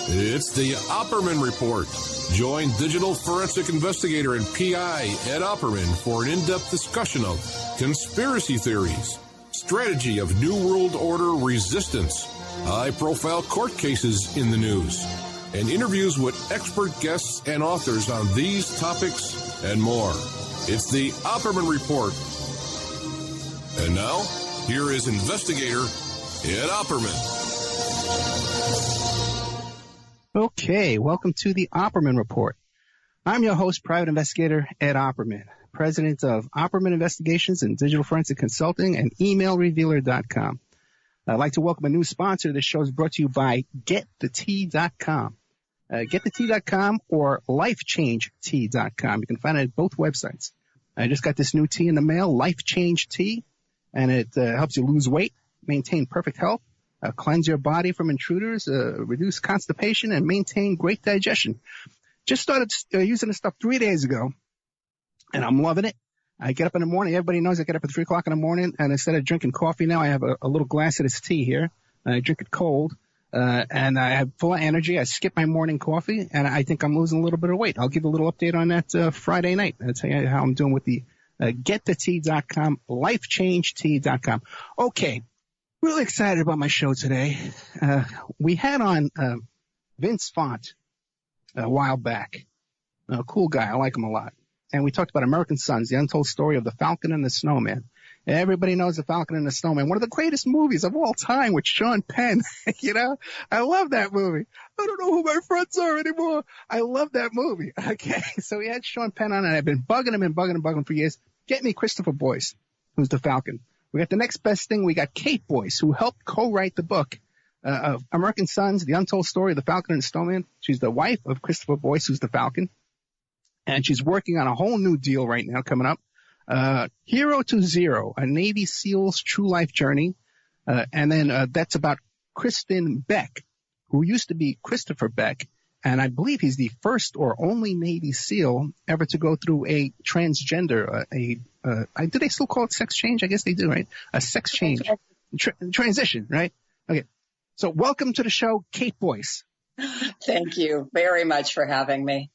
It's the Opperman Report. Join digital forensic investigator and PI Ed Opperman for an in-depth discussion of conspiracy theories, strategy of New World Order resistance, high-profile court cases in the news, and interviews with expert guests and authors on these topics and more. It's the Opperman Report. And now, here is investigator Ed Opperman. Okay, welcome to the Opperman Report. I'm your host, private investigator Ed Opperman, president of Opperman Investigations and Digital Forensic Consulting and emailrevealer.com. I'd like to welcome a new sponsor. This show is brought to you by GetTheTea.com. GetTheTea.com or LifeChangeTea.com. You can find it at both websites. I just got this new tea in the mail, Life Change Tea, and it helps you lose weight, maintain perfect health, cleanse your body from intruders, reduce constipation, and maintain great digestion. Just started using this stuff 3 days ago, and I'm loving it. I get up in the morning. Everybody knows I get up at 3 o'clock in the morning, and instead of drinking coffee now, I have a little glass of this tea here. I drink it cold, and I have full of energy. I skip my morning coffee, and I think I'm losing a little bit of weight. I'll give a little update on that Friday night. I'll tell you how I'm doing with the GetTheTea.com, LifeChangeTea.com. Okay. Really excited about my show today. We had on Vince Font a while back. A cool guy. I like him a lot. And we talked about American Sons, the untold story of the Falcon and the Snowman. Everybody knows the Falcon and the Snowman, one of the greatest movies of all time with Sean Penn. You know, I love that movie. I don't know who my friends are anymore. I love that movie. Okay, so we had Sean Penn on, and I've been bugging him for years. Get me Christopher Boyce, who's the Falcon. We got the next best thing. We got Cait Boyce, who helped co-write the book of American Sons, The Untold Story of the Falcon and the Snowman. She's the wife of Christopher Boyce, who's the Falcon. And she's working on a whole new deal right now coming up. Hero to Zero, a Navy SEAL's true life journey. And then that's about Kristin Beck, who used to be Christopher Beck. And I believe he's the first or only Navy SEAL ever to go through a transgender, do they still call it sex change? I guess they do, right? A sex change. Transition, right? Okay. So welcome to the show, Cait Boyce. Thank you very much for having me.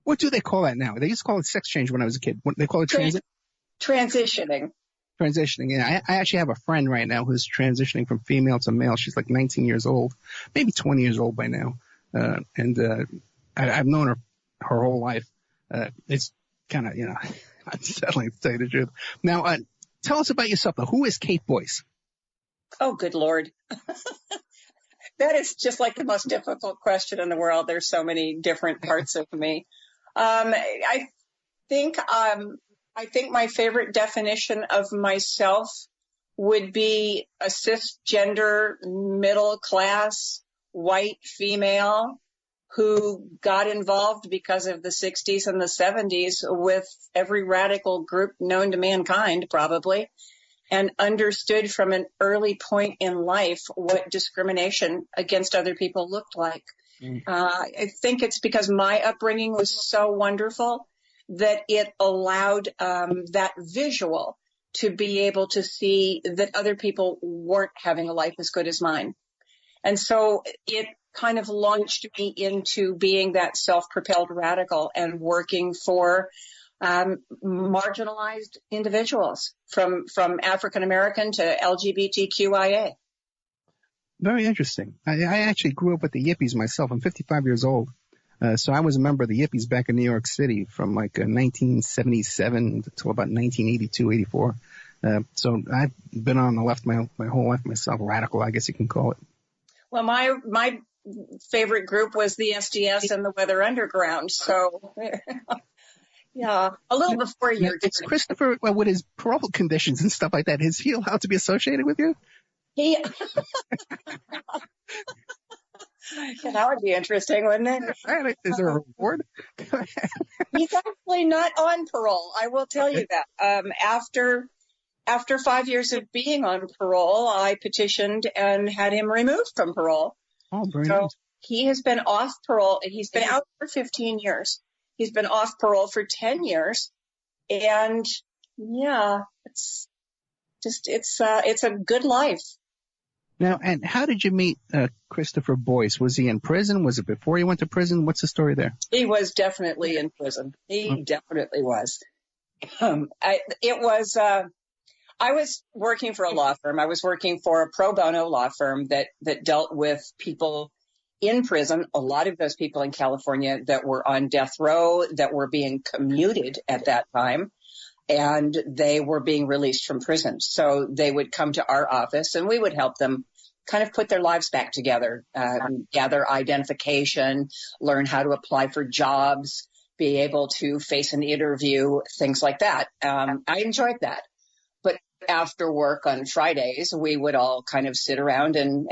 What do they call that now? They used to call it sex change when I was a kid. What, they call it transitioning. Transitioning, yeah. I actually have a friend right now who's transitioning from female to male. She's like 19 years old, maybe 20 years old by now. I've known her whole life. It's kind of, unsettling to tell you the truth. Now, tell us about yourself, though. Who is Cait Boyce? Oh, good Lord. That is just like the most difficult question in the world. There's so many different parts of me. I think my favorite definition of myself would be a cisgender, middle class, white female who got involved because of the 60s and the 70s with every radical group known to mankind, probably, and understood from an early point in life what discrimination against other people looked like. I think it's because my upbringing was so wonderful that it allowed that visual to be able to see that other people weren't having a life as good as mine. And so it kind of launched me into being that self-propelled radical and working for marginalized individuals from African-American to LGBTQIA. Very interesting. I actually grew up with the Yippies myself. I'm 55 years old. So I was a member of the Yippies back in New York City from like 1977 until about 1982, 84. So I've been on the left my whole life myself, radical, I guess you can call it. Well, my favorite group was the SDS and the Weather Underground. So, yeah, a little before your time. It's Christopher, with his parole conditions and stuff like that, is he allowed to be associated with you? Yeah, that would be interesting, wouldn't it? Is there a reward? He's actually not on parole. I will tell you that. After 5 years of being on parole, I petitioned and had him removed from parole. Oh, very nice. He has been off parole. He's been out for 15 years. He's been off parole for 10 years. And yeah, it's a good life. Now, and how did you meet Christopher Boyce? Was he in prison? Was it before he went to prison? What's the story there? He was definitely in prison. He definitely was. I was working for a law firm. I was working for a pro bono law firm that dealt with people in prison, a lot of those people in California that were on death row, that were being commuted at that time, and they were being released from prison. So they would come to our office and we would help them kind of put their lives back together, gather identification, learn how to apply for jobs, be able to face an interview, things like that. I enjoyed that. But after work on Fridays, we would all kind of sit around and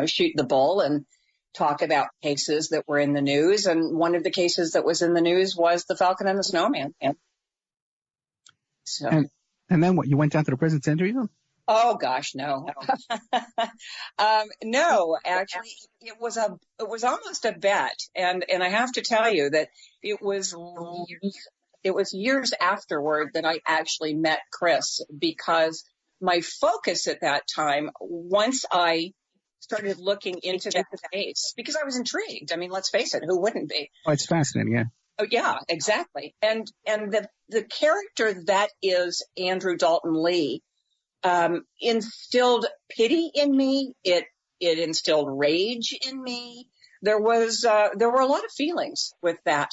shoot the bull and talk about cases that were in the news. And one of the cases that was in the news was the Falcon and the Snowman. So, and then what? You went down to the prison to interview them? Oh gosh, no. No, actually, it was almost a bet, and I have to tell you that it was years afterward that I actually met Chris, because my focus at that time, once I started looking into that case, because I was intrigued. I mean, let's face it, who wouldn't be? Oh, it's fascinating, yeah. Oh, yeah, exactly. And the character that is Andrew Dalton Lee instilled pity in me. It instilled rage in me. There were a lot of feelings with that.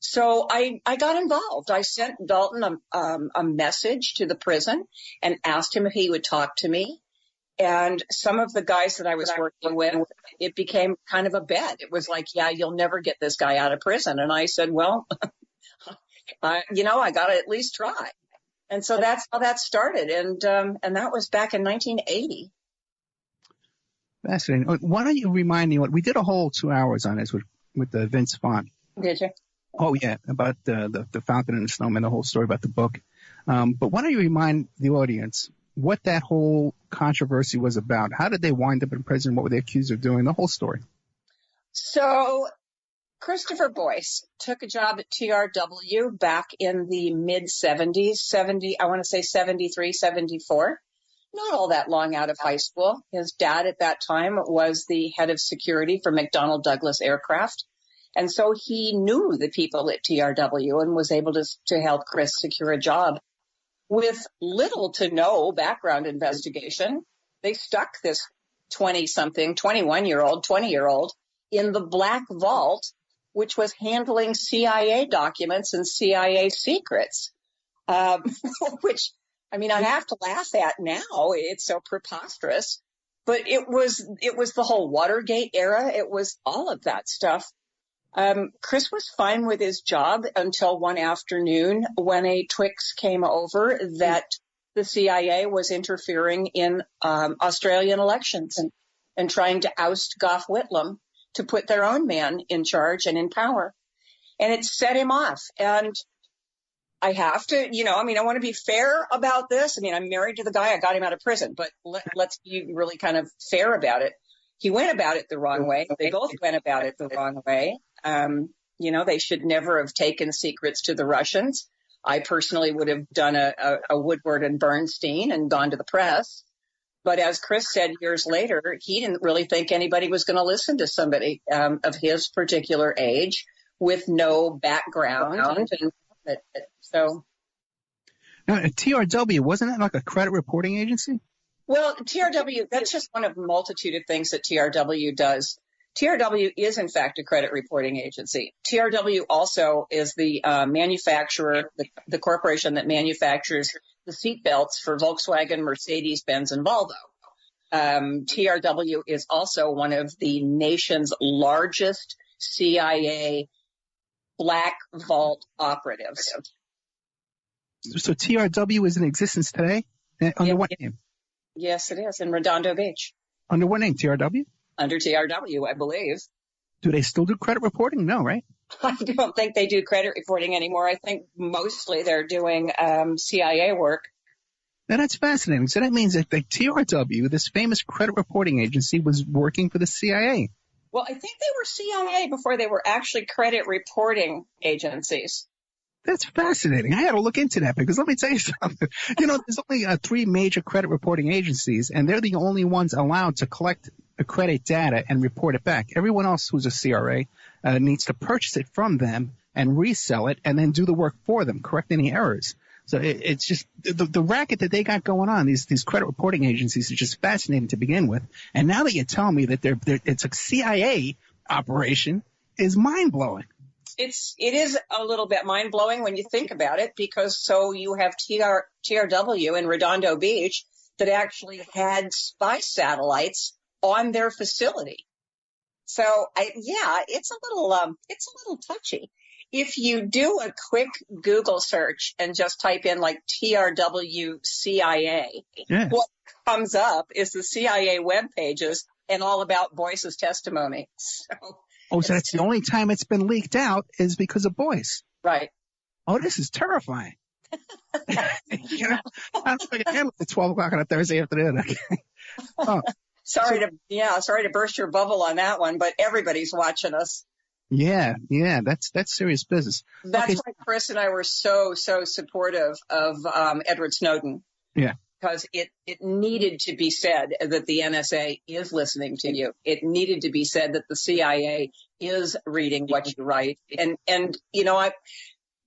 So I got involved. I sent Dalton a message to the prison and asked him if he would talk to me. And some of the guys that I was working with, it became kind of a bet. It was like, yeah, you'll never get this guy out of prison. And I said, well, I got to at least try. And so that's how that started. And that was back in 1980. Fascinating. Why don't you remind me what we did a whole 2 hours on this with Vince Vaughn. Did you? Oh, yeah, about the Falcon and the Snowman, the whole story about the book. But why don't you remind the audience what that whole controversy was about? How did they wind up in prison? What were they accused of doing? The whole story. So Christopher Boyce took a job at TRW back in the mid-70s, I want to say 73, 74. Not all that long out of high school. His dad at that time was the head of security for McDonnell Douglas Aircraft. And so he knew the people at TRW and was able to help Chris secure a job. With little to no background investigation, they stuck this 20-year-old in the black vault, which was handling CIA documents and CIA secrets, which, I mean, I have to laugh at now. It's so preposterous. But it was the whole Watergate era. It was all of that stuff. Chris was fine with his job until one afternoon when a Twix came over that the CIA was interfering in Australian elections and trying to oust Gough Whitlam to put their own man in charge and in power. And it set him off. And I have to, I want to be fair about this. I mean, I'm married to the guy. I got him out of prison, but let's be really kind of fair about it. He went about it the wrong way. They both went about it the wrong way. They should never have taken secrets to the Russians. I personally would have done a Woodward and Bernstein and gone to the press. But as Chris said years later, he didn't really think anybody was going to listen to somebody of his particular age with no background. So, now, TRW, wasn't that like a credit reporting agency? Well, TRW, that's just one of a multitude of things that TRW does. TRW is, in fact, a credit reporting agency. TRW also is the manufacturer, the corporation that manufactures the seat belts for Volkswagen, Mercedes-Benz, and Volvo. TRW is also one of the nation's largest CIA black vault operatives. So TRW is in existence today? Under what name? Yes, it is, in Redondo Beach. Under what name, TRW? Under TRW, I believe. Do they still do credit reporting? No, right? I don't think they do credit reporting anymore. I think mostly they're doing CIA work. Now, that's fascinating. So that means that the TRW, this famous credit reporting agency, was working for the CIA. Well, I think they were CIA before they were actually credit reporting agencies. That's fascinating. I had to look into that because let me tell you something. There's only 3 major credit reporting agencies, and they're the only ones allowed to collect credit data and report it back. Everyone else who's a CRA needs to purchase it from them and resell it and then do the work for them, correct any errors. So it's just the racket that they got going on. These credit reporting agencies are just fascinating to begin with. And now that you tell me that it's a CIA operation is mind-blowing. It is a little bit mind-blowing when you think about it, because so you have TRW in Redondo Beach that actually had spy satellites on their facility. So it's a little touchy. If you do a quick Google search and just type in like TRW CIA, what comes up is the CIA web pages and all about Boyce's testimony. So that's the only time it's been leaked out is because of Boyce. Right. Oh, this is terrifying. I don't think I can handle it at 12 o'clock on a Thursday afternoon. Okay. Sorry to burst your bubble on that one, but everybody's watching us. Yeah, that's serious business. That's why Chris and I were so supportive of Edward Snowden. Yeah. Because it needed to be said that the NSA is listening to you. It needed to be said that the CIA is reading what you write. And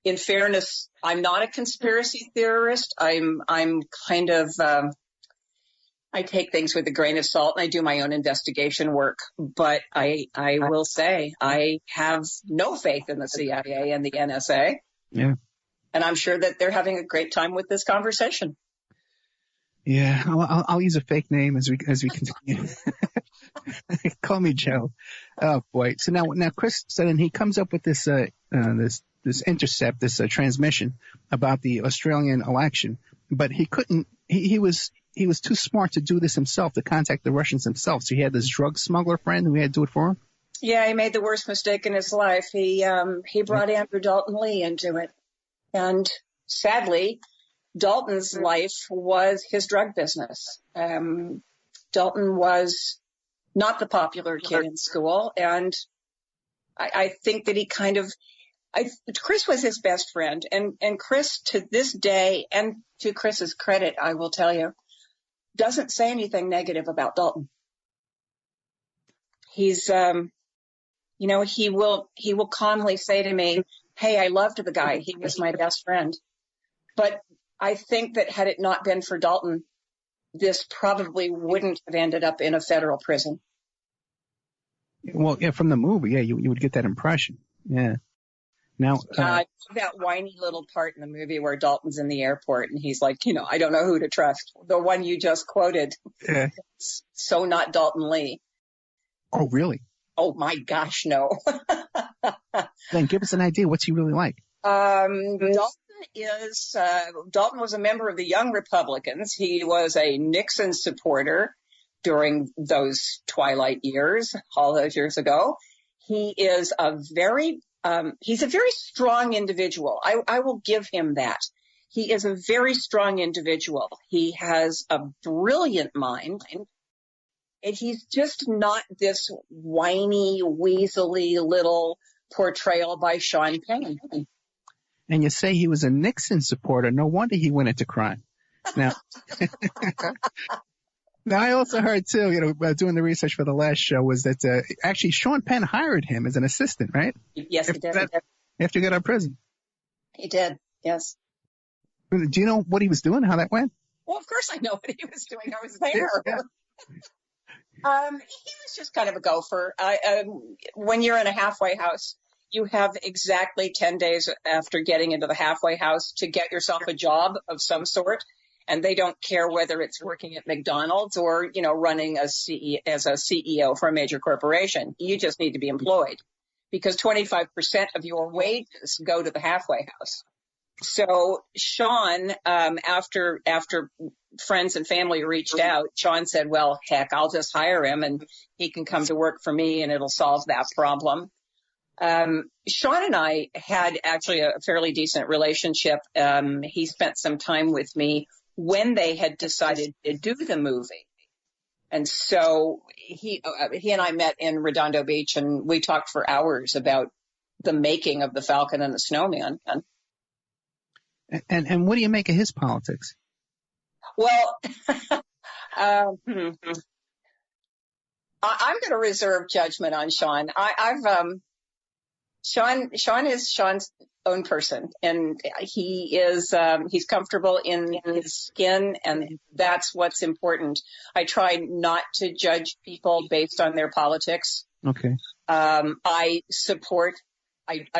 in fairness, I'm not a conspiracy theorist. I'm kind of, I take things with a grain of salt and I do my own investigation work. But I will say I have no faith in the CIA and the NSA. Yeah. And I'm sure that they're having a great time with this conversation. Yeah, I'll use a fake name as we continue. Call me Joe. Oh boy. So now Chris said, and he comes up with this intercept, this transmission about the Australian election, but he couldn't. He was too smart to do this himself, to contact the Russians himself. So he had this drug smuggler friend who had to do it for him. Yeah, he made the worst mistake in his life. He brought Andrew Dalton Lee into it, and sadly, Dalton's life was his drug business. Dalton was not the popular kid in school, and I think that he Chris was his best friend, and Chris, to this day, and to Chris's credit, I will tell you, doesn't say anything negative about Dalton. He's, he will calmly say to me, "Hey, I loved the guy. He was my best friend." But I think that had it not been for Dalton, this probably wouldn't have ended up in a federal prison. Well, yeah, from the movie, yeah, you would get that impression. Yeah. Now, that whiny little part in the movie where Dalton's in the airport and he's like, I don't know who to trust. The one you just quoted. Yeah. So not Dalton Lee. Oh, really? Oh my gosh, no. Then give us an idea. What's he really like? Dalton was a member of the Young Republicans. He was a Nixon supporter during those twilight years, all those years ago. He is he's a very strong individual. I will give him that. He is a very strong individual. He has a brilliant mind, and he's just not this whiny, weaselly little portrayal by Sean Penn. And you say he was a Nixon supporter. No wonder he went into crime. Now, I also heard too, doing the research for the last show, was that actually Sean Penn hired him as an assistant, right? Yes, he did. After he got out of prison. He did, yes. Do you know what he was doing, how that went? Well, of course I know what he was doing. I was there. Yeah. He was just kind of a gopher. When you're in a halfway house, you have exactly 10 days after getting into the halfway house to get yourself a job of some sort. And they don't care whether it's working at McDonald's or, running as a CEO for a major corporation. You just need to be employed because 25% of your wages go to the halfway house. So Sean, after friends and family reached out, Sean said, well, heck, I'll just hire him and he can come to work for me and it'll solve that problem. Sean and I had actually a fairly decent relationship. He spent some time with me when they had decided to do the movie. And so he and I met in Redondo Beach and we talked for hours about the making of the Falcon and the Snowman. And what do you make of his politics? Well, I'm going to reserve judgment on Sean. Sean is Sean's own person, and he's comfortable in his skin, and that's what's important. I try not to judge people based on their politics. Okay. I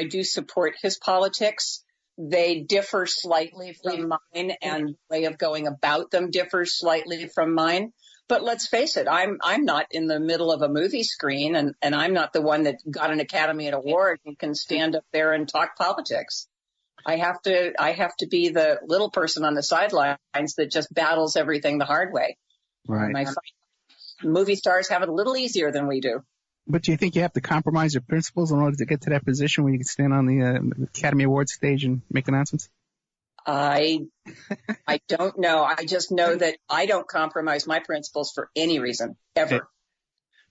do support his politics. They differ slightly from mine, and the way of going about them differs slightly from mine. But let's face it, I'm not in the middle of a movie screen, and I'm not the one that got an Academy Award and can stand up there and talk politics. I have to be the little person on the sidelines that just battles everything the hard way. Right. I find movie stars have it a little easier than we do. But do you think you have to compromise your principles in order to get to that position where you can stand on the Academy Awards stage and make announcements? I don't know. I just know that I don't compromise my principles for any reason, ever. Okay.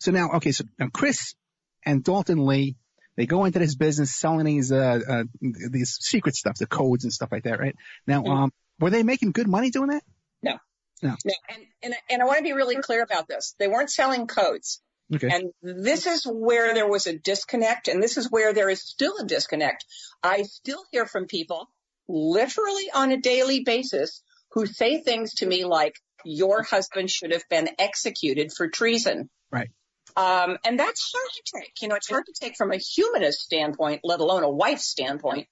So now Chris and Dalton Lee, they go into this business selling these secret stuff, the codes and stuff like that, right? Now, were they making good money doing that? No. No. And I want to be really clear about this. They weren't selling codes. Okay. And this is where there was a disconnect, and this is where there is still a disconnect. I still hear from people literally on a daily basis who say things to me like, your husband should have been executed for treason. Right. And that's hard to take. It's hard to take from a humanist standpoint, let alone a wife's standpoint.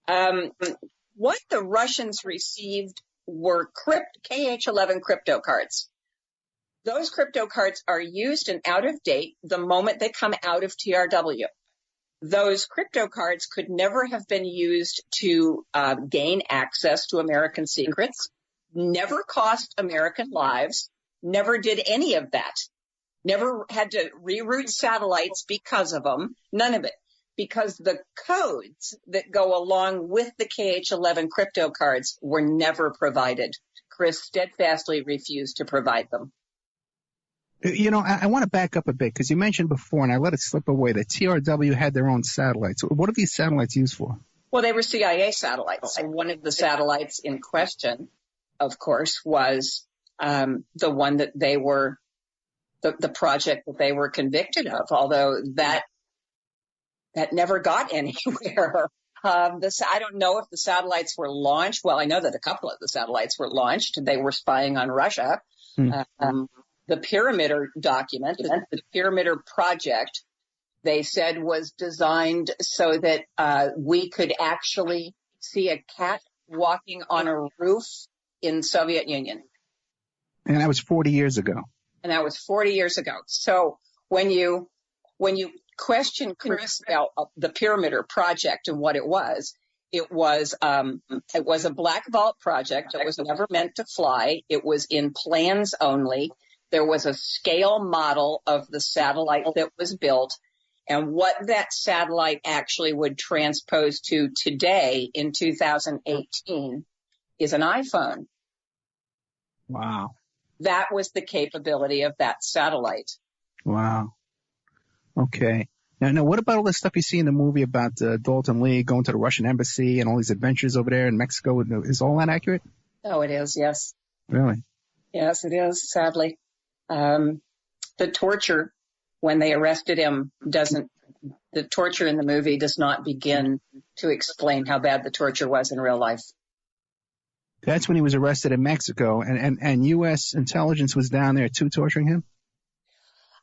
What the Russians received were KH-11 crypto cards. Those crypto cards are used and out of date the moment they come out of TRW. Those crypto cards could never have been used to gain access to American secrets, never cost American lives, never did any of that, never had to reroute satellites because of them, none of it, because the codes that go along with the KH-11 crypto cards were never provided. Chris steadfastly refused to provide them. I want to back up a bit because you mentioned before, and I let it slip away, that TRW had their own satellites. What are these satellites used for? Well, they were CIA satellites. And one of the satellites in question, of course, was the one that they were, the project that they were convicted of, although that never got anywhere. I don't know if the satellites were launched. Well, I know that a couple of the satellites were launched. They were spying on Russia. The Pyramider document, the Pyramider project, they said was designed so that we could actually see a cat walking on a roof in Soviet Union. And that was 40 years ago. So when you question Chris about the Pyramider project and what it was a black vault project. It was never meant to fly. It was in plans only. There was a scale model of the satellite that was built, and what that satellite actually would transpose to today in 2018 is an iPhone. Wow. That was the capability of that satellite. Wow. Okay. Now, what about all this stuff you see in the movie about Dalton Lee going to the Russian embassy and all these adventures over there in Mexico? Is all that accurate? Oh, it is, yes. Really? Yes, it is, sadly. The torture when they arrested him the torture in the movie does not begin to explain how bad the torture was in real life. That's when he was arrested in Mexico, and U.S. intelligence was down there too torturing him?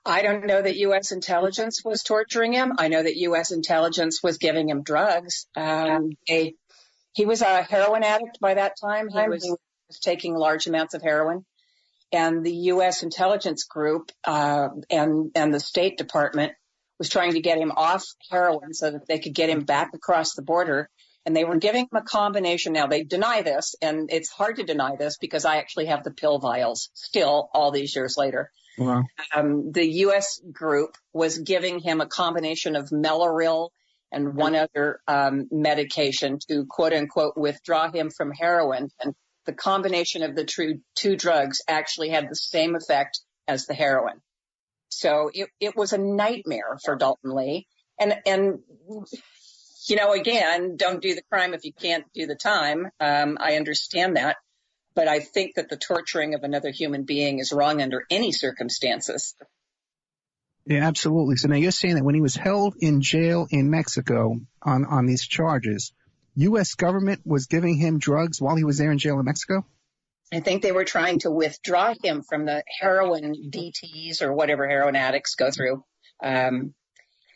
I don't know that U.S. intelligence was torturing him. I know that U.S. intelligence was giving him drugs. He was a heroin addict by that time. He was taking large amounts of heroin. And the U.S. intelligence group and the State Department was trying to get him off heroin so that they could get him back across the border. And they were giving him a combination. Now, they deny this, and it's hard to deny this because I actually have the pill vials still all these years later. Wow. The U.S. group was giving him a combination of Meloril and one other medication to, quote unquote, withdraw him from heroin. And the combination of the two drugs actually had the same effect as the heroin. So it was a nightmare for Dalton Lee. And again, don't do the crime if you can't do the time. I understand that. But I think that the torturing of another human being is wrong under any circumstances. Yeah, absolutely. So now you're saying that when he was held in jail in Mexico on these charges, U.S. government was giving him drugs while he was there in jail in Mexico? I think they were trying to withdraw him from the heroin DTs or whatever heroin addicts go through. And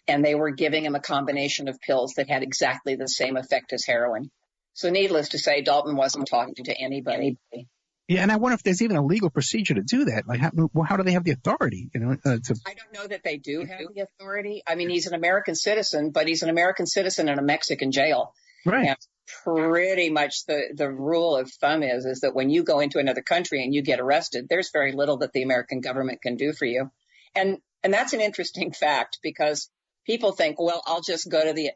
they were giving him a combination of pills that had exactly the same effect as heroin. So needless to say, Dalton wasn't talking to anybody. Yeah, and I wonder if there's even a legal procedure to do that. Like, how do they have the authority? I don't know that they do have the authority. I mean, he's an American citizen, but he's an American citizen in a Mexican jail. Right. And pretty much the rule of thumb is that when you go into another country and you get arrested, there's very little that the American government can do for you. And that's an interesting fact because people think, well, I'll just go to the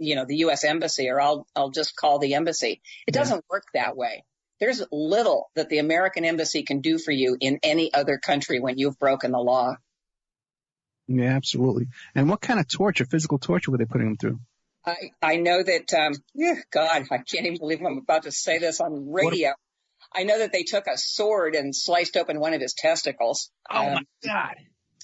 U.S. embassy or I'll just call the embassy. It doesn't work that way. There's little that the American embassy can do for you in any other country when you've broken the law. Yeah, absolutely. And what kind of torture, physical torture, were they putting him through? I know that, God, I can't even believe I'm about to say this on radio. I know that they took a sword and sliced open one of his testicles. Oh, my God.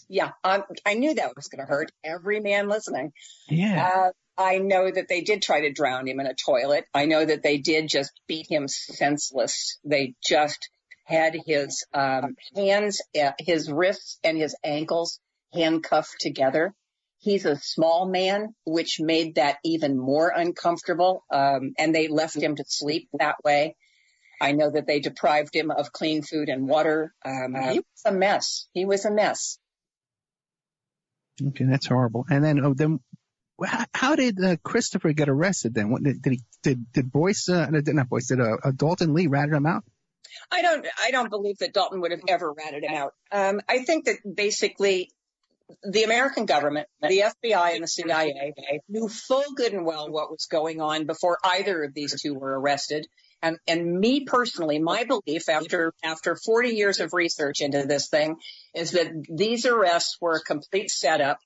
Yeah, I knew that was going to hurt every man listening. Yeah. I know that they did try to drown him in a toilet. I know that they did just beat him senseless. They just had his hands, his wrists and his ankles handcuffed together. He's a small man, which made that even more uncomfortable. And they left him to sleep that way. I know that they deprived him of clean food and water. He was a mess. He was a mess. Okay, that's horrible. And then how did Christopher get arrested then? What, did Boyce, not Boyce, did Dalton Lee rat him out? I don't believe that Dalton would have ever ratted him out. I think that basically the American government, the FBI and the CIA knew full good and well what was going on before either of these two were arrested. And me personally, my belief after 40 years of research into this thing is that these arrests were a complete setup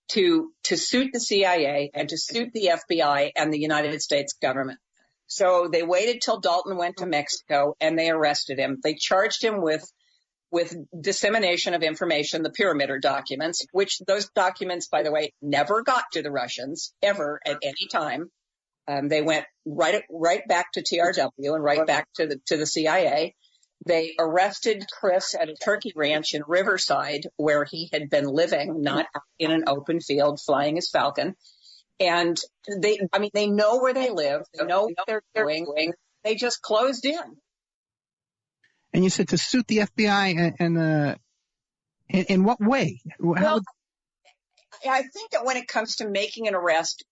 to suit the CIA and to suit the FBI and the United States government. So they waited till Dalton went to Mexico and they arrested him. They charged him with dissemination of information, the Pyramid documents, which those documents, by the way, never got to the Russians ever at any time. They went right back to TRW and right back to the CIA. They arrested Chris at a turkey ranch in Riverside where he had been living, not in an open field, flying his Falcon. And they know where they live. They know what they're doing. They just closed in. And you said to suit the FBI and in what way? Well, I think that when it comes to making an arrest,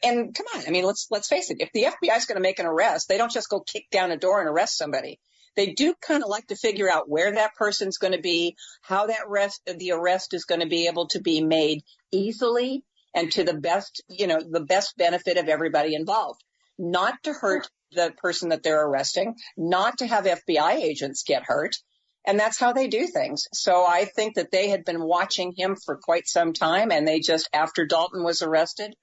and come on, I mean, let's face it, if the FBI is going to make an arrest, they don't just go kick down a door and arrest somebody. They do kind of like to figure out where that person's going to be, how the arrest is going to be able to be made easily and to the best benefit of everybody involved. Not to hurt the person that they're arresting, not to have FBI agents get hurt. And that's how they do things. So I think that they had been watching him for quite some time. And they just, after Dalton was arrested,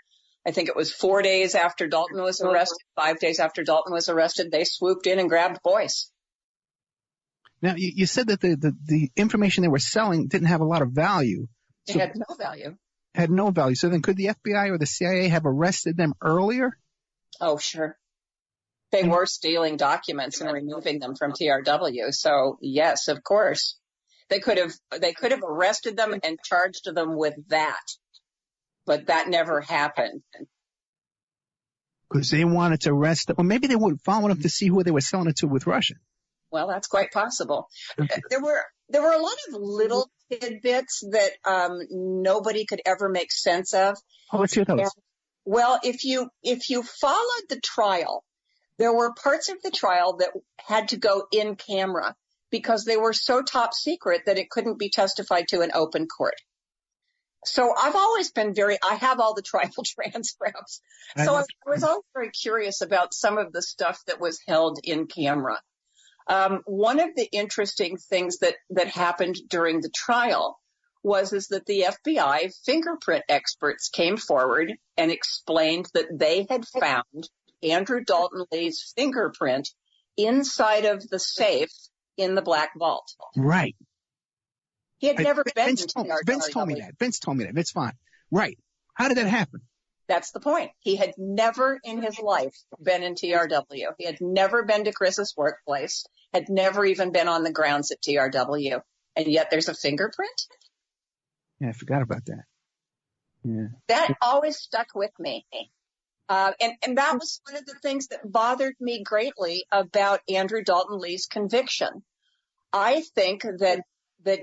I think it was 4 days after Dalton was arrested, 5 days after Dalton was arrested, they swooped in and grabbed Boyce. Now, you said that the information they were selling didn't have a lot of value. It had no value. Had no value. So then could the FBI or the CIA have arrested them earlier? Oh, sure. They were stealing documents and removing them from TRW. So, yes, of course. They could have arrested them and charged them with that. But that never happened. Because they wanted to arrest them. Or maybe they weren't following up to see who they were selling it to with Russia. Well, that's quite possible. There were a lot of little tidbits that nobody could ever make sense of. Oh, let's hear those. Well, if you followed the trial, there were parts of the trial that had to go in camera because they were so top secret that it couldn't be testified to in open court. So I've always been I have all the trial transcripts. So I was always very curious about some of the stuff that was held in camera. One of the interesting things that happened during the trial is that the FBI fingerprint experts came forward and explained that they had found Andrew Dalton Lee's fingerprint inside of the safe in the Black Vault. Right. He had never been Vince to TRW. Vince told me that. Vince told me that. It's fine. Right. How did that happen? That's the point. He had never in his life been in TRW. He had never been to Chris's workplace, had never even been on the grounds at TRW. And yet there's a fingerprint? Yeah, I forgot about that. Yeah. That always stuck with me. And that was one of the things that bothered me greatly about Andrew Dalton Lee's conviction. I think that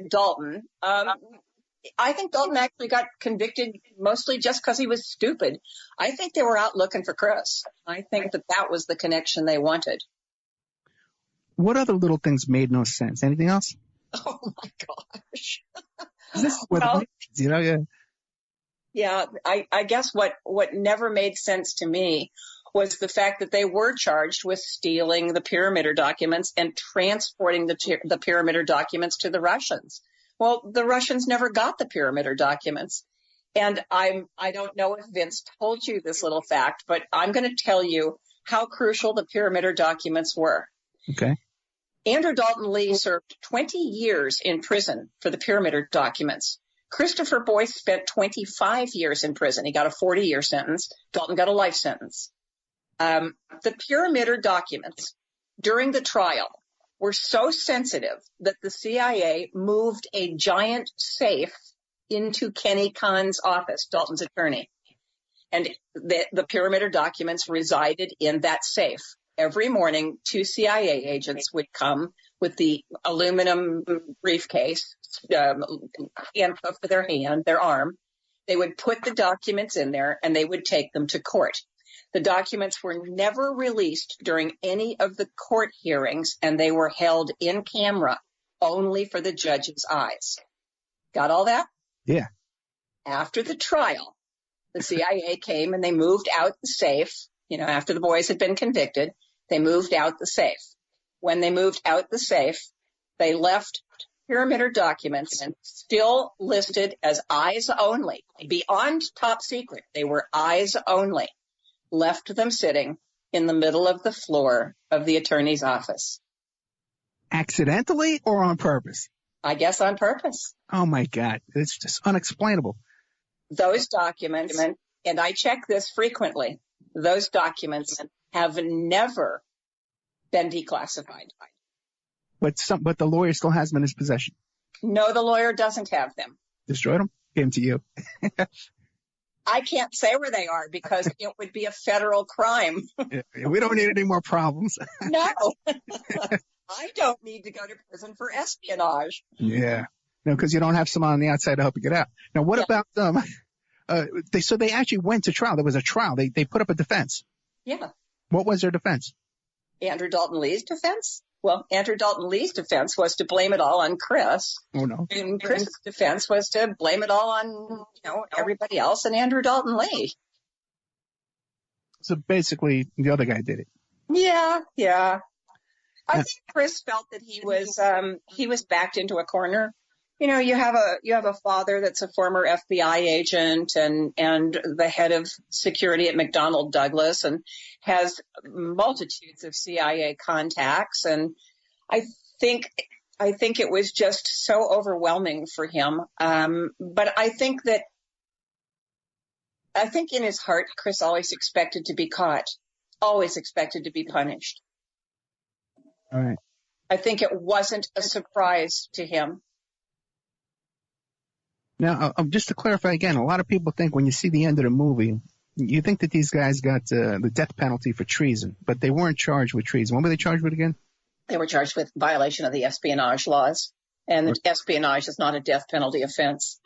Dalton, I think Dalton actually got convicted mostly just because he was stupid. I think they were out looking for Chris. I think that was the connection they wanted. What other little things made no sense? Anything else? Oh my gosh. Yeah, I guess what never made sense to me was the fact that they were charged with stealing the Pyramider documents and transporting the Pyramider documents to the Russians. Well, the Russians never got the Pyramider documents. And I don't know if Vince told you this little fact, but I'm going to tell you how crucial the Pyramider documents were. Okay. Andrew Dalton Lee served 20 years in prison for the Pyramider documents. Christopher Boyce spent 25 years in prison. He got a 40-year sentence. Dalton got a life sentence. The Pyramider documents during the trial were so sensitive that the CIA moved a giant safe into Kenny Kahn's office, Dalton's attorney. And the Pyramider documents resided in that safe. Every morning, 2 CIA agents would come with the aluminum briefcase, handcuffed to their arm. They would put the documents in there and they would take them to court. The documents were never released during any of the court hearings, and they were held in camera only for the judge's eyes. Got all that? Yeah. After the trial, the CIA came and they moved out the safe. After the boys had been convicted, they moved out the safe. When they moved out the safe, they left Pyramider documents still listed as eyes only, beyond top secret. They were eyes only. Left them sitting in the middle of the floor of the attorney's office. Accidentally or on purpose? I guess on purpose. Oh, my God. It's just unexplainable. Those documents, and I check this frequently, those documents have never been declassified. But the lawyer still has them in his possession. No, the lawyer doesn't have them. Destroyed them? Gave them to you. I can't say where they are because it would be a federal crime. We don't need any more problems. No. I don't need to go to prison for espionage. Yeah. No, because you don't have someone on the outside to help you get out. Now, what about them? So they actually went to trial. There was a trial. They put up a defense. Yeah. What was their defense? Andrew Dalton Lee's defense? Well, Andrew Dalton Lee's defense was to blame it all on Chris. Oh, no. And Chris's defense was to blame it all on, everybody else and Andrew Dalton Lee. So basically, the other guy did it. Yeah. I think Chris felt that he was backed into a corner. You have a father that's a former FBI agent and the head of security at McDonnell Douglas and has multitudes of CIA contacts. And I think it was just so overwhelming for him. But I think in his heart, Chris always expected to be caught, always expected to be punished. All right. I think it wasn't a surprise to him. Now, just to clarify again, a lot of people think when you see the end of the movie, you think that these guys got the death penalty for treason, but they weren't charged with treason. What were they charged with again? They were charged with violation of the espionage laws, and espionage is not a death penalty offense.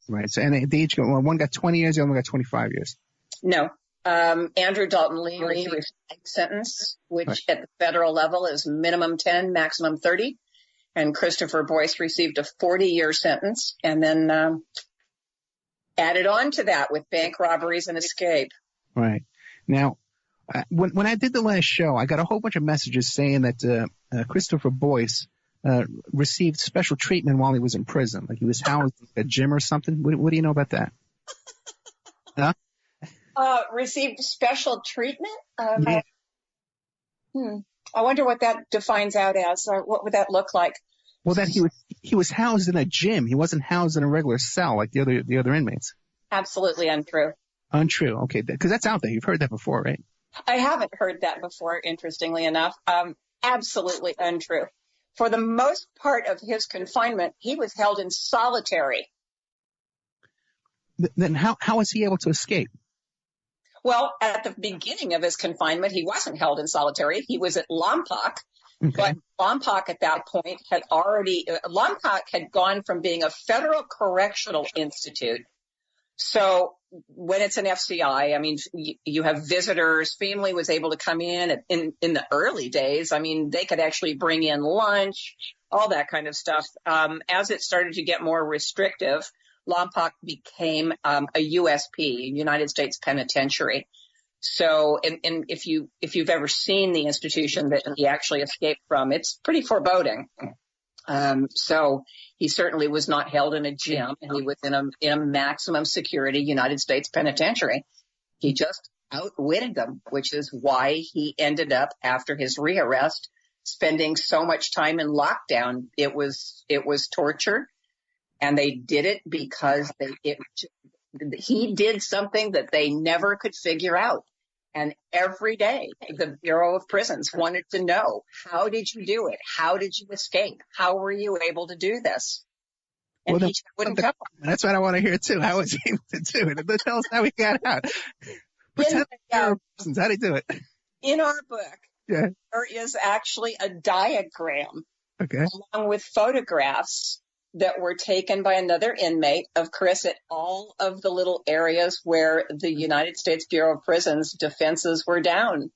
Right. So, and they each one got 20 years, the other one got 25 years. No. Andrew Dalton Lee received a sentence, which at the federal level is minimum 10, maximum 30. And Christopher Boyce received a 40-year sentence and then added on to that with bank robberies and escape. Right. Now, when I did the last show, I got a whole bunch of messages saying that Christopher Boyce received special treatment while he was in prison. Like he was housed in a gym or something. What do you know about that? Huh? Received special treatment? Yeah. I wonder what that defines out as, or what would that look like? Well, that he was housed in a gym. He wasn't housed in a regular cell like the other inmates. Absolutely untrue. Untrue. Okay, because that's out there. You've heard that before, right? I haven't heard that before, interestingly enough. Absolutely untrue. For the most part of his confinement, he was held in solitary. Then how was he able to escape? Well, at the beginning of his confinement, he wasn't held in solitary. He was at Lompoc. Okay. But Lompoc at that point Lompoc had gone from being a federal correctional institute. So when it's an FCI, I mean, you have visitors. Family was able to come in the early days. I mean, they could actually bring in lunch, all that kind of stuff. As it started to get more restrictive, Lompoc became a USP, United States Penitentiary. So, and if you've ever seen the institution that he actually escaped from, it's pretty foreboding. So he certainly was not held in a gym. He was in a maximum security United States Penitentiary. He just outwitted them, which is why he ended up, after his rearrest, spending so much time in lockdown. It was torture, and they did it because he did something that they never could figure out. And every day, the Bureau of Prisons wanted to know, how did you do it? How did you escape? How were you able to do this? And he wouldn't tell them. That's what I want to hear, too. How was he able to do it? Tell us how he got out. Pretend Bureau of Prisons. How did he do it? In our book, yeah, there is actually a diagram, okay, along with photographs that were taken by another inmate of Chris at all of the little areas where the United States Bureau of Prisons defenses were down.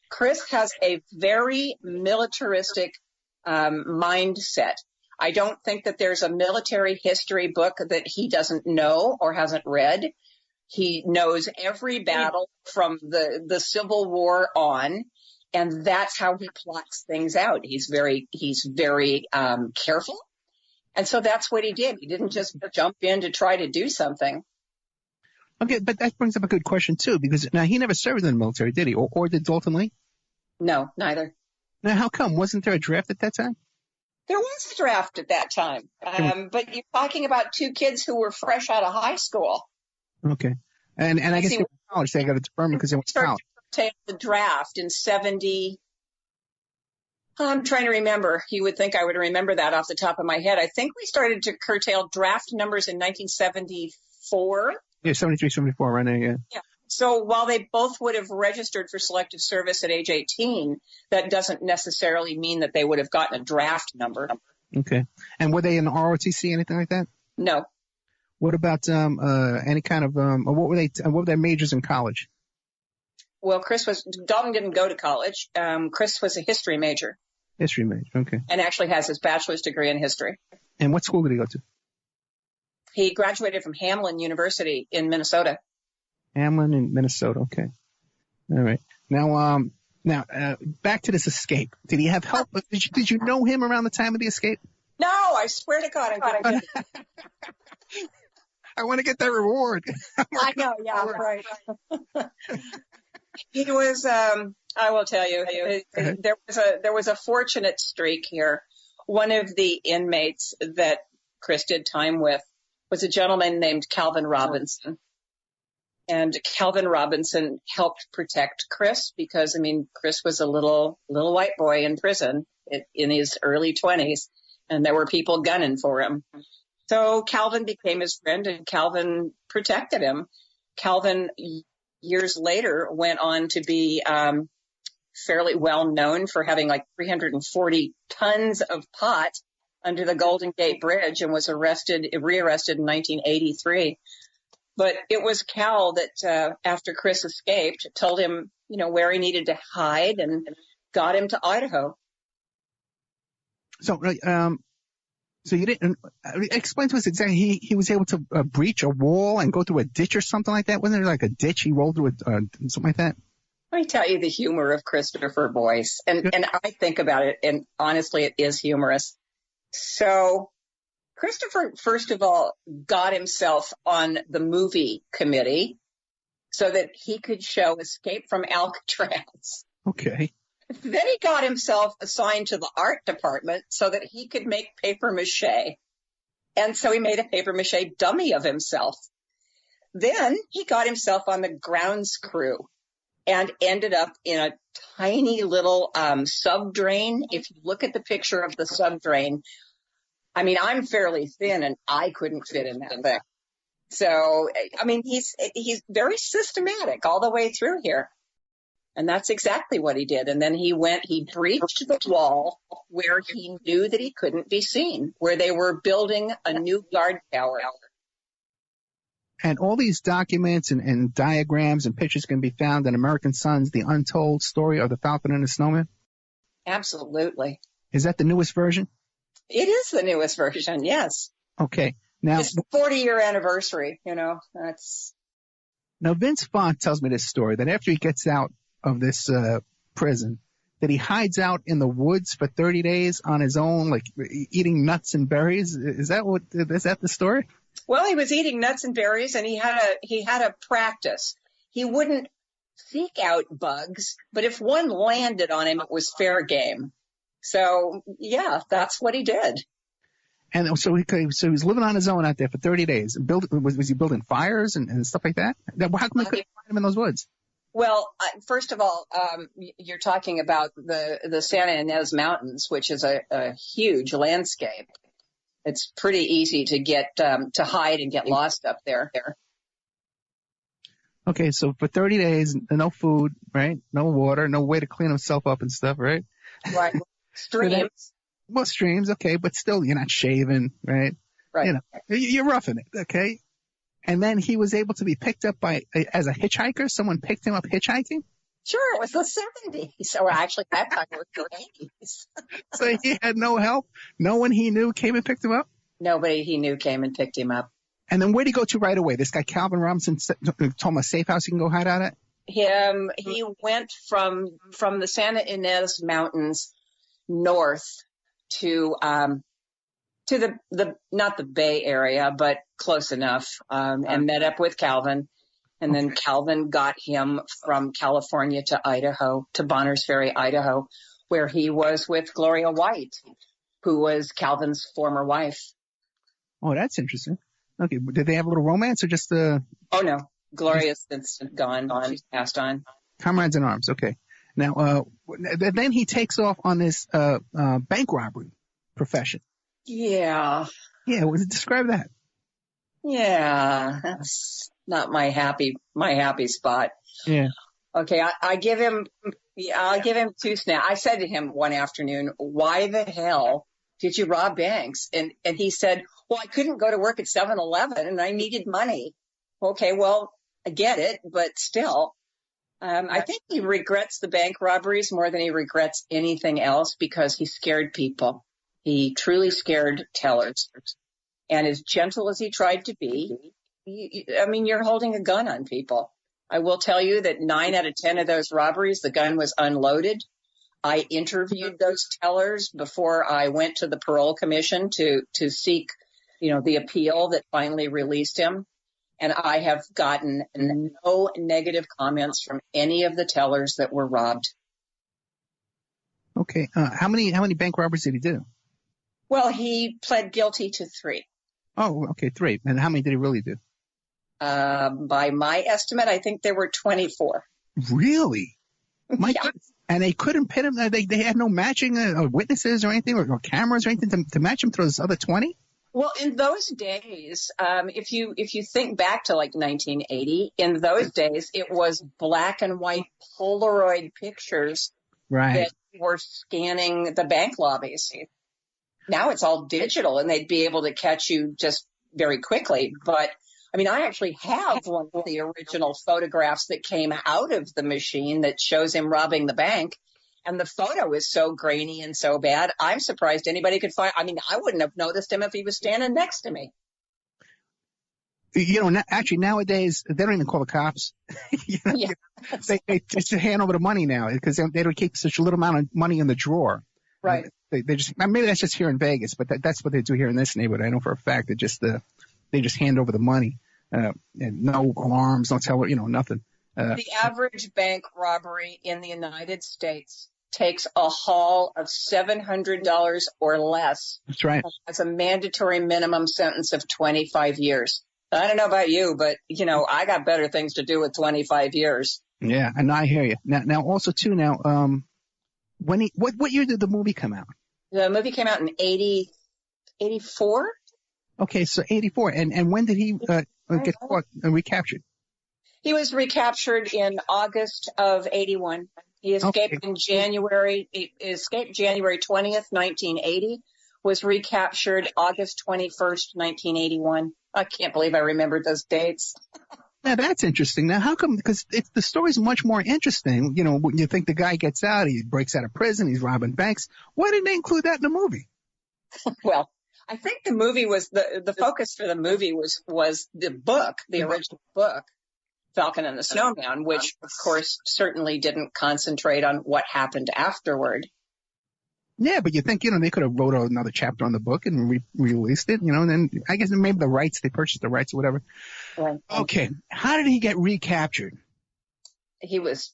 Chris has a very militaristic mindset. I don't think that there's a military history book that he doesn't know or hasn't read. He knows every battle from the Civil War on, and that's how he plots things out. He's very careful. And so that's what he did. He didn't just jump in to try to do something. Okay, but that brings up a good question, too, because now he never served in the military, did he? Or did Dalton Lee? No, neither. Now, how come? Wasn't there a draft at that time? There was a draft at that time. But you're talking about two kids who were fresh out of high school. Okay. And I guess they were in college. They got a deferment because they went to college. Started the draft in 70. I'm trying to remember. You would think I would remember that off the top of my head. I think we started to curtail draft numbers in 1974. Yeah, 73, 74, right there, yeah. Yeah. So while they both would have registered for selective service at age 18, that doesn't necessarily mean that they would have gotten a draft number. Okay. And were they in the ROTC, anything like that? No. What about any kind of what were their majors in college? Well, Dalton didn't go to college. Chris was a history major. History major, okay. And actually has his bachelor's degree in history. And what school did he go to? He graduated from Hamline University in Minnesota. Hamline in Minnesota, okay. All right. Now, back to this escape. Did he have help? Did you know him around the time of the escape? No, I swear to God, I didn't. I want to get that reward. I know, yeah, right. He was, I will tell you, there was a fortunate streak here. One of the inmates that Chris did time with was a gentleman named Calvin Robinson. And Calvin Robinson helped protect Chris because, I mean, Chris was a little white boy in prison in his early 20s, and there were people gunning for him. So Calvin became his friend, and Calvin protected him. Calvin, years later, went on to be fairly well known for having like 340 tons of pot under the Golden Gate Bridge, and was rearrested in 1983. But it was Cal that, after Chris escaped, told him, where he needed to hide and got him to Idaho. So you didn't explain to us exactly. He was able to breach a wall and go through a ditch or something like that. Wasn't there like a ditch he rolled through, something like that? Let me tell you the humor of Christopher Boyce, and I think about it, and honestly, it is humorous. So Christopher, first of all, got himself on the movie committee so that he could show Escape from Alcatraz. Okay. Then he got himself assigned to the art department so that he could make paper mache. And so he made a paper mache dummy of himself. Then he got himself on the grounds crew and ended up in a tiny little sub-drain. If you look at the picture of the sub-drain, I mean, I'm fairly thin and I couldn't fit in that thing. So, I mean, he's very systematic all the way through here. And that's exactly what he did. And then he breached the wall where he knew that he couldn't be seen, where they were building a new guard tower. And all these documents and diagrams and pictures can be found in American Sons, The Untold Story of the Falcon and the Snowman? Absolutely. Is that the newest version? It is the newest version, yes. Okay. Now, it's the 40-year anniversary, Now Vince Vaughn tells me this story, that after he gets out of this prison, that he hides out in the woods for 30 days on his own, like eating nuts and berries. Is that the story? Well, he was eating nuts and berries, and he had a practice. He wouldn't seek out bugs, but if one landed on him, it was fair game. So, yeah, that's what he did. And so he was living on his own out there for 30 days. Was he building fires and stuff like that? How come they couldn't find him in those woods? Well, first of all, you're talking about the Santa Ynez Mountains, which is a huge landscape. It's pretty easy to get to hide and get lost up there. Okay, so for 30 days, no food, right? No water, no way to clean himself up and stuff, right? Right. Streams. Well, streams, okay, but still, you're not shaving, right? Right. You're roughing it, okay? And then he was able to be picked up as a hitchhiker. Someone picked him up hitchhiking. Sure, it was the 70s. Or actually, that time it was the 80s. So he had no help. No one he knew came and picked him up. Nobody he knew came and picked him up. And then where'd he go to right away? This guy Calvin Robinson told him a safe house he can go hide out at. He went from the Santa Ynez Mountains north to the not the Bay Area, but close enough, and met up with Calvin. And then Calvin got him from California to Idaho, to Bonners Ferry, Idaho, where he was with Gloria White, who was Calvin's former wife. Oh, that's interesting. Okay, did they have a little romance or just Oh, no. Gloria's since gone. She's passed on. Comrades in arms. Okay. Now, then he takes off on this bank robbery profession. Yeah. Yeah, describe that. Yeah, that's not my happy spot. Yeah. Okay, I'll give him 2 snaps. I said to him one afternoon, "Why the hell did you rob banks?" And he said, "Well, I couldn't go to work at 7-Eleven and I needed money." Okay, well, I get it, but still, I think he regrets the bank robberies more than he regrets anything else because he scared people. He truly scared tellers. And as gentle as he tried to be, you're holding a gun on people. I will tell you that 9 out of 10 of those robberies, the gun was unloaded. I interviewed those tellers before I went to the parole commission to seek, the appeal that finally released him. And I have gotten no negative comments from any of the tellers that were robbed. Okay. How many bank robberies did he do? Well, he pled guilty to 3. Oh, okay, 3. And how many did he really do? By my estimate, I think there were 24. Really? My Yeah. goodness. And they couldn't pin him. They had no matching witnesses or anything, or cameras or anything to match him to those other 20. Well, in those days, if you think back to like 1980, in those days it was black and white Polaroid pictures that were scanning the bank lobbies. Now it's all digital, and they'd be able to catch you just very quickly. But I actually have one of the original photographs that came out of the machine that shows him robbing the bank. And the photo is so grainy and so bad, I'm surprised anybody could find. I wouldn't have noticed him if he was standing next to me. Actually, nowadays, they don't even call the cops. Yeah. They just hand over the money now because they don't keep such a little amount of money in the drawer. Right. They just, maybe that's just here in Vegas, but that's what they do here in this neighborhood. I know for a fact that they just hand over the money, and no alarms, no nothing. The average bank robbery in the United States takes a haul of $700 or less. That's right. As a mandatory minimum sentence of 25 years. I don't know about you, but I got better things to do with 25 years. Yeah, and I hear you. Now also too. What year did the movie come out? The movie came out in 84. Okay, so 84. And when did he get caught and recaptured? He was recaptured in August of 81. He escaped in January. He escaped January 20th, 1980. Was recaptured August 21st, 1981. I can't believe I remembered those dates. Now that's interesting. Now how come? Because the story's much more interesting. When you think the guy gets out, he breaks out of prison, he's robbing banks. Why didn't they include that in the movie? Well, I think the movie was the focus for the movie was the book, the original book, Falcon and the Snowman, which of course certainly didn't concentrate on what happened afterward. Yeah, but you think, they could have wrote another chapter on the book and re-released it, and then I guess maybe they purchased the rights or whatever. Right. Okay. How did he get recaptured? He was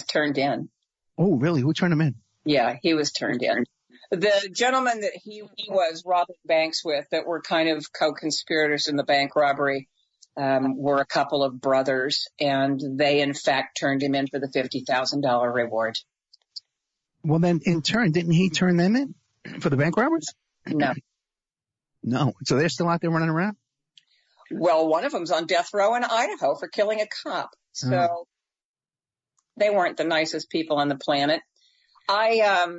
turned in. Oh, really? Who turned him in? Yeah, he was turned in. The gentleman that he was robbing banks with that were kind of co-conspirators in the bank robbery were a couple of brothers, and they, in fact, turned him in for the $50,000 reward. Well, then, in turn, didn't he turn them in for the bank robbers? No. No. So they're still out there running around? Well, one of them's on death row in Idaho for killing a cop. So they weren't the nicest people on the planet. I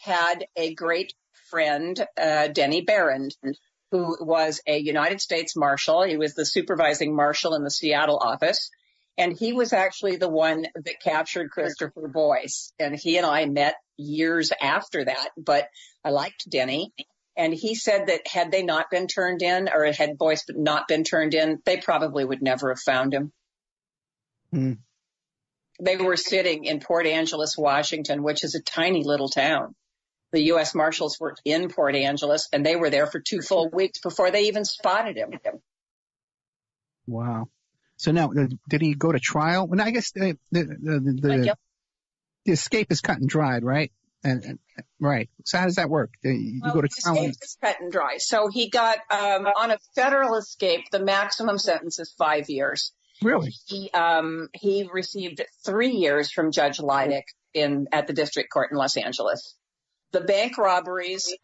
had a great friend, Denny Barron, who was a United States Marshal. He was the supervising marshal in the Seattle office. And he was actually the one that captured Christopher Boyce. And he and I met years after that. But I liked Denny. And he said that had they not been turned in, or had Boyce not been turned in, they probably would never have found him. Mm. They were sitting in Port Angeles, Washington, which is a tiny little town. The U.S. Marshals were in Port Angeles, and they were there for 2 full weeks before they even spotted him. Wow. So now, did he go to trial? Well, I guess the escape is cut and dried, right? And right. So how does that work? You go to trial. The escape is cut and dry. So he got on a federal escape. The maximum sentence is 5 years. Really? He received 3 years from Judge Leidick at the district court in Los Angeles. The bank robberies,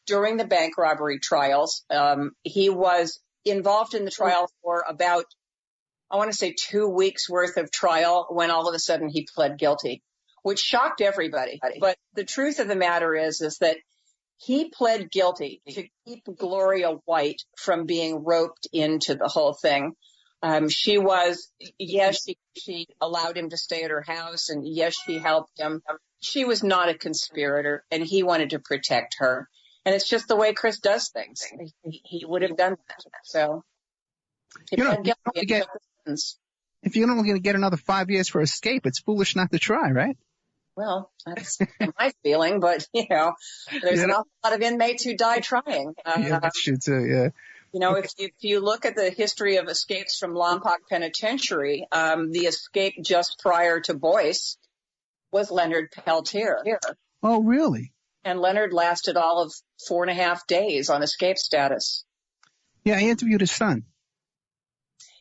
during the bank robbery trials, he was involved in the trial for about, I want to say 2 weeks worth of trial when all of a sudden he pled guilty, which shocked everybody. But the truth of the matter is that he pled guilty to keep Gloria White from being roped into the whole thing. She allowed him to stay at her house, and yes, she helped him. She was not a conspirator, and he wanted to protect her. And it's just the way Chris does things. He would have done that. So he pled guilty. If you're only going to get another 5 years for escape, it's foolish not to try, right? Well, that's my feeling, but, there's an awful lot of inmates who die trying. Yeah, that's true too, yeah. If you look at the history of escapes from Lompoc Penitentiary, the escape just prior to Boyce was Leonard Peltier. Oh, really? And Leonard lasted all of 4.5 days on escape status. Yeah, I interviewed his son.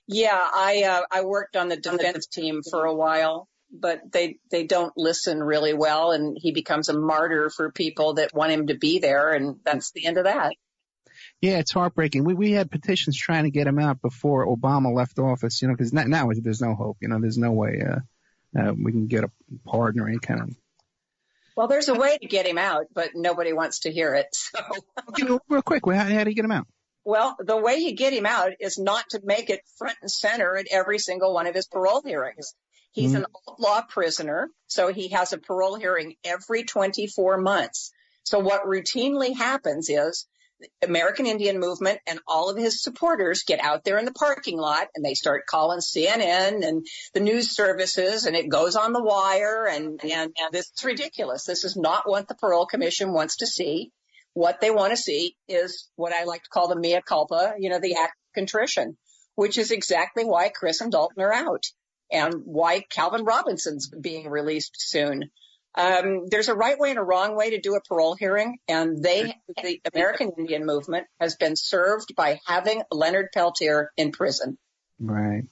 Yeah, I worked on the defense team for a while, but they don't listen really well, and he becomes a martyr for people that want him to be there, and that's the end of that. Yeah, it's heartbreaking. We had petitions trying to get him out before Obama left office, because now there's no hope. There's no way we can get a pardon or any kind of. Well, there's a way to get him out, but nobody wants to hear it. So, real quick, how do you get him out? Well, the way you get him out is not to make it front and center at every single one of his parole hearings. He's an outlaw prisoner, so he has a parole hearing every 24 months. So what routinely happens is American Indian movement and all of his supporters get out there in the parking lot and they start calling CNN and the news services, and it goes on the wire. And this is ridiculous. This is not what the Parole Commission wants to see. What they want to see is what I like to call the mea culpa, the act of contrition, which is exactly why Chris and Dalton are out and why Calvin Robinson's being released soon. There's a right way and a wrong way to do a parole hearing, and the American Indian movement has been served by having Leonard Peltier in prison. Right.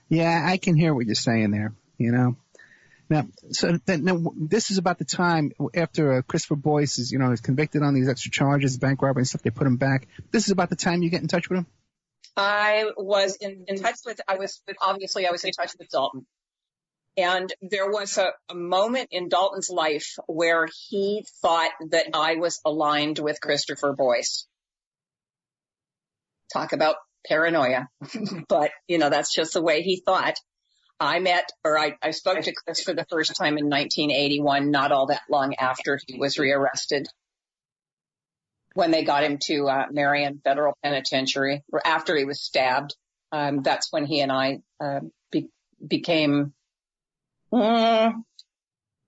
Yeah, I can hear what you're saying there, Now, this is about the time after Christopher Boyce is convicted on these extra charges, bank robbery and stuff. They put him back. This is about the time you get in touch with him? I was in touch with Dalton. And there was a moment in Dalton's life where he thought that I was aligned with Christopher Boyce. Talk about paranoia. But, that's just the way he thought. I spoke to Chris for the first time in 1981, not all that long after he was rearrested, when they got him to Marion Federal Penitentiary, or after he was stabbed. That's when he and I became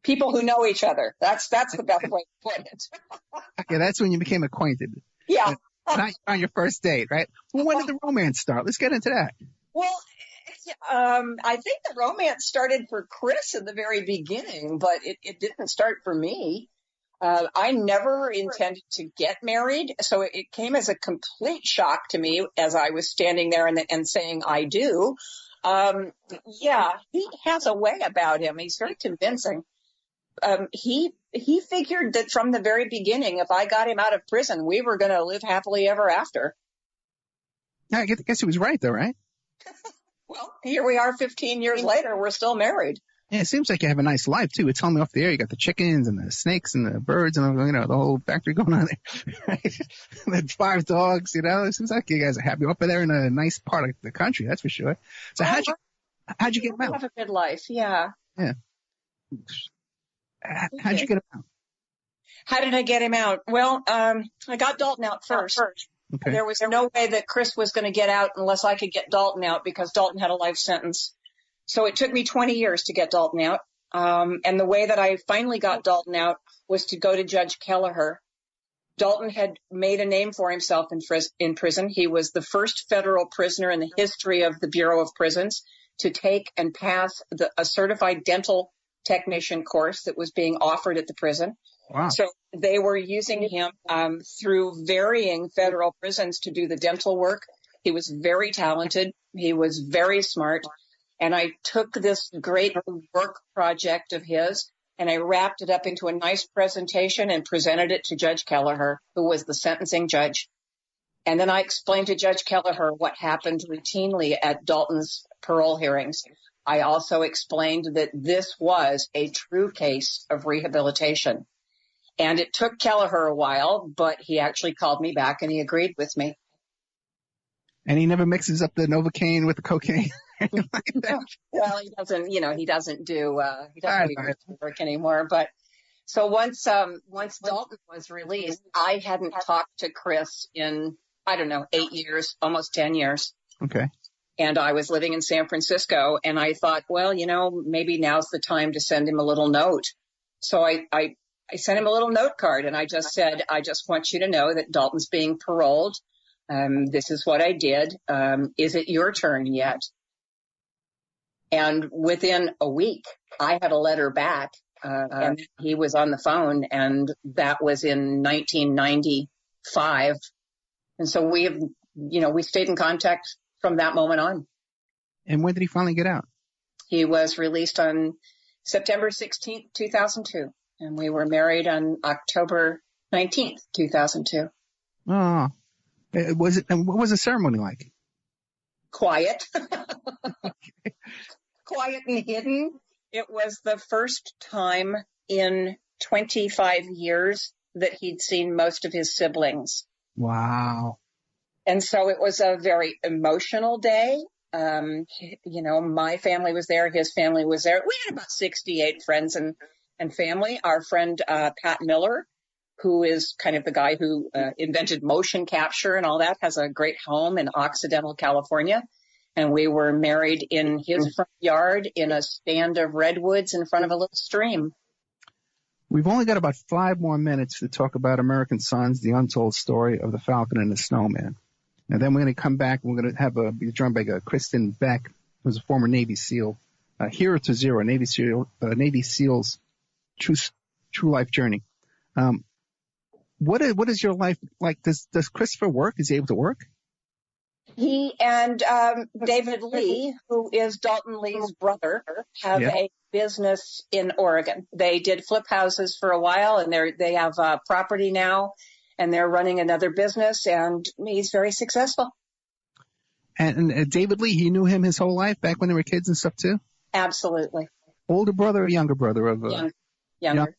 people who know each other. That's the best way to put it. Okay, that's when you became acquainted. Yeah. Not on your first date, right? Well, when did the romance start? Let's get into that. Well, I think the romance started for Chris in the very beginning, but it didn't start for me. I never intended to get married, so it came as a complete shock to me as I was standing there and saying, I do. Yeah, he has a way about him. He's very convincing. He figured that from the very beginning, if I got him out of prison, we were going to live happily ever after. I guess he was right, though, right? Well, here we are 15 years later. We're still married. Yeah, it seems like you have a nice life, too. It's telling me off the air. You got the chickens and the snakes and the birds and, the whole factory going on there. Right? The 5 dogs, It seems like you guys are happy up there in a nice part of the country, that's for sure. So how'd you get him out? Have a good life, yeah. Yeah. How'd you get him out? How did I get him out? Well, I got Dalton out first. Okay. There was no way that Chris was going to get out unless I could get Dalton out, because Dalton had a life sentence. So it took me 20 years to get Dalton out. And the way that I finally got Dalton out was to go to Judge Kelleher. Dalton had made a name for himself in prison. He was the first federal prisoner in the history of the Bureau of Prisons to take and pass a certified dental technician course that was being offered at the prison. Wow. So they were using him through varying federal prisons to do the dental work. He was very talented. He was very smart. And I took this great work project of his and I wrapped it up into a nice presentation and presented it to Judge Kelleher, who was the sentencing judge. And then I explained to Judge Kelleher what happened routinely at Dalton's parole hearings. I also explained that this was a true case of rehabilitation. And it took Kelleher a while, but he actually called me back and he agreed with me. And he never mixes up the Novocaine with the cocaine. Well, he doesn't do work anymore. But so once Dalton was released, I hadn't talked to Chris in, 8 years, almost 10 years. Okay. And I was living in San Francisco and I thought, well, maybe now's the time to send him a little note. So I sent him a little note card and I just said, I just want you to know that Dalton's being paroled. This is what I did. Is it your turn yet? And within a week, I had a letter back, and he was on the phone, and that was in 1995. And so we stayed in contact from that moment on. And when did he finally get out? He was released on September 16th, 2002, and we were married on October 19th, 2002. Oh. And what was the ceremony like? Quiet. Quiet and hidden. It was the first time in 25 years that he'd seen most of his siblings. Wow. And so it was a very emotional day. My family was there. His family was there. We had about 68 friends and family. Our friend Pat Miller who is kind of the guy who invented motion capture and all that, has a great home in Occidental, California. And we were married in his front yard in a stand of redwoods in front of a little stream. We've only got about 5 more minutes to talk about American Sons, the untold story of the Falcon and the Snowman. And then we're going to come back and we're going to be joined by Kristin Beck, who's a former Navy SEAL, Hero to Zero, Navy SEAL's true life journey. What is your life like? Does Christopher work? Is he able to work? He and David Lee, who is Dalton Lee's brother, have a business in Oregon. They did flip houses for a while, and they have property now, and they're running another business, and he's very successful. And David Lee, he knew him his whole life back when they were kids and stuff too? Absolutely. Older brother or younger brother of younger.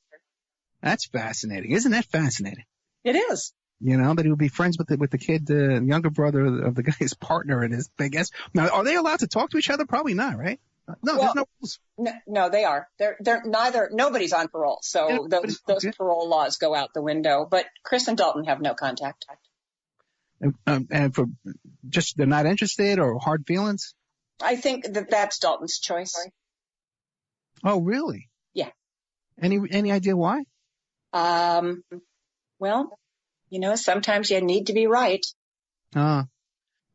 That's fascinating. Isn't that fascinating? It is. You know, that he would be friends with the kid, younger brother of the guy's partner in his big ass. Now, are they allowed to talk to each other? Probably not, right? No, there's no rules. No, they are. They're neither. Nobody's on parole, so those parole laws go out the window. But Chris and Dalton have no contact. And for just they're not interested or hard feelings. I think that's Dalton's choice. Oh, really? Yeah. Any idea why? Well, you know, sometimes you need to be right. And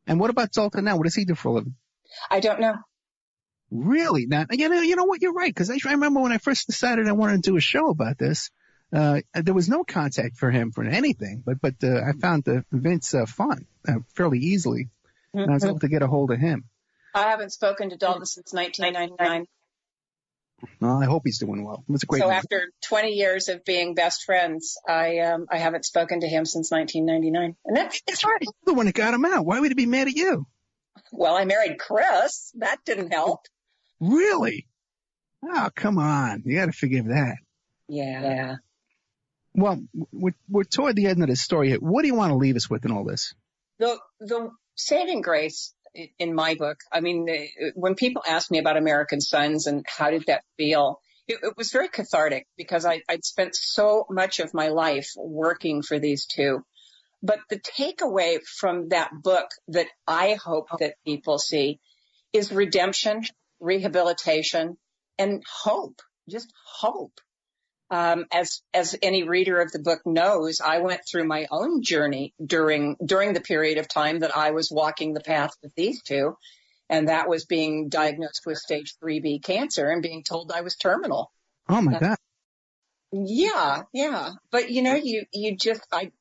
what about Dalton now? What does he do for a living? I don't know. Really? Now, you know what? You're right. Because I remember when I first decided I wanted to do a show about this, there was no contact for him for anything. But I found Vince fun fairly easily. And I was able to get a hold of him. I haven't spoken to Dalton since 1999. Well, I hope he's doing well. It was a great. So after 20 years of being best friends, I haven't spoken to him since 1999, and that's hard. You're the one that got him out. Why would he be mad at you? Well, I married Chris. That didn't help. Really? Oh, come on. You got to forgive that. Yeah. Well, we're toward the end of the story here. What do you want to leave us with in all this? The saving grace in my book, I mean, when people ask me about American Sons and how did that feel, it was very cathartic because I'd spent so much of my life working for these two. But the takeaway from that book that I hope that people see is redemption, rehabilitation, and hope, just hope. As any reader of the book knows, I went through my own journey during the period of time that I was walking the path with these two, and that was being diagnosed with stage 3B cancer and being told I was terminal. Oh my God. Yeah. But you know, you just, I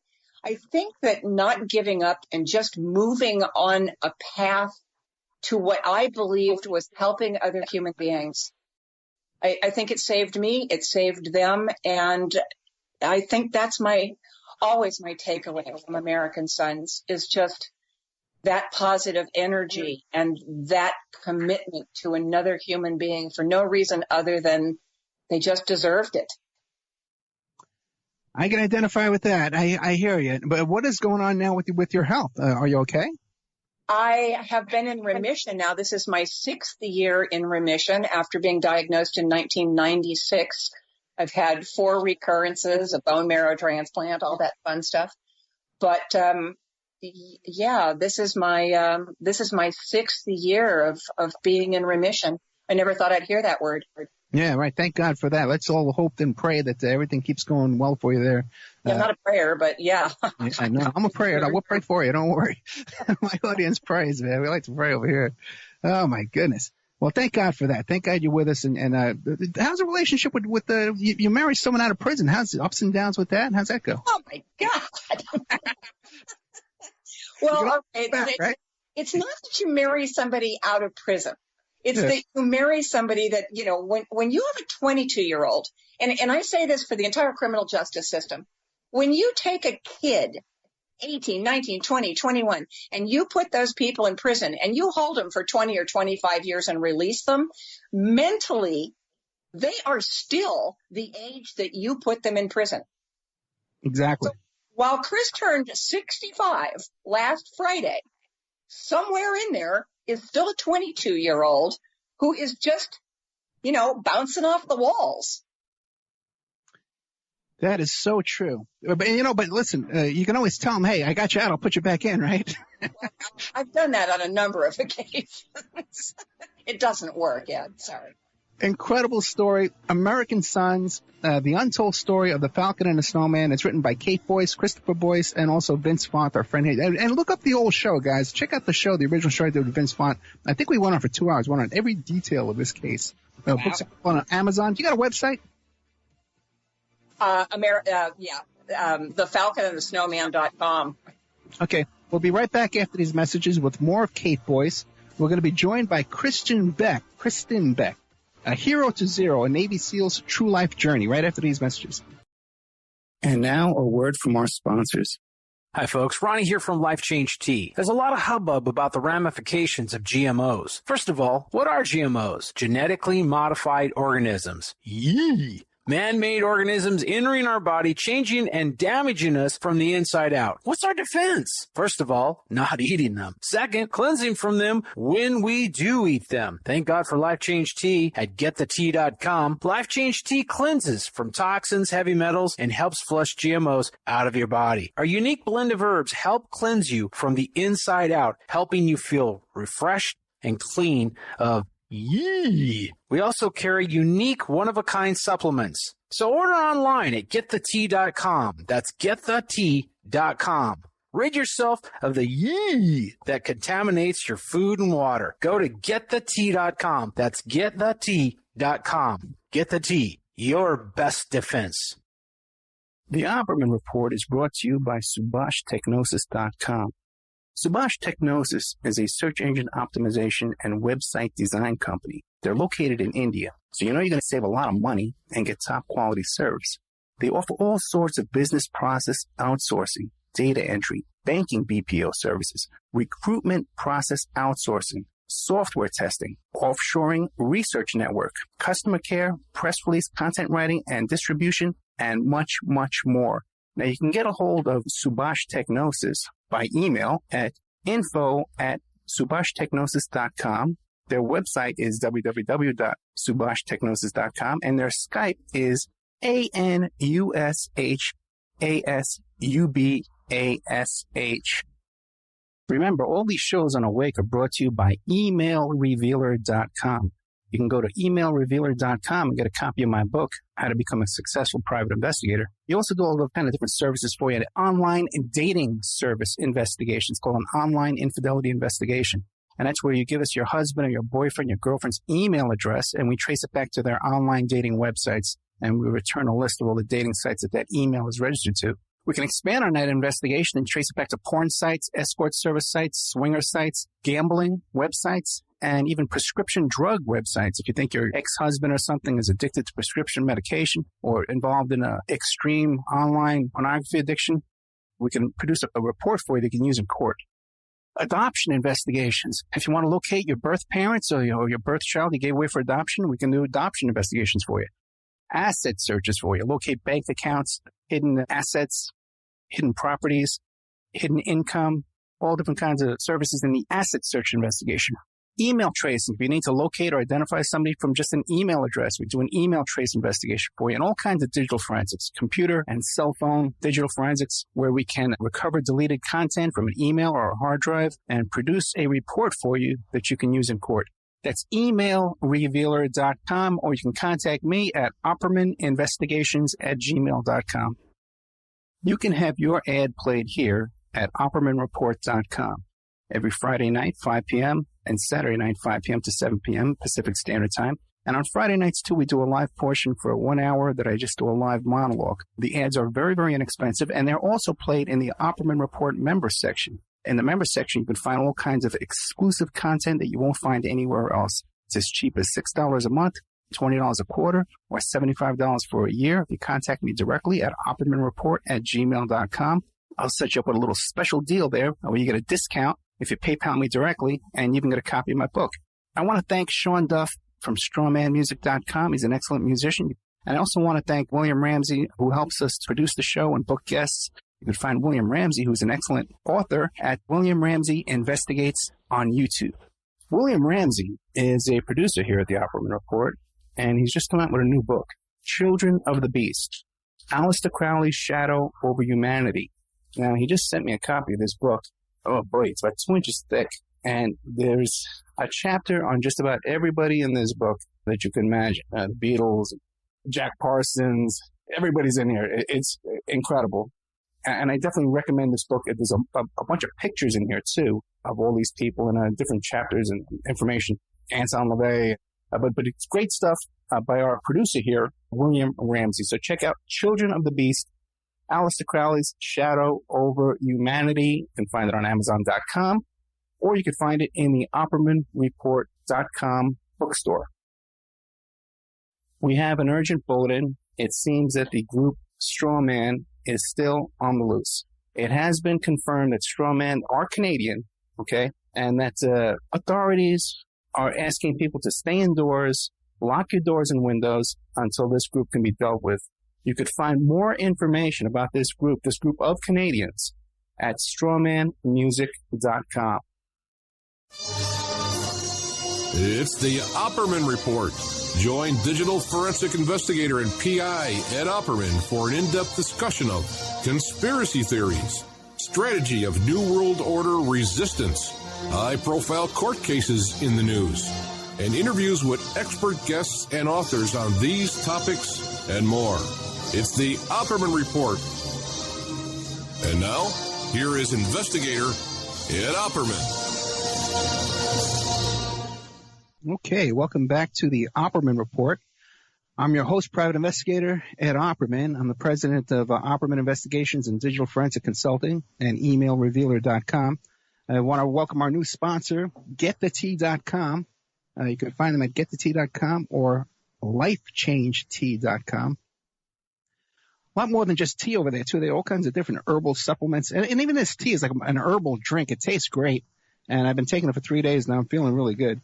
think that not giving up and just moving on a path to what I believed was helping other human beings. I think it saved me, it saved them, and I think that's always my takeaway from American Sons is just that positive energy and that commitment to another human being for no reason other than they just deserved it. I can identify with that. I hear you. But what is going on now with your health? Are you okay? I have been in remission now. This is my 6th year in remission after being diagnosed in 1996. I've had 4 recurrences, a bone marrow transplant, all that fun stuff. But yeah, this is my 6th year of being in remission. I never thought I'd hear that word. Yeah, right. Thank God for that. Let's all hope and pray that everything keeps going well for you there. Yeah, not a prayer, but yeah. I know. I'm a prayer. We'll pray for you. Don't worry. My audience prays, man. We like to pray over here. Oh, my goodness. Well, thank God for that. Thank God you're with us. And how's the relationship with you marry someone out of prison? How's the ups and downs with that? How's that go? Oh, my God. Well, it's not that you marry somebody out of prison. It's that you marry somebody that, you know, when you have a 22-year-old, and I say this for the entire criminal justice system, when you take a kid, 18, 19, 20, 21, and you put those people in prison and you hold them for 20 or 25 years and release them, mentally, they are still the age that you put them in prison. Exactly. So while Chris turned 65 last Friday, somewhere in there is still a 22-year-old who is just, you know, bouncing off the walls. That is so true. But listen, you can always tell them, hey, I got you out. I'll put you back in, right? I've done that on a number of occasions. It doesn't work. Yeah, sorry. Incredible story. American Sons, the untold story of the Falcon and the Snowman. It's written by Cait Boyce, Christopher Boyce, and also Vince Font, our friend here. And look up the old show, guys. Check out the show, the original show I did with Vince Font. I think we went on for 2 hours. Went on every detail of this case. Wow. Books on Amazon. Do you got a website? The Falcon and the Snowman.com. Okay. We'll be right back after these messages with more of Cait Boyce. We're going to be joined by Kristin Beck, A Hero to Zero, a Navy SEAL's true life journey, right after these messages. And now a word from our sponsors. Hi, folks. Ronnie here from Life Change Tea. There's a lot of hubbub about the ramifications of GMOs. First of all, what are GMOs? Genetically modified organisms. Yee! Man-made organisms entering our body, changing and damaging us from the inside out. What's our defense? First of all, not eating them. Second, cleansing from them when we do eat them. Thank God for Life Change Tea at getthetea.com. Life Change Tea cleanses from toxins, heavy metals, and helps flush GMOs out of your body. Our unique blend of herbs help cleanse you from the inside out, helping you feel refreshed and clean of yee. We also carry unique one-of-a-kind supplements. So order online at getthetea.com. That's getthetea.com. Rid yourself of the yee that contaminates your food and water. Go to getthetea.com. That's getthetea.com. Get the tea, your best defense. The Opperman Report is brought to you by SubhashTechnosis.com. Subhash Technosis is a search engine optimization and website design company. They're located in India, so you know you're going to save a lot of money and get top quality service. They offer all sorts of business process outsourcing, data entry, banking BPO services, recruitment process outsourcing, software testing, offshoring, research network, customer care, press release, content writing and distribution, and much, much more. Now, you can get a hold of Subhash Technosis by email at info@subhashtechnosis.com. Their website is www.subhashtechnosis.com, and their Skype is ANUSHASUBASH. Remember, all these shows on Awake are brought to you by emailrevealer.com. You can go to emailrevealer.com and get a copy of my book, How to Become a Successful Private Investigator. You also do all the kind of different services for you. An online dating service investigation. It's called an online infidelity investigation. And that's where you give us your husband or your boyfriend, your girlfriend's email address, and we trace it back to their online dating websites, and we return a list of all the dating sites that email is registered to. We can expand on that investigation and trace it back to porn sites, escort service sites, swinger sites, gambling websites, and even prescription drug websites. If you think your ex-husband or something is addicted to prescription medication or involved in an extreme online pornography addiction, we can produce a report for you that you can use in court. Adoption investigations. If you want to locate your birth parents or your birth child you gave away for adoption, we can do adoption investigations for you. Asset searches for you. Locate bank accounts, hidden assets, hidden properties, hidden income, all different kinds of services in the asset search investigation. Email tracing. If you need to locate or identify somebody from just an email address, we do an email trace investigation for you, and all kinds of digital forensics, computer and cell phone digital forensics, where we can recover deleted content from an email or a hard drive and produce a report for you that you can use in court. That's emailrevealer.com, or you can contact me at oppermaninvestigations@gmail.com. You can have your ad played here at oppermanreport.com every Friday night, 5 p.m., and Saturday night, 5 p.m. to 7 p.m. Pacific Standard Time. And on Friday nights, too, we do a live portion for 1 hour that I just do a live monologue. The ads are very, very inexpensive, and they're also played in the Opperman Report member section. In the member section, you can find all kinds of exclusive content that you won't find anywhere else. It's as cheap as $6 a month, $20 a quarter, or $75 for a year. If you contact me directly at oppermanreport@gmail.com, I'll set you up with a little special deal there where you get a discount if you PayPal me directly, and you even get a copy of my book. I want to thank Sean Duff from strawmanmusic.com. He's an excellent musician. And I also want to thank William Ramsey, who helps us produce the show and book guests. You can find William Ramsey, who's an excellent author, at William Ramsey Investigates on YouTube. William Ramsey is a producer here at the Opperman Report, and he's just come out with a new book, Children of the Beast, Aleister Crowley's Shadow Over Humanity. Now, he just sent me a copy of this book. Oh boy, it's about 2 inches thick. And there's a chapter on just about everybody in this book that you can imagine. The Beatles, Jack Parsons, everybody's in here. It's incredible. And I definitely recommend this book. There's a bunch of pictures in here, too, of all these people and different chapters and information. Anselm LaVey. But it's great stuff by our producer here, William Ramsey. So check out Children of the Beast, Aleister Crowley's Shadow Over Humanity. You can find it on Amazon.com, or you can find it in the OppermanReport.com bookstore. We have an urgent bulletin. It seems that the group Snowman is still on the loose. It has been confirmed that Snowman are Canadian, okay, and that authorities are asking people to stay indoors, lock your doors and windows until this group can be dealt with. You could find more information about this group of Canadians, at strawmanmusic.com. It's the Opperman Report. Join digital forensic investigator and PI Ed Opperman for an in-depth discussion of conspiracy theories, strategy of New World Order resistance, high-profile court cases in the news, and interviews with expert guests and authors on these topics and more. It's the Opperman Report. And now, here is investigator Ed Opperman. Okay, welcome back to the Opperman Report. I'm your host, private investigator Ed Opperman. I'm the president of Opperman Investigations and Digital Forensic Consulting and emailrevealer.com. I want to welcome our new sponsor, GetTheTea.com. You can find them at GetTheTea.com or LifeChangeTea.com. A lot more than just tea over there, too. They have all kinds of different herbal supplements. And even this tea is like an herbal drink. It tastes great. And I've been taking it for 3 days now. I'm feeling really good.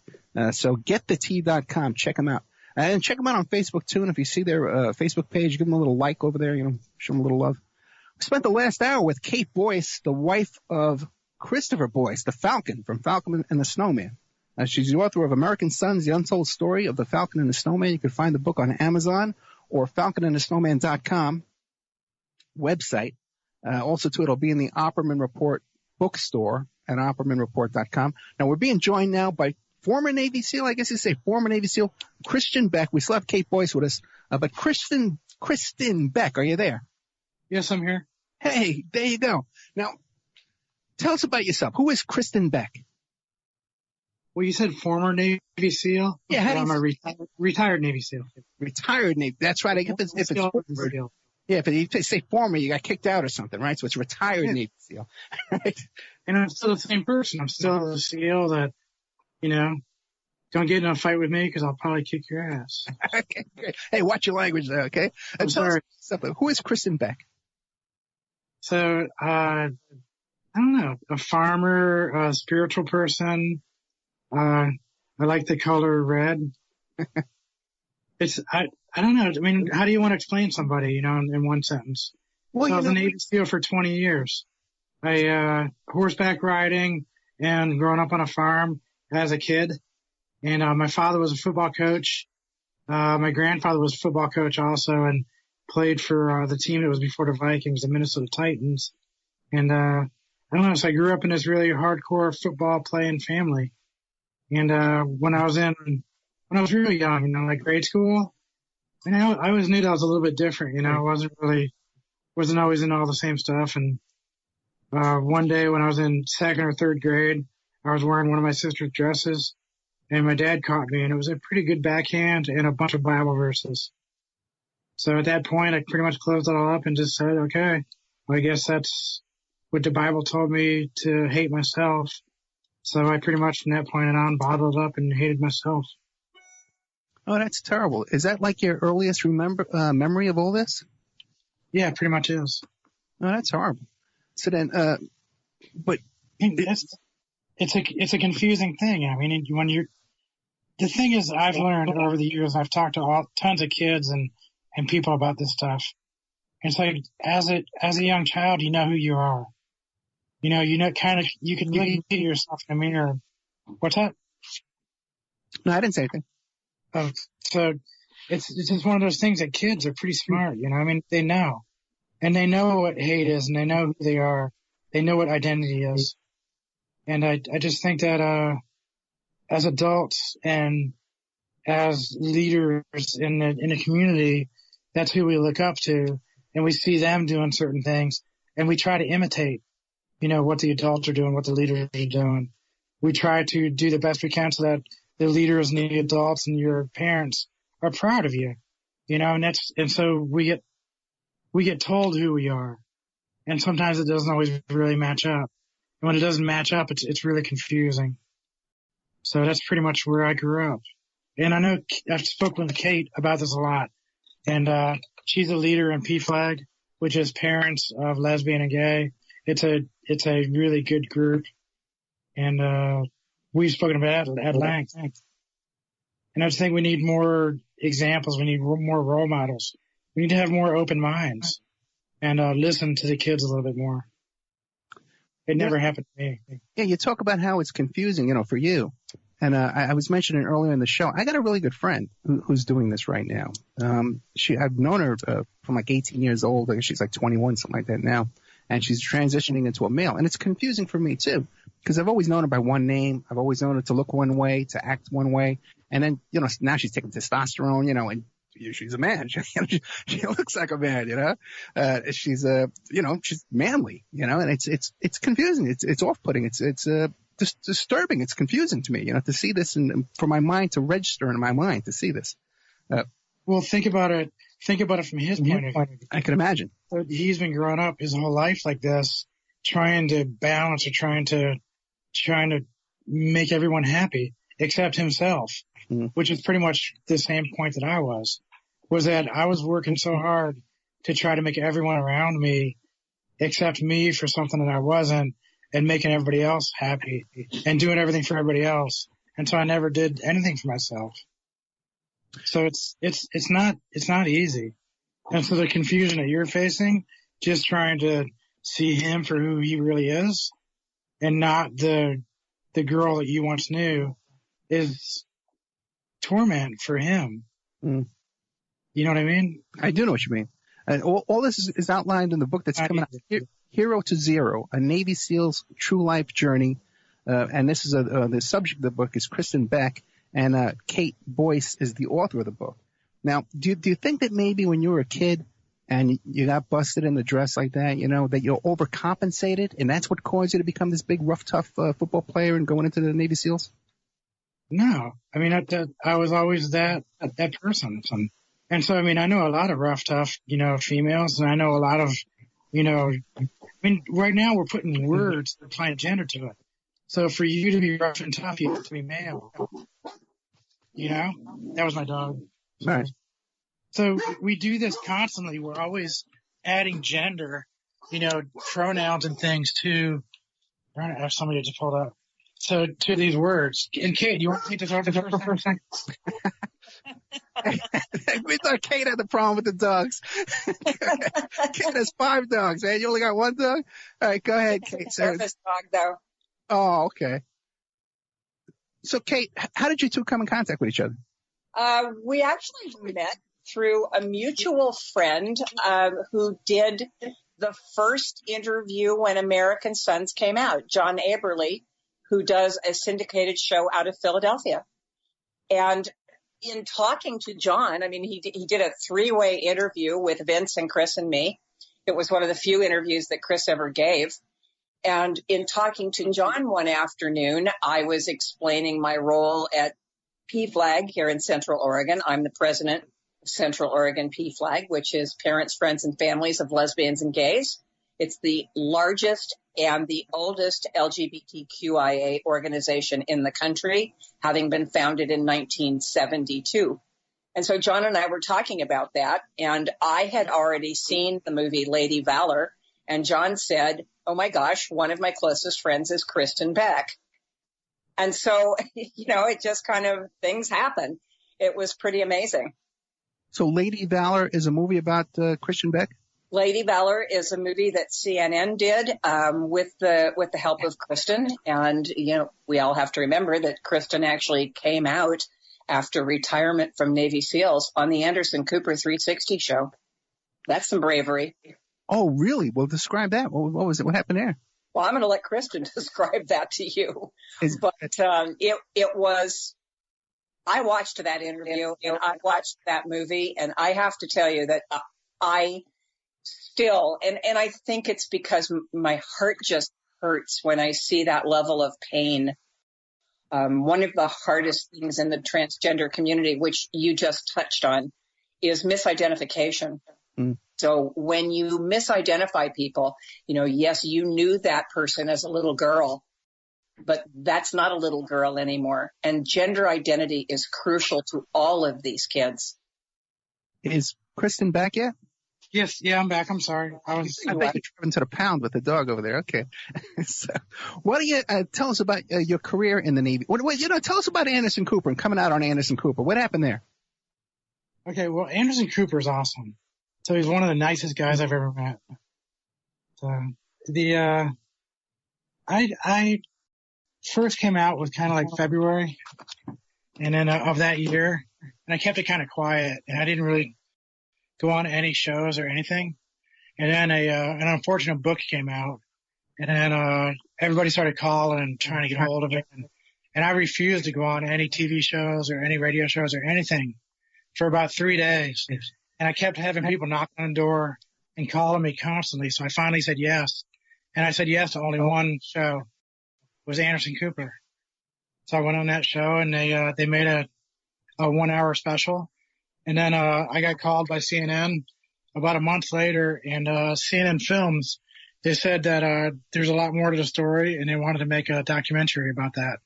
So GetTheTea.com. Check them out. And check them out on Facebook, too. And if you see their Facebook page, give them a little like over there. Show them a little love. We spent the last hour with Cait Boyce, the wife of Christopher Boyce, the Falcon from Falcon and the Snowman. She's the author of American Sons, The Untold Story of the Falcon and the Snowman. You can find the book on Amazon or falconandthesnowman.com website. Also, too, it'll be in the Opperman Report bookstore at oppermanreport.com. Now, we're being joined now by former Navy SEAL, I guess you say former Navy SEAL, Kristin Beck. We still have Cait Boyce with us. But Kristin Beck, are you there? Yes, I'm here. Hey, there you go. Now, tell us about yourself. Who is Kristin Beck? Well, you said former Navy SEAL? Yeah. I'm a retired Navy SEAL. Retired Navy. That's right. If it's forward, yeah, but you say former, you got kicked out or something, right? So it's retired Navy SEAL. Right? And I'm still the same person. I'm still the SEAL that, don't get in a fight with me because I'll probably kick your ass. Okay, great. Hey, watch your language there, okay? I'm sorry. Who is Kristin Beck? So, I don't know, a farmer, a spiritual person. I like the color red. I don't know. I mean, how do you want to explain somebody, in one sentence? Well, I was a Navy SEAL for 20 years. I, horseback riding and growing up on a farm as a kid. And, my father was a football coach. My grandfather was a football coach also and played for, the team that was before the Vikings, the Minnesota Titans. And, I don't know. So I grew up in this really hardcore football playing family. And, when I was really young, like grade school, I always knew that I was a little bit different, I wasn't always in all the same stuff. And, one day when I was in second or third grade, I was wearing one of my sister's dresses and my dad caught me and it was a pretty good backhand and a bunch of Bible verses. So at that point, I pretty much closed it all up and just said, okay, well, I guess that's what the Bible told me to hate myself. So I pretty much from that point on bottled up and hated myself. Oh, that's terrible. Is that like your earliest memory of all this? Yeah, it pretty much is. Oh, that's horrible. So then, but it's a confusing thing. I mean, the thing is, I've learned over the years, I've talked to tons of kids and people about this stuff. It's like, as a young child, you know who you are. You can look at yourself in the mirror. What's that? No, I didn't say anything. Oh, so it's just one of those things that kids are pretty smart, you know. I mean, they know. And they know what hate is, and they know who they are. They know what identity is. And I just think that, as adults and as leaders in the community, that's who we look up to. And we see them doing certain things, and we try to imitate, you know, what the adults are doing, what the leaders are doing. We try to do the best we can so that the leaders and the adults and your parents are proud of you, you know, and so we get told who we are, and sometimes it doesn't always really match up. And when it doesn't match up, it's really confusing. So that's pretty much where I grew up. And I know I've spoken with Cait about this a lot, and she's a leader in PFLAG, which is Parents of Lesbian and Gay. It's a really good group, and we've spoken about it at length. And I just think we need more examples. We need more role models. We need to have more open minds and listen to the kids a little bit more. It never happened to me. Yeah, you talk about how it's confusing, you know, for you. And I was mentioning earlier in the show, I got a really good friend who's doing this right now. I've known her from like 18 years old. I guess she's like 21, something like that now. And she's transitioning into a male. And it's confusing for me, too, because I've always known her by one name. I've always known her to look one way, to act one way. And then, you know, now she's taking testosterone, you know, and she's a man. She looks like a man, you know. She's you know, she's manly, you know, and it's confusing. It's off-putting. It's disturbing. It's confusing to me, you know, to see this and for my mind to register in my mind to see this. Well, think about it from his point of view. I can imagine. So he's been growing up his whole life like this, trying to balance or trying to make everyone happy except himself, which is pretty much the same point that I was that I was working so hard to try to make everyone around me accept me for something that I wasn't, and making everybody else happy and doing everything for everybody else. And so I never did anything for myself. So it's not easy. And so the confusion that you're facing, just trying to see him for who he really is and not the girl that you once knew, is torment for him. You know what I mean? I do know what you mean. And all this is outlined in the book that's coming out, Hero to Zero, a Navy SEAL's true life journey. And this is the subject of the book is Kristin Beck, and Cait Boyce is the author of the book. Now, do you think that maybe when you were a kid and you got busted in the dress like that, you know, that you're overcompensated, and that's what caused you to become this big, rough, tough football player and going into the Navy SEALs? No. I mean, I was always that person. And so, I mean, I know a lot of rough, tough, you know, females, and I know a lot of, you know, I mean, right now we're putting words that apply gender to it. So for you to be rough and tough, you have to be male. You know? That was my dog. Right. So we do this constantly. We're always adding gender, you know, pronouns and things to, I don't know, somebody just pulled up. So to these words. And Cait, you want me to talk to her for a second? We thought Cait had the problem with the dogs. Cait has 5 dogs, man. You only got 1 dog? All right, go ahead, Cait. Service dog, though. Oh, okay. So, Cait, how did you two come in contact with each other? We actually met through a mutual friend who did the first interview when American Sons came out, John Aberle, who does a syndicated show out of Philadelphia. And in talking to John, I mean, he did a 3-way interview with Vince and Chris and me. It was one of the few interviews that Chris ever gave. And in talking to John one afternoon, I was explaining my role at PFLAG here in Central Oregon. I'm the president of Central Oregon PFLAG, which is Parents, Friends, and Families of Lesbians and Gays. It's the largest and the oldest LGBTQIA organization in the country, having been founded in 1972. And so John and I were talking about that, and I had already seen the movie Lady Valor, and John said, oh my gosh, one of my closest friends is Kristin Beck. And so, you know, it just kind of, things happen. It was pretty amazing. So Lady Valor is a movie about Kristin Beck? Lady Valor is a movie that CNN did with the help of Kristin. And, you know, we all have to remember that Kristin actually came out after retirement from Navy SEALs on the Anderson Cooper 360 show. That's some bravery. Oh, really? Well, describe that. What was it? What happened there? Well, I'm going to let Kristin describe that to you. But it was, I watched that interview and I watched that movie, and I have to tell you that I still, and I think it's because my heart just hurts when I see that level of pain. One of the hardest things in the transgender community, which you just touched on, is misidentification. Mm. So when you misidentify people, yes, you knew that person as a little girl, but that's not a little girl anymore. And gender identity is crucial to all of these kids. Is Kristin back yet? Yes. Yeah, I'm back. I'm sorry. I bet you're driving to the pound with the dog over there. Okay. So, what do you tell us about your career in the Navy? Tell us about Anderson Cooper and coming out on Anderson Cooper. What happened there? Okay. Well, Anderson Cooper is awesome. So he's one of the nicest guys I've ever met. So I first came out was kind of like February, and then of that year, and I kept it kind of quiet, and I didn't really go on any shows or anything. And then an unfortunate book came out, and then everybody started calling and trying to get hold of it, and I refused to go on any TV shows or any radio shows or anything for about 3 days. And I kept having people knock on the door and calling me constantly. So I finally said yes. And I said yes to only one show. It was Anderson Cooper. So I went on that show, and they made a 1 hour special. And then I got called by CNN about a month later, and CNN Films, they said that there's a lot more to the story, and they wanted to make a documentary about that.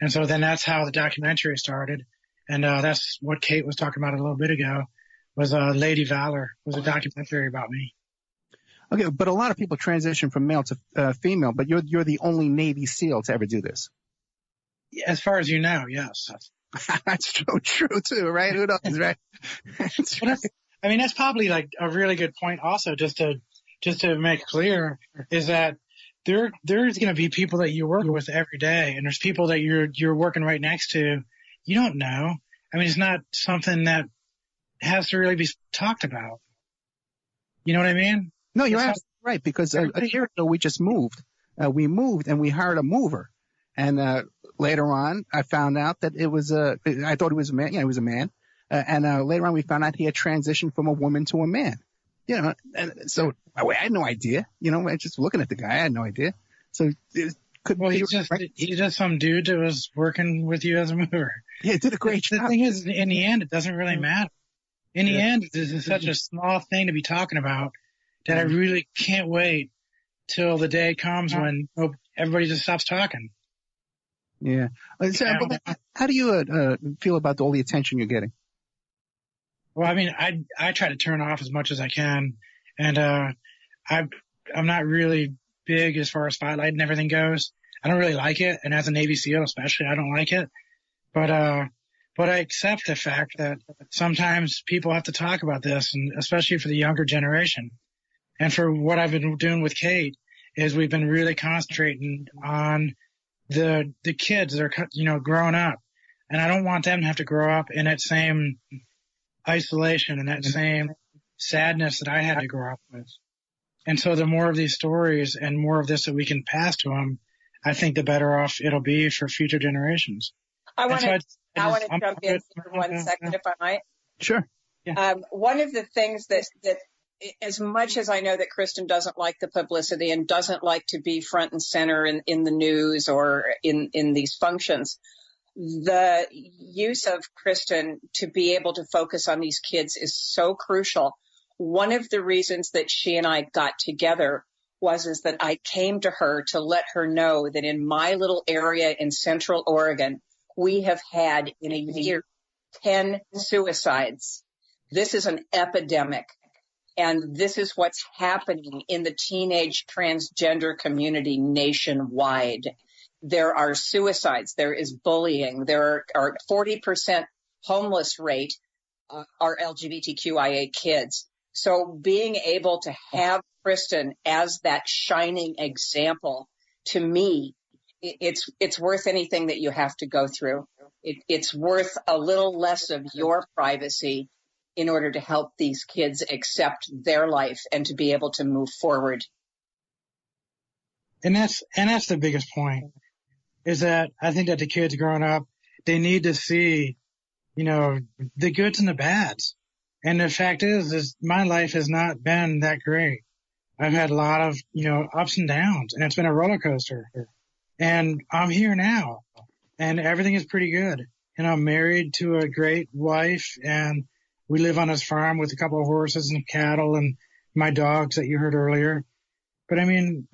And so then that's how the documentary started. And that's what Cait was talking about a little bit ago. Was Lady Valor, was a documentary about me. Okay, but a lot of people transition from male to female, but you're the only Navy SEAL to ever do this. As far as you know, yes. That's so true too, right? Who knows, right? I mean, that's probably like a really good point also, just to make clear, is that there's going to be people that you work with every day, and there's people that you're working right next to. You don't know. I mean, it's not something that has to really be talked about. You know what I mean? No, you're absolutely right, because a year ago we just moved. We moved and we hired a mover. And later on, I found out that it was I thought it was a man. Yeah, it was a man. And later on, we found out he had transitioned from a woman to a man. And so I had no idea. Just looking at the guy, I had no idea. So it could be. He's just some dude that was working with you as a mover. Yeah, he did a great job. The thing is, in the end, it doesn't really matter. In the end, this is such a small thing to be talking about that I really can't wait till the day comes when everybody just stops talking. Yeah. So, how do you feel about all the attention you're getting? Well, I mean, I try to turn off as much as I can, and I'm not really big as far as spotlight and everything goes. I don't really like it, and as a Navy SEAL especially, I don't like it. But I accept the fact that sometimes people have to talk about this, and especially for the younger generation. And for what I've been doing with Cait is we've been really concentrating on the kids that are, growing up. And I don't want them to have to grow up in that same isolation and that same sadness that I had to grow up with. And so the more of these stories and more of this that we can pass to them, I think the better off it'll be for future generations. I want to jump in for 1 second, if I might. Sure. Yeah. One of the things that as much as I know that Kristin doesn't like the publicity and doesn't like to be front and center in the news or in these functions, the use of Kristin to be able to focus on these kids is so crucial. One of the reasons that she and I got together is that I came to her to let her know that in my little area in Central Oregon, we have had in a year 10 suicides. This is an epidemic. And this is what's happening in the teenage transgender community nationwide. There are suicides. There is bullying. There are 40% homeless rate are LGBTQIA kids. So being able to have Kristin as that shining example, to me, it's worth anything that you have to go through. It's worth a little less of your privacy in order to help these kids accept their life and to be able to move forward. And that's the biggest point, is that I think that the kids growing up, they need to see, the goods and the bads. And the fact is my life has not been that great. I've had a lot of, ups and downs, and it's been a roller coaster. And I'm here now, and everything is pretty good. And I'm married to a great wife, and we live on this farm with a couple of horses and cattle and my dogs that you heard earlier. But I mean,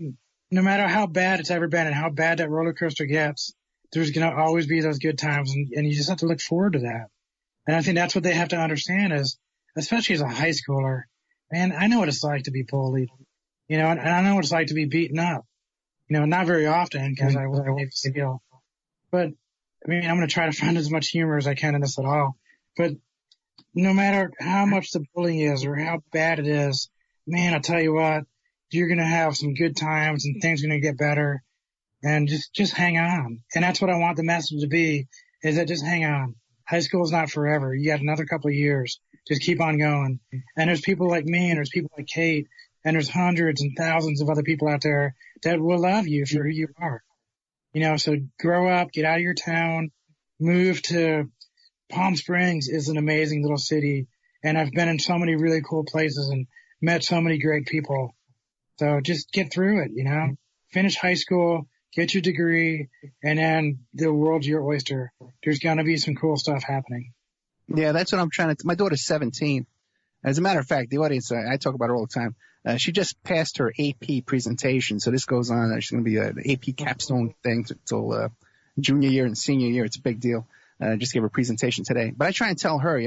no matter how bad it's ever been and how bad that roller coaster gets, there's going to always be those good times, and you just have to look forward to that. And I think that's what they have to understand is, especially as a high schooler, man, I know what it's like to be bullied, and I know what it's like to be beaten up, not very often because I was skill. But I mean, I'm going to try to find as much humor as I can in this at all. But no matter how much the bullying is or how bad it is, man, I'll tell you what, you're going to have some good times and things are going to get better, and just hang on. And that's what I want the message to be, is that just hang on. High school is not forever. You got another couple of years. Just keep on going. And there's people like me, and there's people like Cait, and there's hundreds and thousands of other people out there that will love you for who you are. So grow up, get out of your town, move to Palm Springs is an amazing little city. And I've been in so many really cool places and met so many great people. So just get through it, finish high school, get your degree, and then the world's your oyster. There's going to be some cool stuff happening. Yeah, that's what I'm trying to. My daughter's 17. As a matter of fact, the audience, I talk about her all the time. She just passed her AP presentation. So this goes on. She's going to be an AP capstone thing till junior year and senior year. It's a big deal. Just gave her a presentation today. But I try and tell her,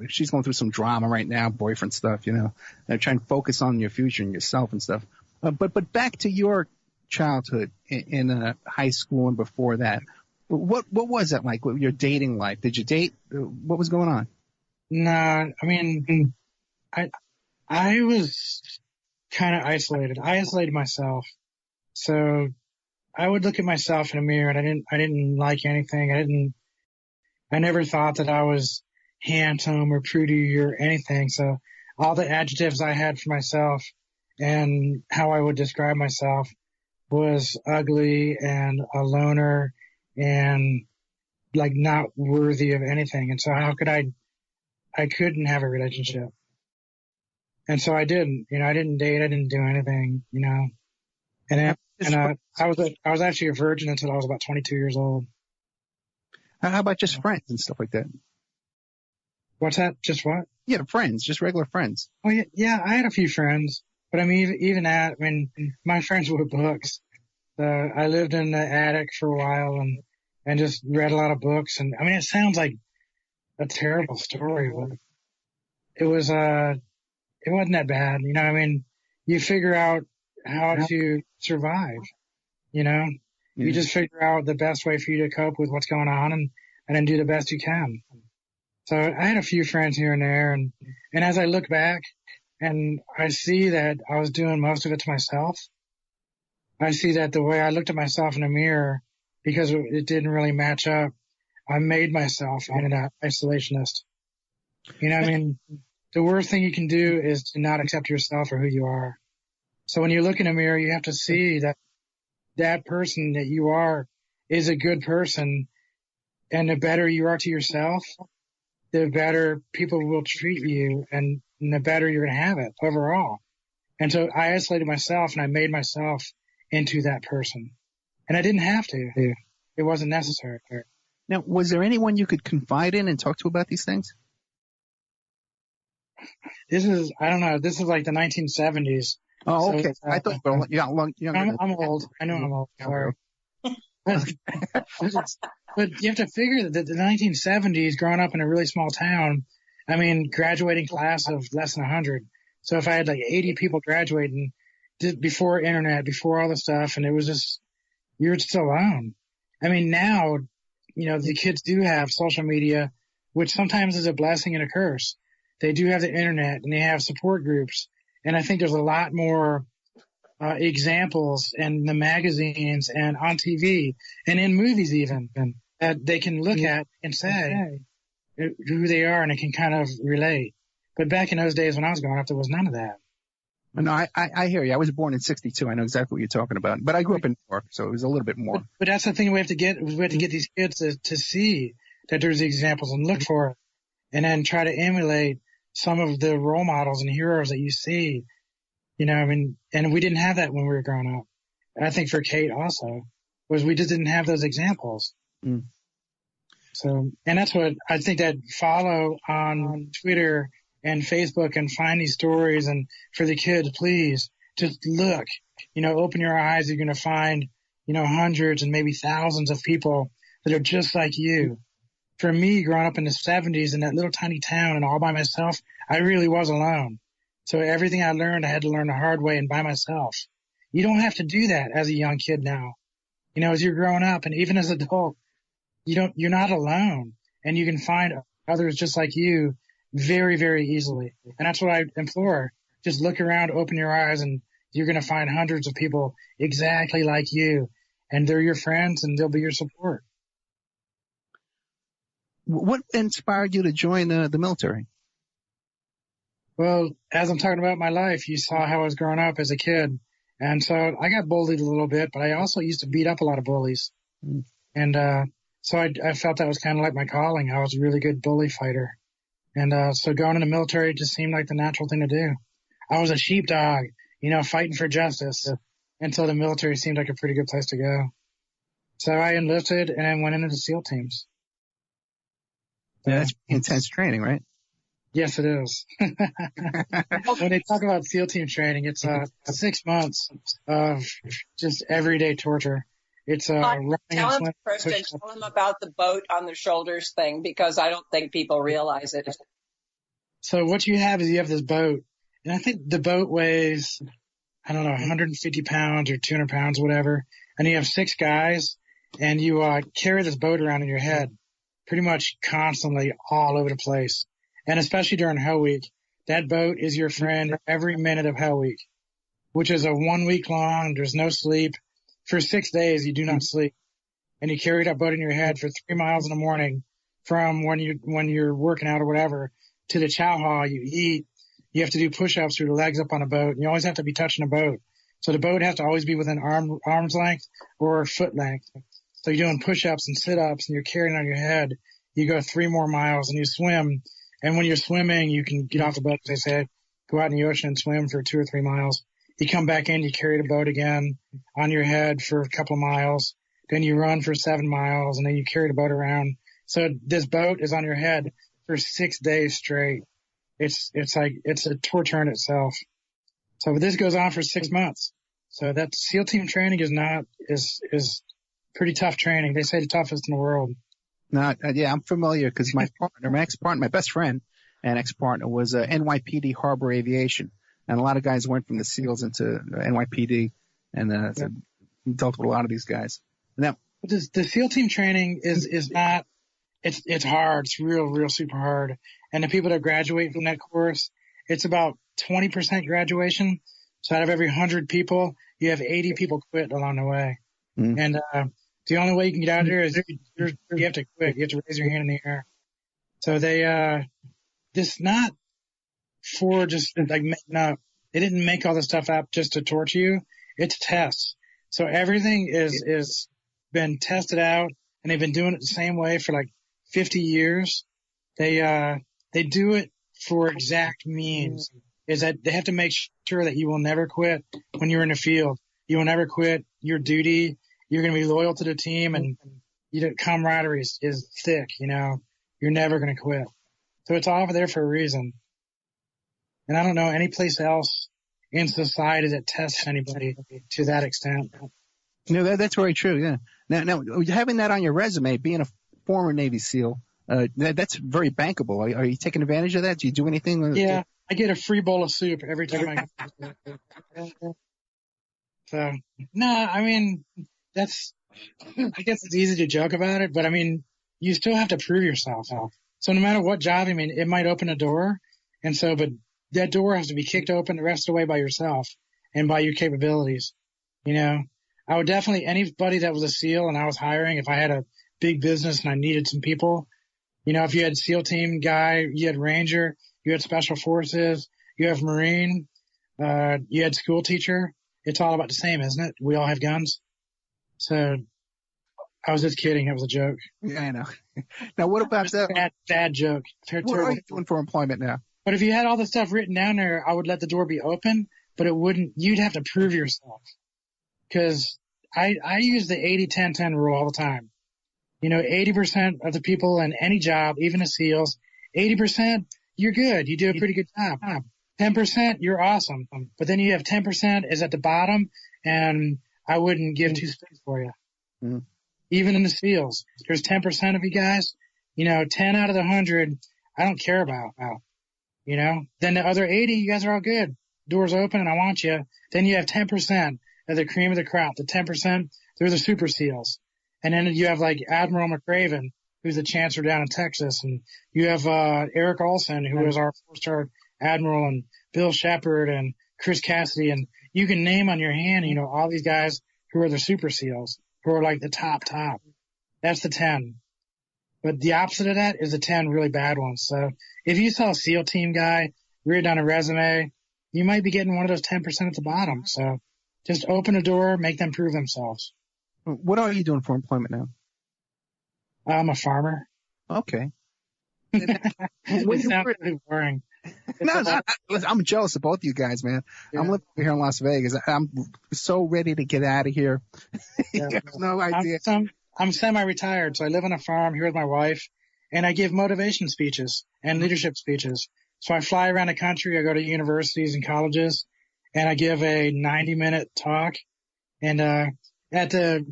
she's going through some drama right now, boyfriend stuff, try and focus on your future and yourself and stuff. But back to your childhood in high school and before that. What was that like with your dating life? Did you date? What was going on? Nah, I mean, I was kind of isolated. I isolated myself. So I would look at myself in a mirror and I didn't like anything. I never thought that I was handsome or pretty or anything. So all the adjectives I had for myself and how I would describe myself was ugly and a loner and like not worthy of anything. And so how could I couldn't have a relationship. And so I didn't, I didn't date. I didn't do anything, and I was actually a virgin until I was about 22 years old. How about just friends and stuff like that? What's that? Just what? Yeah, friends, just regular friends. Oh yeah. I had a few friends, but I mean, even that, I mean, my friends were books. I lived in the attic for a while and just read a lot of books. And I mean, it sounds like a terrible story, but it wasn't that bad. I mean, you figure out how to survive, You just figure out the best way for you to cope with what's going on and then do the best you can. So I had a few friends here and there. And as I look back and I see that I was doing most of it to myself, I see that the way I looked at myself in the mirror, because it didn't really match up, I made myself an isolationist. I mean, the worst thing you can do is to not accept yourself for who you are. So when you look in a mirror, you have to see that person that you are is a good person. And the better you are to yourself, the better people will treat you and the better you're going to have it overall. And so I isolated myself and I made myself into that person. And I didn't have to. It wasn't necessary. Now, was there anyone you could confide in and talk to about these things? I don't know. This is like the 1970s. Oh, okay. So, I thought you were younger. I'm old. I know I'm old. Sorry. But you have to figure that the 1970s, growing up in a really small town, I mean, graduating class of less than 100. So if I had like 80 people graduating before internet, before all the stuff, and it was just, you're just alone. I mean, now, the kids do have social media, which sometimes is a blessing and a curse. They do have the internet and they have support groups. And I think there's a lot more examples in the magazines and on TV and in movies even that they can look at and say who they are, and it can kind of relate. But back in those days when I was growing up, there was none of that. No, I hear you. I was born in 62. I know exactly what you're talking about. But I grew up in New York, so it was a little bit more. But that's the thing we have to get. We have to get these kids to see that there's examples and look for it, and then try to emulate some of the role models and heroes that you see. And we didn't have that when we were growing up. I think for Cait also was we just didn't have those examples. Mm. So, and that's what I think, that follow on Twitter and Facebook and find these stories, and for the kids, please just look, open your eyes. You're going to find, hundreds and maybe thousands of people that are just like you. For me, growing up in the 70s in that little tiny town and all by myself, I really was alone. So everything I learned, I had to learn the hard way and by myself. You don't have to do that as a young kid now. As you're growing up, and even as an adult, you're not alone, and you can find others just like you very, very easily. And that's what I implore. Just look around, open your eyes, and you're going to find hundreds of people exactly like you, and they're your friends, and they'll be your support. What inspired you to join the military? Well, as I'm talking about my life, you saw how I was growing up as a kid. And so I got bullied a little bit, but I also used to beat up a lot of bullies. Mm. And so I felt that was kind of like my calling. I was a really good bully fighter. And so going in the military just seemed like the natural thing to do. I was a sheepdog, fighting for justice until the military seemed like a pretty good place to go. So I enlisted and went into the SEAL teams. Yeah, that's intense training, right? Yes, it is. When they talk about SEAL team training, it's 6 months of just everyday torture. It's running and swimming. Kristin, tell them about the boat on the shoulders thing, because I don't think people realize it. So what you have is you have this boat, and I think the boat weighs, 150 pounds or 200 pounds, whatever. And you have 6 guys, and you carry this boat around in your head pretty much constantly all over the place. And especially during Hell Week, that boat is your friend every minute of Hell Week, which is a 1 week long. There's no sleep. For 6 days, you do not sleep. And you carry that boat in your head for 3 miles in the morning from when you're working out or whatever to the chow hall. You eat. You have to do push-ups with your legs up on a boat. And you always have to be touching the boat. So the boat has to always be within arm's length or foot length. So you're doing push-ups and sit-ups, and you're carrying it on your head. You go 3 more miles, and you swim. And when you're swimming, you can get off the boat, as they say, go out in the ocean and swim for 2 or 3 miles. You come back in, you carry the boat again on your head for a couple of miles. Then you run for 7 miles, and then you carry the boat around. So this boat is on your head for 6 days straight. It's a torture in itself. So this goes on for 6 months. So that SEAL team training is pretty tough training. They say the toughest in the world. No, yeah, I'm familiar because my ex-partner, my best friend and ex-partner was NYPD Harbor Aviation. And a lot of guys went from the SEALs into NYPD and dealt with a lot of these guys. Now, the SEAL team training is not, it's hard. It's real super hard. And the people that graduate from that course, it's about 20% graduation. So out of every 100 people, you have 80 people quit along the way. Mm. And the only way you can get out of there is you have to quit. You have to raise your hand in the air. So this not for just like making up. They didn't make all this stuff up just to torture you. It's tests. So everything is been tested out, and they've been doing it the same way for like 50 years. They do it for exact means. Is that they have to make sure that you will never quit when you're in the field. You will never quit your duty. You're going to be loyal to the team, and camaraderie is thick. You're never going to quit. So it's all over there for a reason. And I don't know any place else in society that tests anybody to that extent. No, that's very true. Yeah. Now, having that on your resume, being a former Navy SEAL, that's very bankable. Are you taking advantage of that? Do you do anything? Yeah, I get a free bowl of soup every time I. So no, I mean that's. I guess it's easy to joke about it, but I mean you still have to prove yourself. So no matter what job, I mean it might open a door, but that door has to be kicked open the rest of the way by yourself and by your capabilities. I would definitely, anybody that was a SEAL and I was hiring, if I had a big business and I needed some people. You know, if you had SEAL team guy, you had Ranger, you had Special Forces, you have Marine, you had school teacher. It's all about the same, isn't it? We all have guns. So I was just kidding. It was a joke. Yeah, I know. Now, what about that? Bad joke. What are you doing for employment now? But if you had all the stuff written down there, I would let the door be open, but you'd have to prove yourself. Cause I use the 80-10-10 rule all the time. You know, 80% of the people in any job, even the SEALs, 80%, you're good. You do a pretty good job. 10%, you're awesome. But then you have 10% is at the bottom, and I wouldn't give two space for you. Mm-hmm. Even in the SEALs, there's 10% of you guys, you know, 10 out of the 100, I don't care about. You know, then the other 80, you guys are all good. Doors open and I want you. Then you have 10% of the cream of the crop. The 10%, they're the super SEALs. And then you have like Admiral McRaven, who's the chancellor down in Texas. And you have, Eric Olson, who is our 4-star admiral, and Bill Shepard and Chris Cassidy. And you can name on your hand, you know, all these guys who are the super SEALs, who are like the top. That's the 10. But the opposite of that is the 10 really bad ones. So if you saw a SEAL team guy read on a resume, you might be getting one of those 10% at the bottom. So just open a door, make them prove themselves. What are you doing for employment now? I'm a farmer. Okay. It sounds really boring. No, I'm jealous of both you guys, man. Yeah. I'm living here in Las Vegas. I'm so ready to get out of here. Yeah. You have no idea. I'm semi-retired, so I live on a farm here with my wife, and I give motivation speeches and leadership speeches. So I fly around the country. I go to universities and colleges, and I give a 90-minute talk. And at the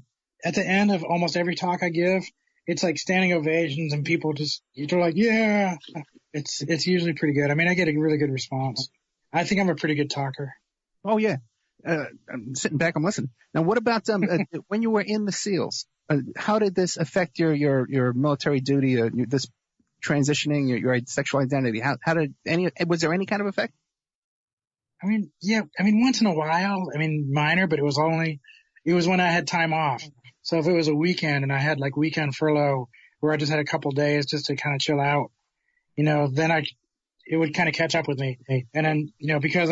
end of almost every talk I give, it's like standing ovations, and people they're like, yeah. It's usually pretty good. I mean, I get a really good response. I think I'm a pretty good talker. Oh yeah. I'm sitting back, I'm listening. Now, what about when you were in the SEALs? How did this affect your military duty? This transitioning your sexual identity? Was there any kind of effect? I mean, yeah. I mean, once in a while. I mean, minor, but it was when I had time off. So if it was a weekend and I had like weekend furlough where I just had a couple days just to kind of chill out, you know, then it would kind of catch up with me. And then, you know, because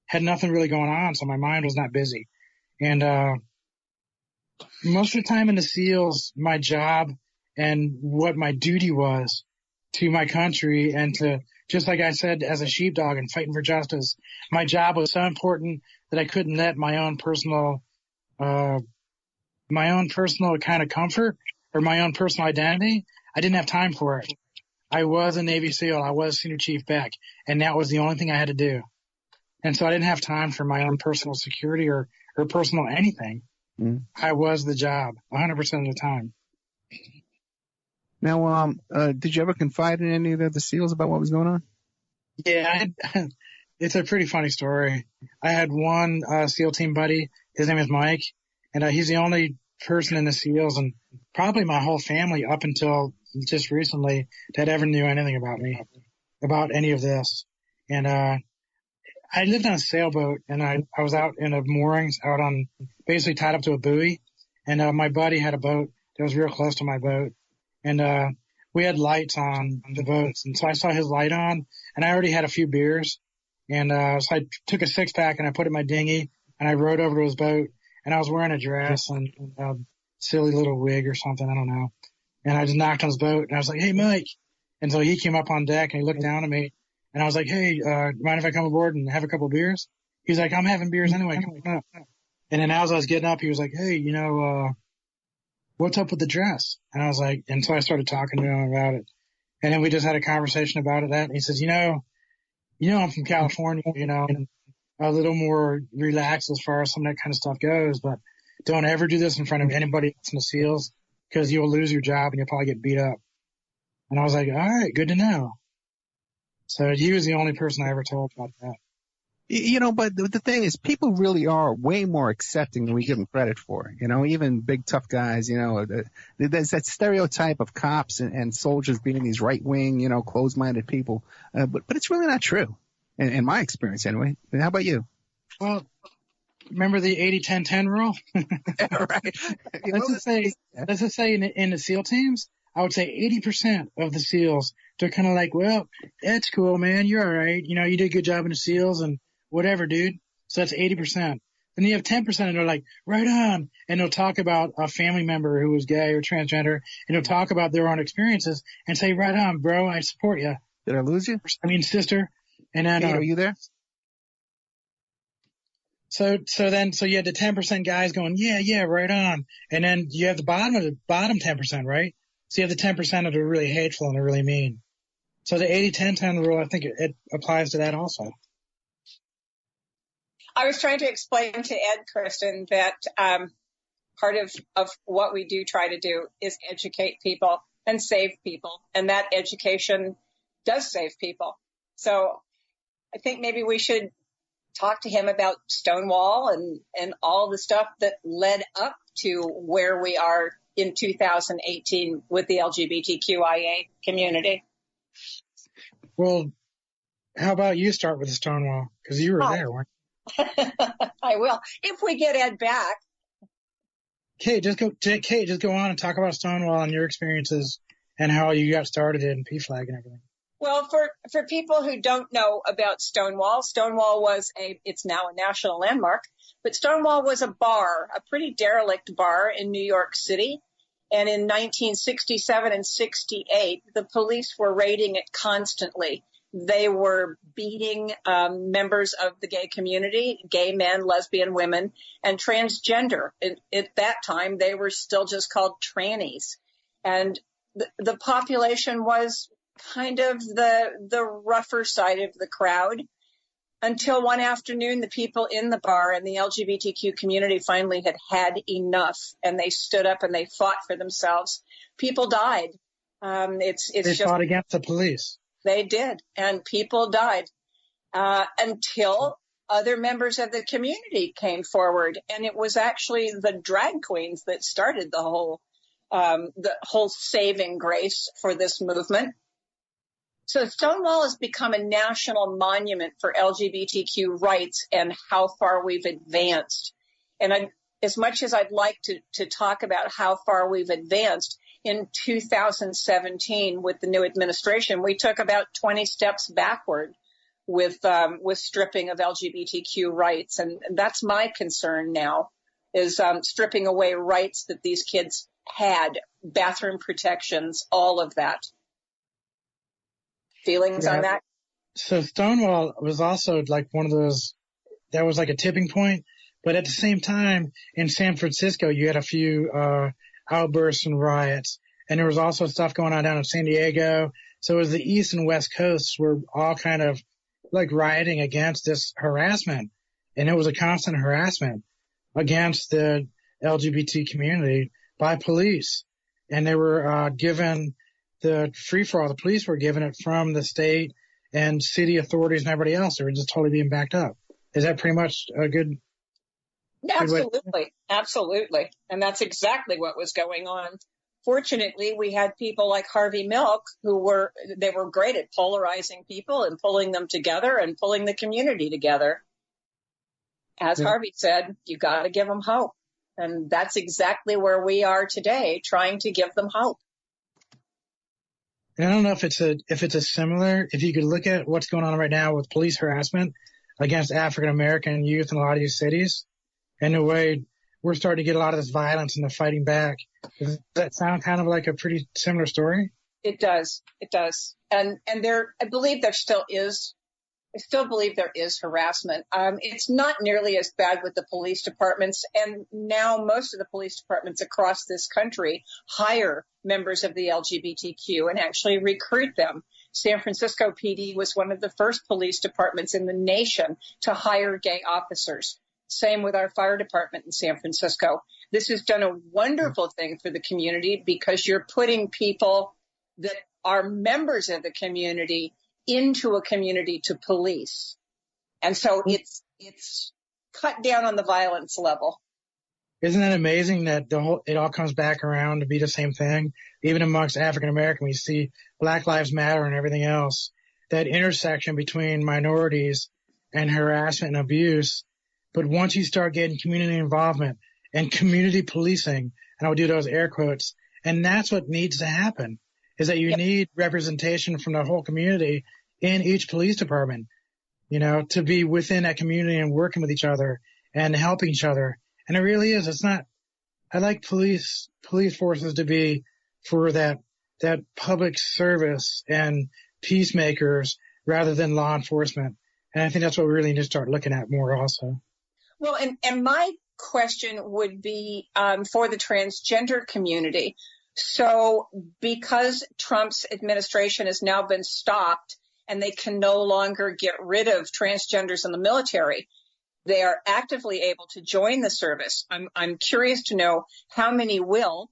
had nothing really going on, so my mind was not busy. And most of the time in the SEALs, my job and what my duty was to my country, and to, just like I said, as a sheepdog and fighting for justice, my job was so important that I couldn't let my own personal kind of comfort or my own personal identity, I didn't have time for it. I was a Navy SEAL. I was Senior Chief Beck, and that was the only thing I had to do. And so I didn't have time for my own personal security or personal anything. Mm. I was the job 100% of the time. Now, did you ever confide in any of the SEALs about what was going on? Yeah, it's a pretty funny story. I had one SEAL team buddy. His name is Mike, and he's the only person in the SEALs, and probably my whole family up until just recently, that ever knew anything about me, about any of this. And I lived on a sailboat, and I was out in a moorings, out on, basically tied up to a buoy. And my buddy had a boat that was real close to my boat. And we had lights on the boats. And so I saw his light on, and I already had a few beers. And so I took a 6-pack and I put it in my dinghy, and I rowed over to his boat. And I was wearing a dress and a silly little wig or something, I don't know. And I just knocked on his boat, and I was like, hey, Mike. And so he came up on deck, and he looked down at me. And I was like, hey, mind if I come aboard and have a couple of beers? He's like, I'm having beers anyway. Come up. And then as I was getting up, he was like, hey, you know, what's up with the dress? And I was like, and so I started talking to him about it. And then we just had a conversation about it. And he says, you know, I'm from California, you know, and a little more relaxed as far as some of that kind of stuff goes, but don't ever do this in front of anybody else in the SEALs, because you'll lose your job and you'll probably get beat up. And I was like, all right, good to know. So he was the only person I ever told about that. You know, but the thing is, people really are way more accepting than we give them credit for. You know, even big tough guys, you know, there's that stereotype of cops and soldiers being these right-wing, you know, closed-minded people. But it's really not true, in my experience anyway. How about you? Well, remember the 80-10-10 rule? Right. Let's just say in the SEAL teams, I would say 80% of the SEALs, they're kind of like, well, that's cool, man. You're all right. You know, you did a good job in the SEALs and whatever, dude. So that's 80%. Then you have 10% and they're like, right on. And they'll talk about a family member who was gay or transgender, and they'll talk about their own experiences and say, right on, bro. I support you. Did I lose you? I mean, sister. And then, Cait, are you there? So you had the 10% guys going, yeah, right on. And then you have the bottom 10%, right? So you have the 10% that are really hateful and are really mean. So the 80-10-10 rule, I think it applies to that also. I was trying to explain to Ed, Kristin, that part of what we do try to do is educate people and save people. And that education does save people. So I think maybe we should talk to him about Stonewall and all the stuff that led up to where we are in 2018 with the LGBTQIA community. Well, how about you start with the Stonewall? Because you were there, weren't you? I will. If we get Ed back. Cait, just go on and talk about Stonewall and your experiences and how you got started in PFLAG and everything. Well, for people who don't know about Stonewall was it's now a national landmark, but Stonewall was a bar, a pretty derelict bar in New York City. And in 1967 and 68, the police were raiding it constantly. They were beating members of the gay community, gay men, lesbian women, and transgender. At that time, they were still just called trannies. And the population was kind of the rougher side of the crowd until one afternoon, the people in the bar and the LGBTQ community finally had enough, and they stood up and they fought for themselves. People died. They fought against the police. They did, and people died until other members of the community came forward, and it was actually the drag queens that started the whole saving grace for this movement. So Stonewall has become a national monument for LGBTQ rights and how far we've advanced. And as much as I'd like to talk about how far we've advanced, in 2017 with the new administration, we took about 20 steps backward with stripping of LGBTQ rights. And that's my concern now, is stripping away rights that these kids had, bathroom protections, all of that. Feelings on that? So Stonewall was also like one of those, that was like a tipping point. But at the same time, in San Francisco, you had a few outbursts and riots. And there was also stuff going on down in San Diego. So it was the East and West Coasts were all kind of like rioting against this harassment. And it was a constant harassment against the LGBT community by police. And they were given the free-for-all. The police were given it from the state and city authorities and everybody else. They were just totally being backed up. Is that pretty much a good... Absolutely. Absolutely. And that's exactly what was going on. Fortunately, we had people like Harvey Milk who were great at polarizing people and pulling them together and pulling the community together. As Harvey said, you got to give them hope. And that's exactly where we are today, trying to give them hope. And I don't know if if you could look at what's going on right now with police harassment against African-American youth in a lot of these cities, and the way we're starting to get a lot of this violence and the fighting back. Does that sound kind of like a pretty similar story? It does. It does. And I believe there still is. I still believe there is harassment. It's not nearly as bad with the police departments. And now most of the police departments across this country hire members of the LGBTQ and actually recruit them. San Francisco PD was one of the first police departments in the nation to hire gay officers. Same with our fire department in San Francisco. This has done a wonderful thing for the community because you're putting people that are members of the community into a community to police. And so it's cut down on the violence level. Isn't it amazing that it all comes back around to be the same thing? Even amongst African American, we see Black Lives Matter and everything else. That intersection between minorities and harassment and abuse, But once you start getting community involvement and community policing, and I'll do those air quotes, and that's what needs to happen, is that you need representation from the whole community in each police department, to be within that community and working with each other and helping each other. And it really is. It's not, I like police forces to be for that public service and peacemakers rather than law enforcement. And I think that's what we really need to start looking at more also. Well, and my question would be for the transgender community. So because Trump's administration has now been stopped and they can no longer get rid of transgenders in the military, they are actively able to join the service. I'm curious to know how many will,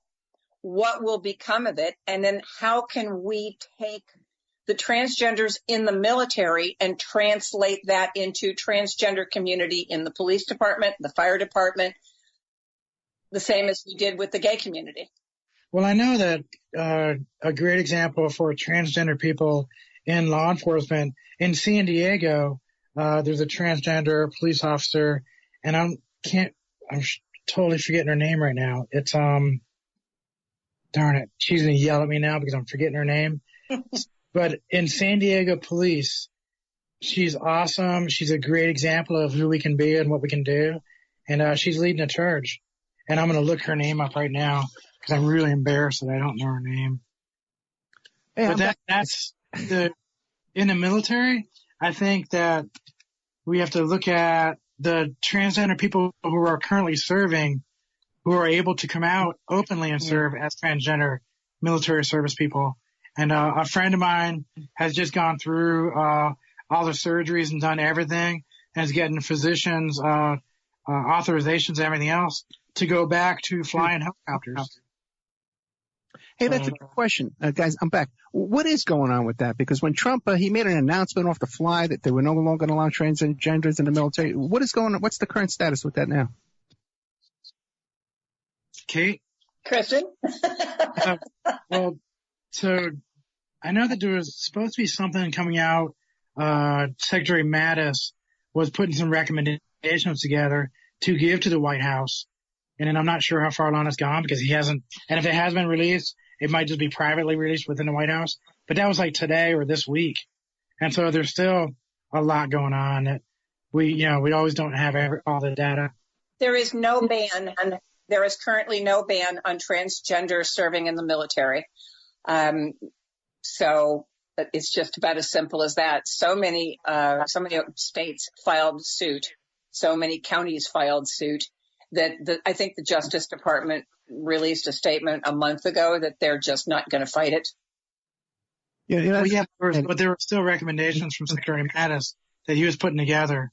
what will become of it, and then how can we take the transgenders in the military and translate that into transgender community in the police department, the fire department, the same as we did with the gay community. Well, I know that a great example for transgender people in law enforcement in San Diego, there's a transgender police officer, and I'm totally forgetting her name right now. It's darn it, she's gonna yell at me now because I'm forgetting her name. But in San Diego Police, she's awesome. She's a great example of who we can be and what we can do. And she's leading a charge. And I'm going to look her name up right now because I'm really embarrassed that I don't know her name. Hey, but that's in the military, I think that we have to look at the transgender people who are currently serving, who are able to come out openly and serve as transgender military service people. And a friend of mine has just gone through all the surgeries and done everything and is getting physicians' authorizations and everything else to go back to flying helicopters. Hey, that's a good question. Guys, I'm back. What is going on with that? Because when Trump, he made an announcement off the fly that they were no longer going to allow transgenders in the military. What is going on? What's the current status with that now? Cait? Kristin? Well, so I know that there was supposed to be something coming out. Secretary Mattis was putting some recommendations together to give to the White House. And then I'm not sure how far along it's gone because he hasn't. And if it has been released, it might just be privately released within the White House. But that was like today or this week. And so there's still a lot going on that we always don't have all the data. There is no ban. There is currently no ban on transgender serving in the military. So it's just about as simple as that. So many states filed suit. So many counties filed suit that I think the Justice Department released a statement a month ago that they're just not going to fight it. But there were still recommendations from Secretary Mattis that he was putting together.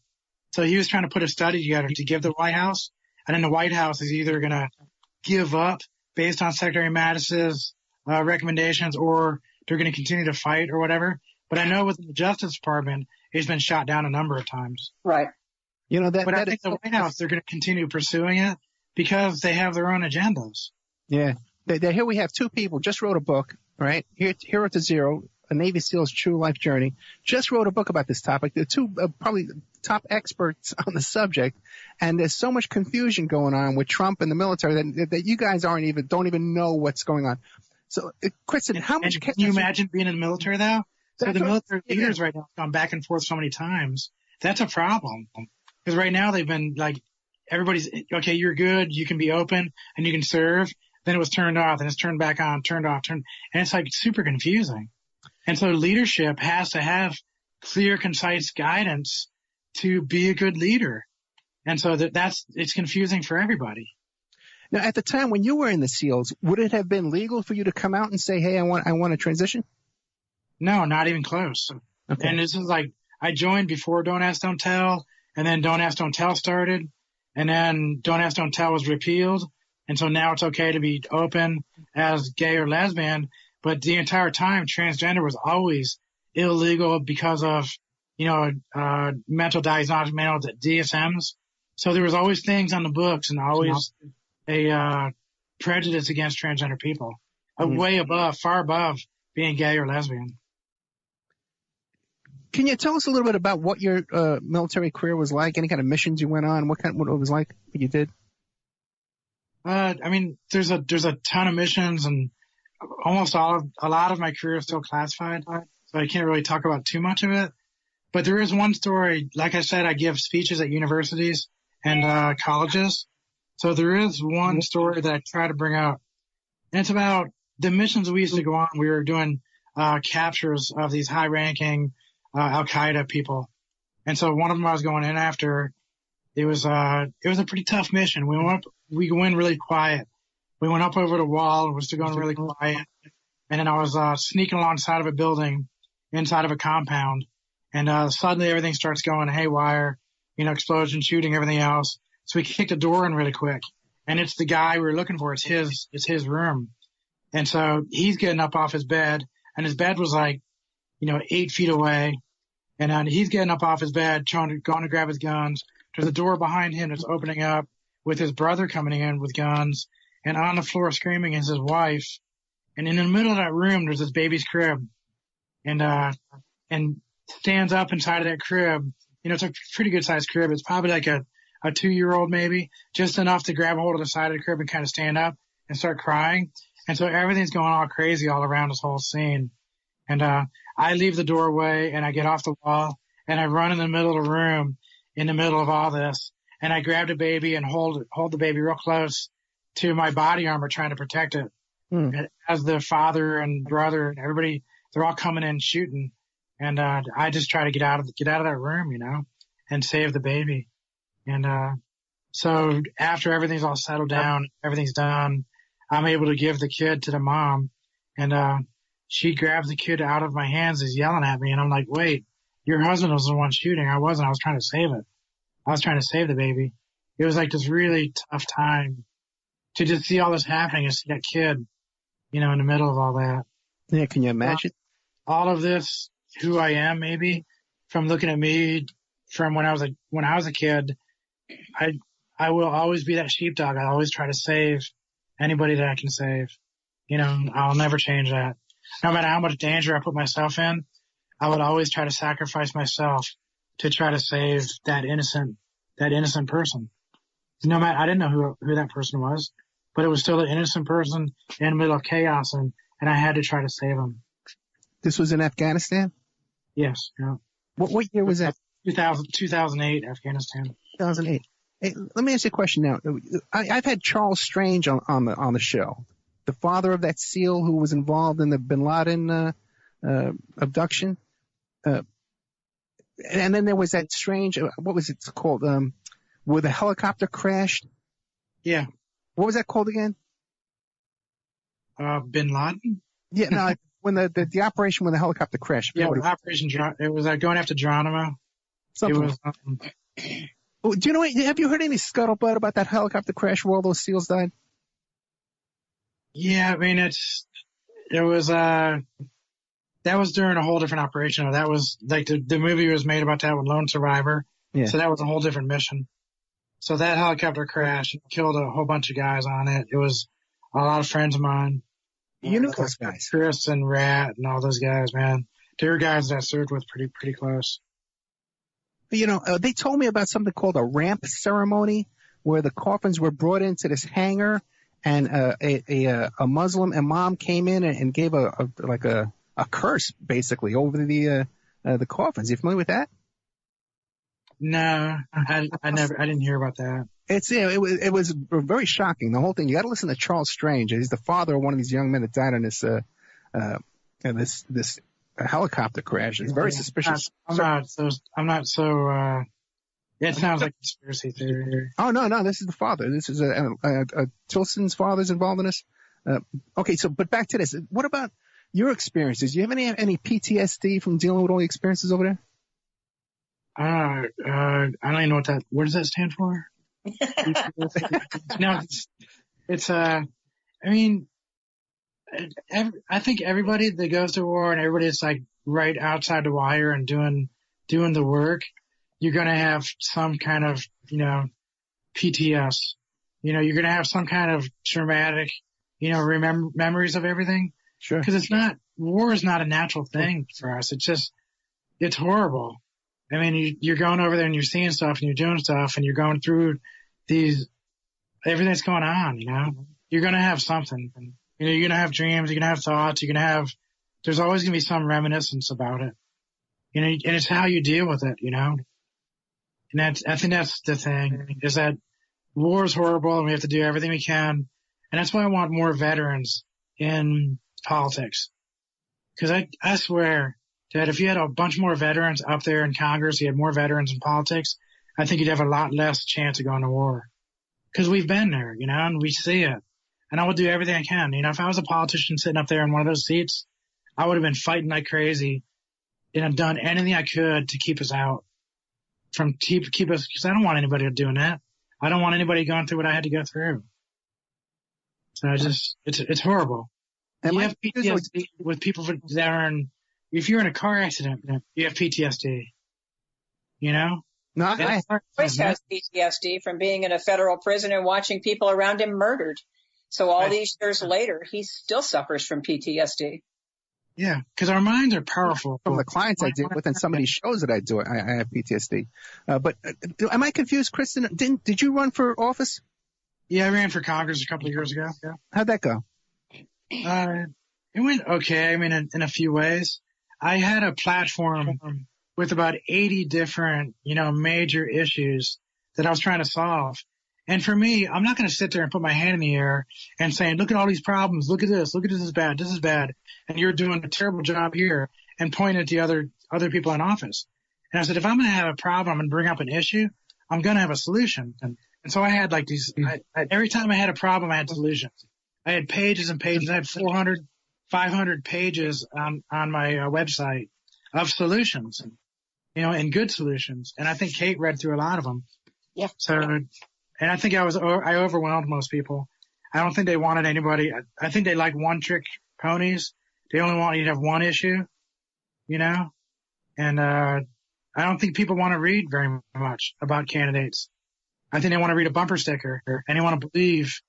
So he was trying to put a study together to give the White House, and then the White House is either going to give up based on Secretary Mattis's recommendations, or they're going to continue to fight or whatever. But I know with the Justice Department, it's been shot down a number of times. Right. But I think the White House, they're going to continue pursuing it because they have their own agendas. Yeah. Here we have two people just wrote a book, right? Hero to Zero, a Navy SEAL's true life journey, just wrote a book about this topic. They're two probably top experts on the subject, and there's so much confusion going on with Trump and the military that you guys don't even know what's going on. So, Kristin, how much can you imagine being in the military though? So the military leaders right now have gone back and forth so many times. That's a problem. Because right now they've been like, everybody's, okay, you're good, you can be open, and you can serve. Then it was turned off, and it's turned back on, turned off, and it's like super confusing. And so leadership has to have clear, concise guidance to be a good leader. And so it's confusing for everybody. Now, at the time when you were in the SEALs, would it have been legal for you to come out and say, hey, I want to transition? No, not even close. Okay. And this is like, I joined before Don't Ask, Don't Tell, and then Don't Ask, Don't Tell started, and then Don't Ask, Don't Tell was repealed. And so now it's okay to be open as gay or lesbian. But the entire time, transgender was always illegal because of, mental diagnostic manual, DSMs. So there was always things on the books and always a prejudice against transgender people, far above being gay or lesbian. Can you tell us a little bit about what your military career was like? Any kind of missions you went on? What it was like? What you did? I mean, there's a ton of missions, and almost a lot of my career is still classified, so I can't really talk about too much of it. But there is one story. Like I said, I give speeches at universities and colleges. So there is one story that I try to bring up, and it's about the missions we used to go on. We were doing captures of these high-ranking Al-Qaeda people, and so one of them I was going in after. It was a pretty tough mission. We go in really quiet. We went up over the wall and was going really quiet, and then I was sneaking alongside of a building, inside of a compound, and suddenly everything starts going haywire. Explosion, shooting, everything else. So we kicked the door in really quick, and it's the guy we were looking for. It's his room. And so he's getting up off his bed, and his bed was 8 feet away. And then he's getting up off his bed, going to grab his guns. There's a door behind him that's opening up with his brother coming in with guns, and on the floor screaming is his wife. And in the middle of that room, there's this baby's crib, and stands up inside of that crib. It's a pretty good sized crib. It's probably like a 2-year-old maybe, just enough to grab hold of the side of the crib and kind of stand up and start crying. And so everything's going all crazy all around this whole scene. And I leave the doorway and I get off the wall and I run in the middle of the room in the middle of all this. And I grab the baby and hold the baby real close to my body armor, trying to protect it. As the father and brother and everybody, they're all coming in shooting. And I just try to get out of that room, and save the baby. And so after everything's all settled down, everything's done, I'm able to give the kid to the mom, and she grabs the kid out of my hands, is yelling at me, and I'm like, wait, your husband was the one shooting. I wasn't. I was trying to save it. I was trying to save the baby. It was like this really tough time to just see all this happening and see that kid, in the middle of all that. Yeah, can you imagine? All of this, who I am, maybe, from looking at me from when I was a kid, I will always be that sheepdog. I always try to save anybody that I can save. I'll never change that. No matter how much danger I put myself in, I would always try to sacrifice myself to try to save that innocent person. No matter, I didn't know who that person was, but it was still an innocent person in the middle of chaos, and I had to try to save him. This was in Afghanistan? Yes. Yeah. What year was that? 2008, Afghanistan. 2008. Hey, let me ask you a question now. I've had Charles Strange on the show, the father of that SEAL who was involved in the Bin Laden abduction. And then there was that strange, what was it called? Where the helicopter crashed. Yeah. What was that called again? Bin Laden? Yeah, no, when the operation when the helicopter crashed. Yeah, Operation it was going after Geronimo. Something. It was, do you know? Have you heard any scuttlebutt about that helicopter crash where all those SEALs died? Yeah, I mean that was during a whole different operation. That was like the movie was made about that with Lone Survivor. Yeah. So that was a whole different mission. So that helicopter crash killed a whole bunch of guys on it. It was a lot of friends of mine. You know those guys, Chris and Rat and all those guys, man. They were guys that I served with pretty close. They told me about something called a ramp ceremony, where the coffins were brought into this hangar, and a Muslim imam came in and gave a curse basically over the coffins. You familiar with that? No, I didn't hear about that. It was very shocking. The whole thing. You got to listen to Charles Strange. He's the father of one of these young men that died in this helicopter crash. It's very suspicious. I'm not so. It sounds like a conspiracy theory. Oh no, this is the father. This is Tilson's father's involved in this. Okay, but back to this. What about your experiences? Do you have any PTSD from dealing with all the experiences over there? I don't even know what does that stand for? No, it's I mean, I think everybody that goes to war and everybody that's like right outside the wire and doing the work, you're going to have some kind of, PTS. You're going to have some kind of traumatic, memories of everything. Sure. Because war is not a natural thing for us. It's just, it's horrible. I mean, you're going over there and you're seeing stuff and you're doing stuff and you're going through everything that's going on, you know? You're going to have something. You know, you're going to have dreams, you're going to have thoughts, there's always going to be some reminiscence about it. You know, and it's how you deal with it, you know? And I think that's the thing, is that war is horrible and we have to do everything we can. And that's why I want more veterans in politics. Because I swear that if you had a bunch more veterans up there in Congress, you had more veterans in politics, I think you'd have a lot less chance of going to war. Because we've been there, you know, and we see it. And I would do everything I can. You know, if I was a politician sitting up there in one of those seats, I would have been fighting like crazy and I've done anything I could to keep us out keep us, because I don't want anybody doing that. I don't want anybody going through what I had to go through. So it's horrible. And you have PTSD with people that are if you're in a car accident, you have PTSD. You know? No, Boyce has PTSD from being in a federal prison and watching people around him murdered. So all these years later, he still suffers from PTSD. Yeah, because our minds are powerful. From the clients I deal with and some of these shows that I do, I have PTSD. But am I confused, Kristin? Did you run for office? Yeah, I ran for Congress a couple of years ago. Yeah. How'd that go? It went okay. I mean, in a few ways. I had a platform with about 80 different, you know, major issues that I was trying to solve. And for me, I'm not going to sit there and put my hand in the air and saying, look at all these problems. Look at this is bad. This is bad. And you're doing a terrible job here, and point at the other people in office. And I said, if I'm going to have a problem and bring up an issue, I'm going to have a solution. And so I had like these, every time I had a problem, I had solutions. I had pages and pages. I had 400, 500 pages on my website of solutions, you know, and good solutions. And I think Cait read through a lot of them. Yeah. So, and I think I overwhelmed most people. I don't think they wanted anybody. I think they like one trick ponies. They only want you to have one issue, you know? And, I don't think people want to read very much about candidates. I think they want to read a bumper sticker and they want to believe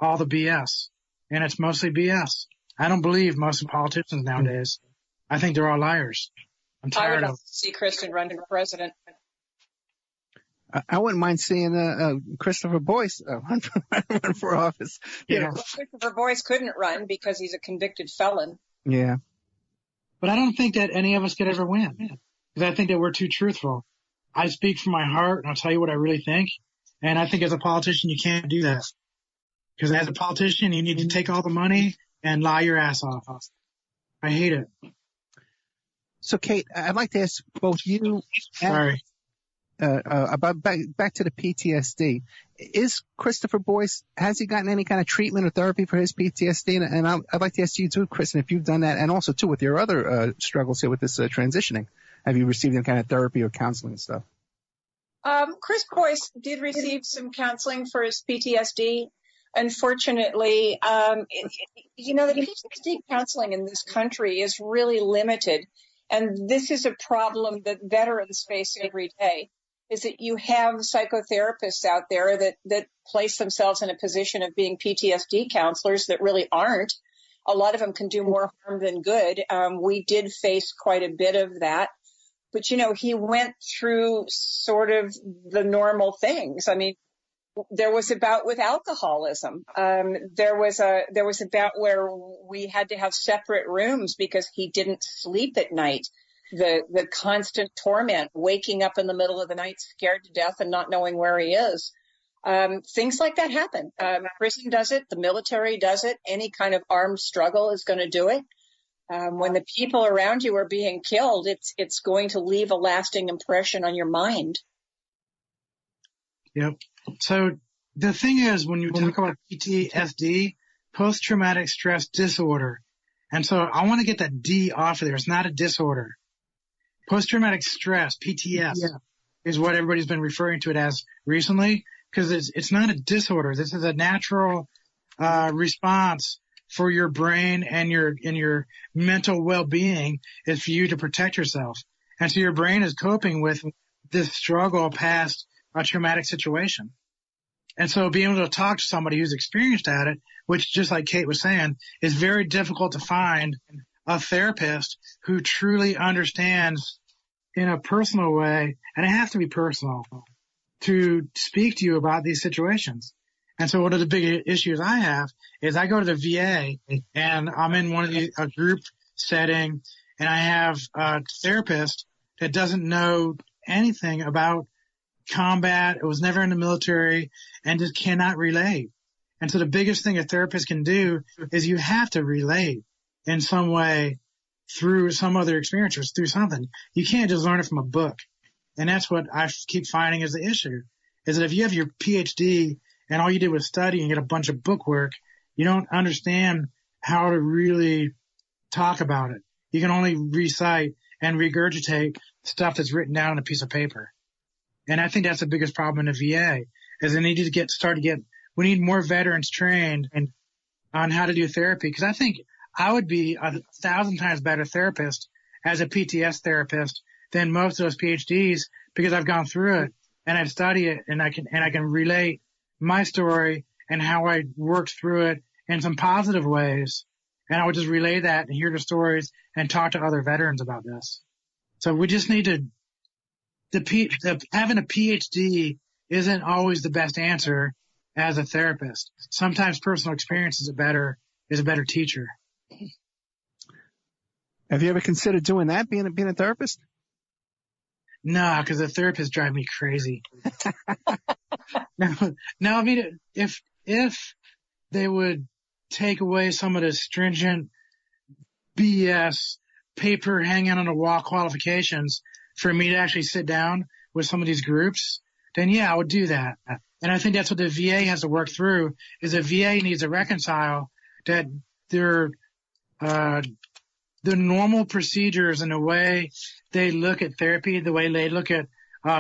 all the BS. And it's mostly BS. I don't believe most of the politicians nowadays. I think they're all liars. I'm tired I would see Kristin run for president. I wouldn't mind seeing Christopher Boyce run for office. Yeah. Christopher Boyce couldn't run because he's a convicted felon. Yeah. But I don't think that any of us could ever win. Because I think that we're too truthful. I speak from my heart and I'll tell you what I really think. And I think as a politician, you can't do that. Because as a politician, you need to take all the money and lie your ass off. I hate it. So, Cait, I'd like to ask both you and about back to the PTSD. Is Christopher Boyce, has he gotten any kind of treatment or therapy for his PTSD? And I'd like to ask you too, Kristin, if you've done that, and also too with your other struggles here with this transitioning. Have you received any kind of therapy or counseling and stuff? Chris Boyce did receive some counseling for his PTSD. Unfortunately, you know, the PTSD counseling in this country is really limited. And this is a problem that veterans face every day, is that you have psychotherapists out there that place themselves in a position of being PTSD counselors that really aren't. A lot of them can do more harm than good. We did face quite a bit of that. But, you know, he went through sort of the normal things. I mean, there was a bout with alcoholism. There was a bout where we had to have separate rooms because he didn't sleep at night. The constant torment, waking up in the middle of the night, scared to death and not knowing where he is. Things like that happen. Prison does it. The military does it. Any kind of armed struggle is going to do it. When the people around you are being killed, it's going to leave a lasting impression on your mind. Yep. So the thing is, when you talk about PTSD, post-traumatic stress disorder, and so I want to get that D off of there. It's not a disorder. Post-traumatic stress, PTS, is what everybody's been referring to it as recently, because it's not a disorder. This is a natural response for your brain and your mental well-being, is for you to protect yourself. And so your brain is coping with this struggle past a traumatic situation. And so being able to talk to somebody who's experienced at it, which, just like Cait was saying, is very difficult to find a therapist who truly understands in a personal way, and it has to be personal, to speak to you about these situations. And so one of the big issues I have is I go to the VA and I'm in one of a group setting, and I have a therapist that doesn't know anything about combat. It was never in the military and just cannot relate. And so the biggest thing a therapist can do is you have to relate in some way through some other experience or through something. You can't just learn it from a book. And that's what I keep finding is the issue, is that if you have your PhD and all you did was study and get a bunch of book work, you don't understand how to really talk about it. You can only recite and regurgitate stuff that's written down on a piece of paper. And I think that's the biggest problem in the VA, is they need to we need more veterans trained on how to do therapy. Because I think I would be 1,000 times better therapist as a PTS therapist than most of those PhDs, because I've gone through it and I've studied it, and I can relate my story and how I worked through it in some positive ways. And I would just relay that and hear the stories and talk to other veterans about this. So we just need to, having a PhD isn't always the best answer as a therapist. Sometimes personal experience is a better teacher. Have you ever considered doing that, being a therapist? No, because the therapists drive me crazy. No, I mean, if they would take away some of the stringent BS paper hanging on the wall qualifications for me to actually sit down with some of these groups, then yeah, I would do that. And I think that's what the VA has to work through, is the VA needs to reconcile that the normal procedures and the way they look at therapy, the way they look at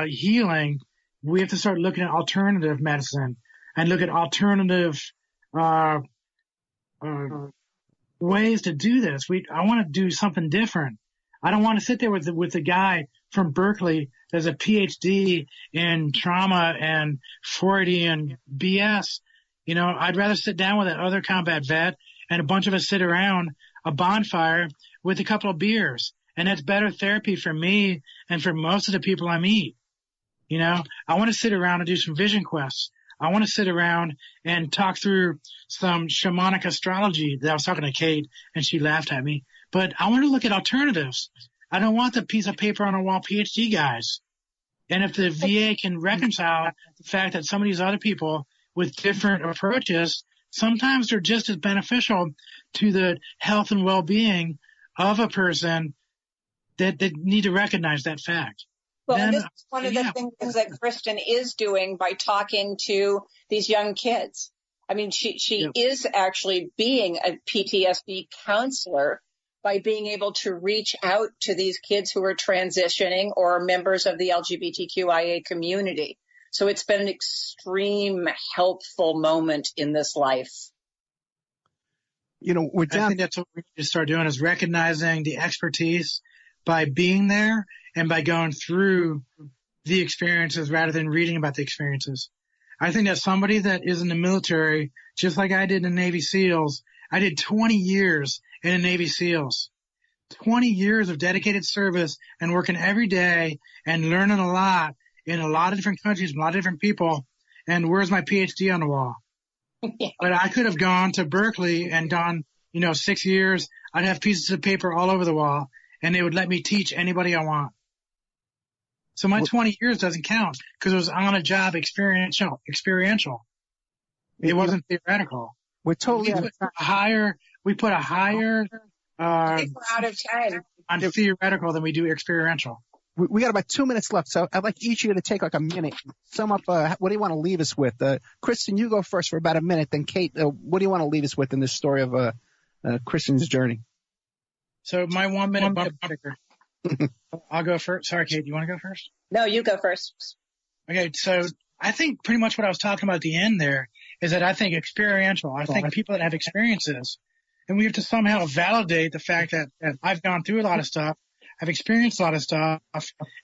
healing. We have to start looking at alternative medicine and look at alternative ways to do this. I want to do something different. I don't want to sit there with the guy from Berkeley that's a PhD in trauma and Freudian BS. You know, I'd rather sit down with that other combat vet and a bunch of us sit around a bonfire with a couple of beers. And that's better therapy for me and for most of the people I meet. You know, I want to sit around and do some vision quests. I want to sit around and talk through some shamanic astrology that I was talking to Cait, and she laughed at me. But I want to look at alternatives. I don't want the piece of paper on a wall PhD guys. And if the VA can reconcile the fact that some of these other people with different approaches, sometimes they're just as beneficial to the health and well-being of a person, that need to recognize that fact. Well, and this is one of the things that Kristin is doing by talking to these young kids. I mean, she is actually being a PTSD counselor by being able to reach out to these kids who are transitioning or members of the LGBTQIA community. So it's been an extreme helpful moment in this life. You know, I think that's what we need to start doing, is recognizing the expertise by being there and by going through the experiences rather than reading about the experiences. I think that somebody that is in the military, just like I did in the Navy SEALs, I did 20 years in the Navy SEALs, 20 years of dedicated service and working every day and learning a lot in a lot of different countries, a lot of different people. And where's my PhD on the wall? Yeah. But I could have gone to Berkeley and done, 6 years. I'd have pieces of paper all over the wall, and they would let me teach anybody I want. So my 20 years doesn't count because it was on a job experiential. It wasn't theoretical. We're totally we put a higher out of time on theoretical than we do experiential. We got about 2 minutes left, so I'd like each of you to take like a minute, sum up. What do you want to leave us with? Kristin, you go first for about a minute. Then Cait, what do you want to leave us with in this story of Kristin's journey? So my 1 minute bumper sticker. I'll go first. Sorry, Cait, you want to go first? No, you go first. Okay, so I think pretty much what I was talking about at the end there is that I think experiential. I think people that have experiences, and we have to somehow validate the fact that I've gone through a lot of stuff. I've experienced a lot of stuff,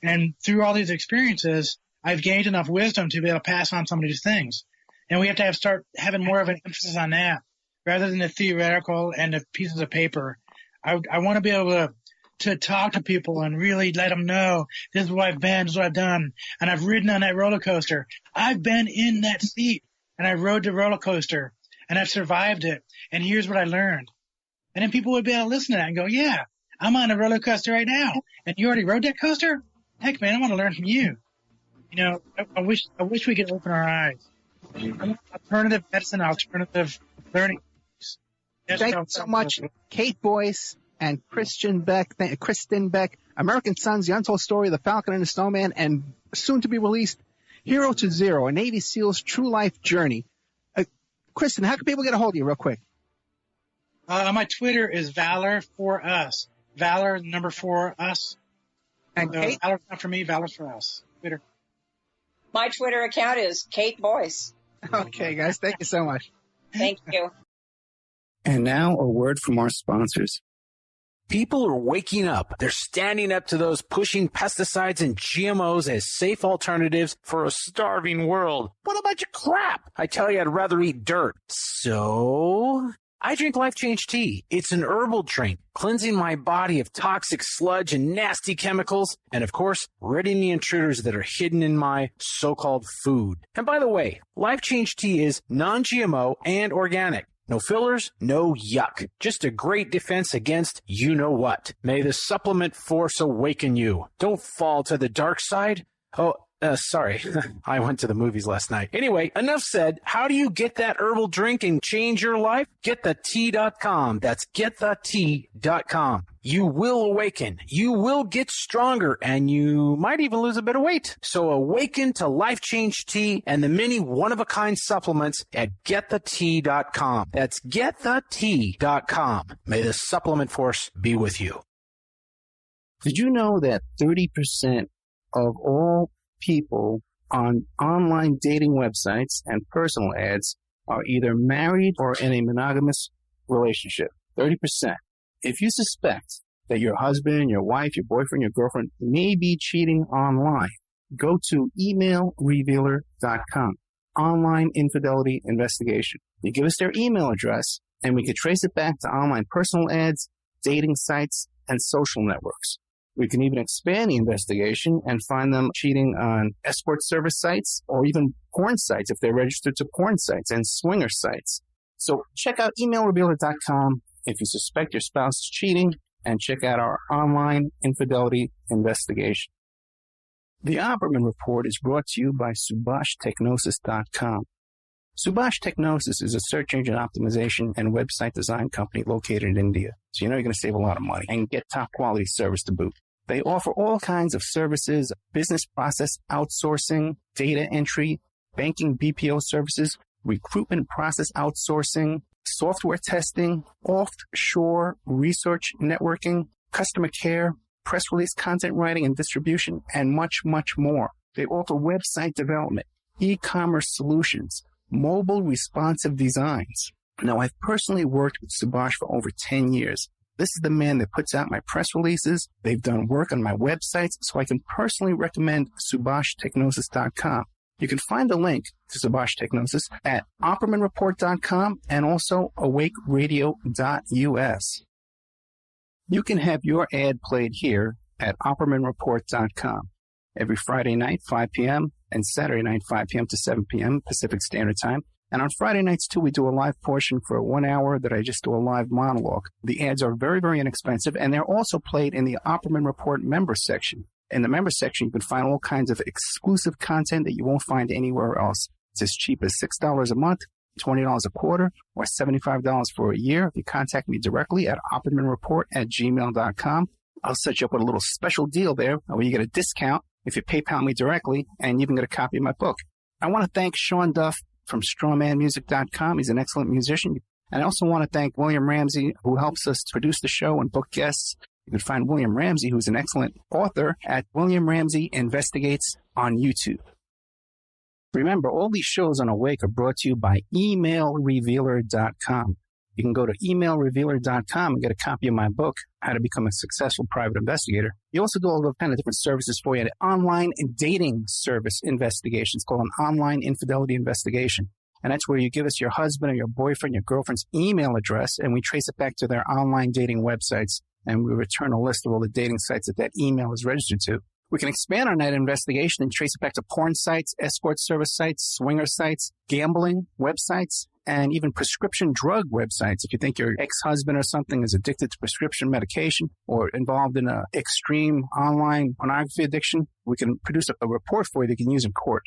and through all these experiences, I've gained enough wisdom to be able to pass on some of these things. And we have to start having more of an emphasis on that rather than the theoretical and the pieces of paper. I want to be able to to talk to people and really let them know this is what I've been, this is what I've done. And I've ridden on that roller coaster. I've been in that seat and I rode the roller coaster and I've survived it. And here's what I learned. And then people would be able to listen to that and go, yeah, I'm on a roller coaster right now. And you already rode that coaster? Heck, man, I want to learn from you. You know, I wish we could open our eyes. Alternative medicine, alternative learning. Thank you so much, Cait Boyce and Kristin Beck, American Sons, The Untold Story of the Falcon and the Snowman, and soon to be released, Hero to Zero, a Navy SEAL's true life journey. Kristin, how can people get a hold of you real quick? My Twitter is Valor for Us. Valor, number 4, us. And Cait? Valor's not for me, Valor's for us. Twitter. My Twitter account is Cait Boyce. Okay, guys, thank you so much. Thank you. And now a word from our sponsors. People are waking up. They're standing up to those pushing pesticides and GMOs as safe alternatives for a starving world. What a bunch of crap. I tell you, I'd rather eat dirt. So I drink Life Change Tea. It's an herbal drink, cleansing my body of toxic sludge and nasty chemicals, and of course, ridding the intruders that are hidden in my so-called food. And by the way, Life Change Tea is non-GMO and organic. No fillers, no yuck. Just a great defense against you-know-what. May the supplement force awaken you. Don't fall to the dark side. Sorry. I went to the movies last night. Anyway, enough said. How do you get that herbal drink and change your life? GetTheTea.com. That's GetTheTea.com. You will awaken. You will get stronger, and you might even lose a bit of weight. So awaken to Life Change Tea and the many one-of-a-kind supplements at GetTheTea.com. That's GetTheTea.com. May the supplement force be with you. Did you know that 30% of all people on online dating websites and personal ads are either married or in a monogamous relationship? 30%. If you suspect that your husband, your wife, your boyfriend, your girlfriend may be cheating online, go to emailrevealer.com. Online infidelity investigation. You give us their email address and we can trace it back to online personal ads, dating sites, and social networks. We can even expand the investigation and find them cheating on escort service sites or even porn sites if they're registered to porn sites and swinger sites. So check out emailrevealer.com if you suspect your spouse is cheating, and check out our online infidelity investigation. The Opperman Report is brought to you by SubhashTechnosis.com. Subash Technosis is a search engine optimization and website design company located in India. So you know you're going to save a lot of money and get top quality service to boot. They offer all kinds of services, business process outsourcing, data entry, banking BPO services, recruitment process outsourcing, software testing, offshore research networking, customer care, press release content writing and distribution, and much, much more. They offer website development, e-commerce solutions, mobile responsive designs. Now, I've personally worked with Subhash for over 10 years. This is the man that puts out my press releases. They've done work on my websites, so I can personally recommend SubhashTechnosis.com. You can find the link to Subash Technosis at OppermanReport.com and also AwakeRadio.us. You can have your ad played here at OppermanReport.com every Friday night, 5 p.m., and Saturday night, 5 p.m. to 7 p.m. Pacific Standard Time. And on Friday nights, too, we do a live portion for 1 hour that I just do a live monologue. The ads are very, very inexpensive, and they're also played in the Opperman Report member section. In the member section, you can find all kinds of exclusive content that you won't find anywhere else. It's as cheap as $6 a month, $20 a quarter, or $75 for a year. If you contact me directly at oppermanreport@gmail.com, I'll set you up with a little special deal there where you get a discount if you PayPal me directly, and you even get a copy of my book. I want to thank Sean Duff from StrawmanMusic.com. He's an excellent musician. And I also want to thank William Ramsey, who helps us produce the show and book guests. You can find William Ramsey, who's an excellent author, at William Ramsey Investigates on YouTube. Remember, all these shows on Awake are brought to you by emailrevealer.com. You can go to emailrevealer.com and get a copy of my book, How to Become a Successful Private Investigator. You also do all the kind of different services for you. An online dating service investigation. It's called an online infidelity investigation. And that's where you give us your husband or your boyfriend, your girlfriend's email address, and we trace it back to their online dating websites. and we return a list of all the dating sites that email is registered to. We can expand our net investigation and trace it back to porn sites, escort service sites, swinger sites, gambling websites, and even prescription drug websites. If you think your ex-husband or something is addicted to prescription medication or involved in an extreme online pornography addiction, we can produce a report for you that you can use in court.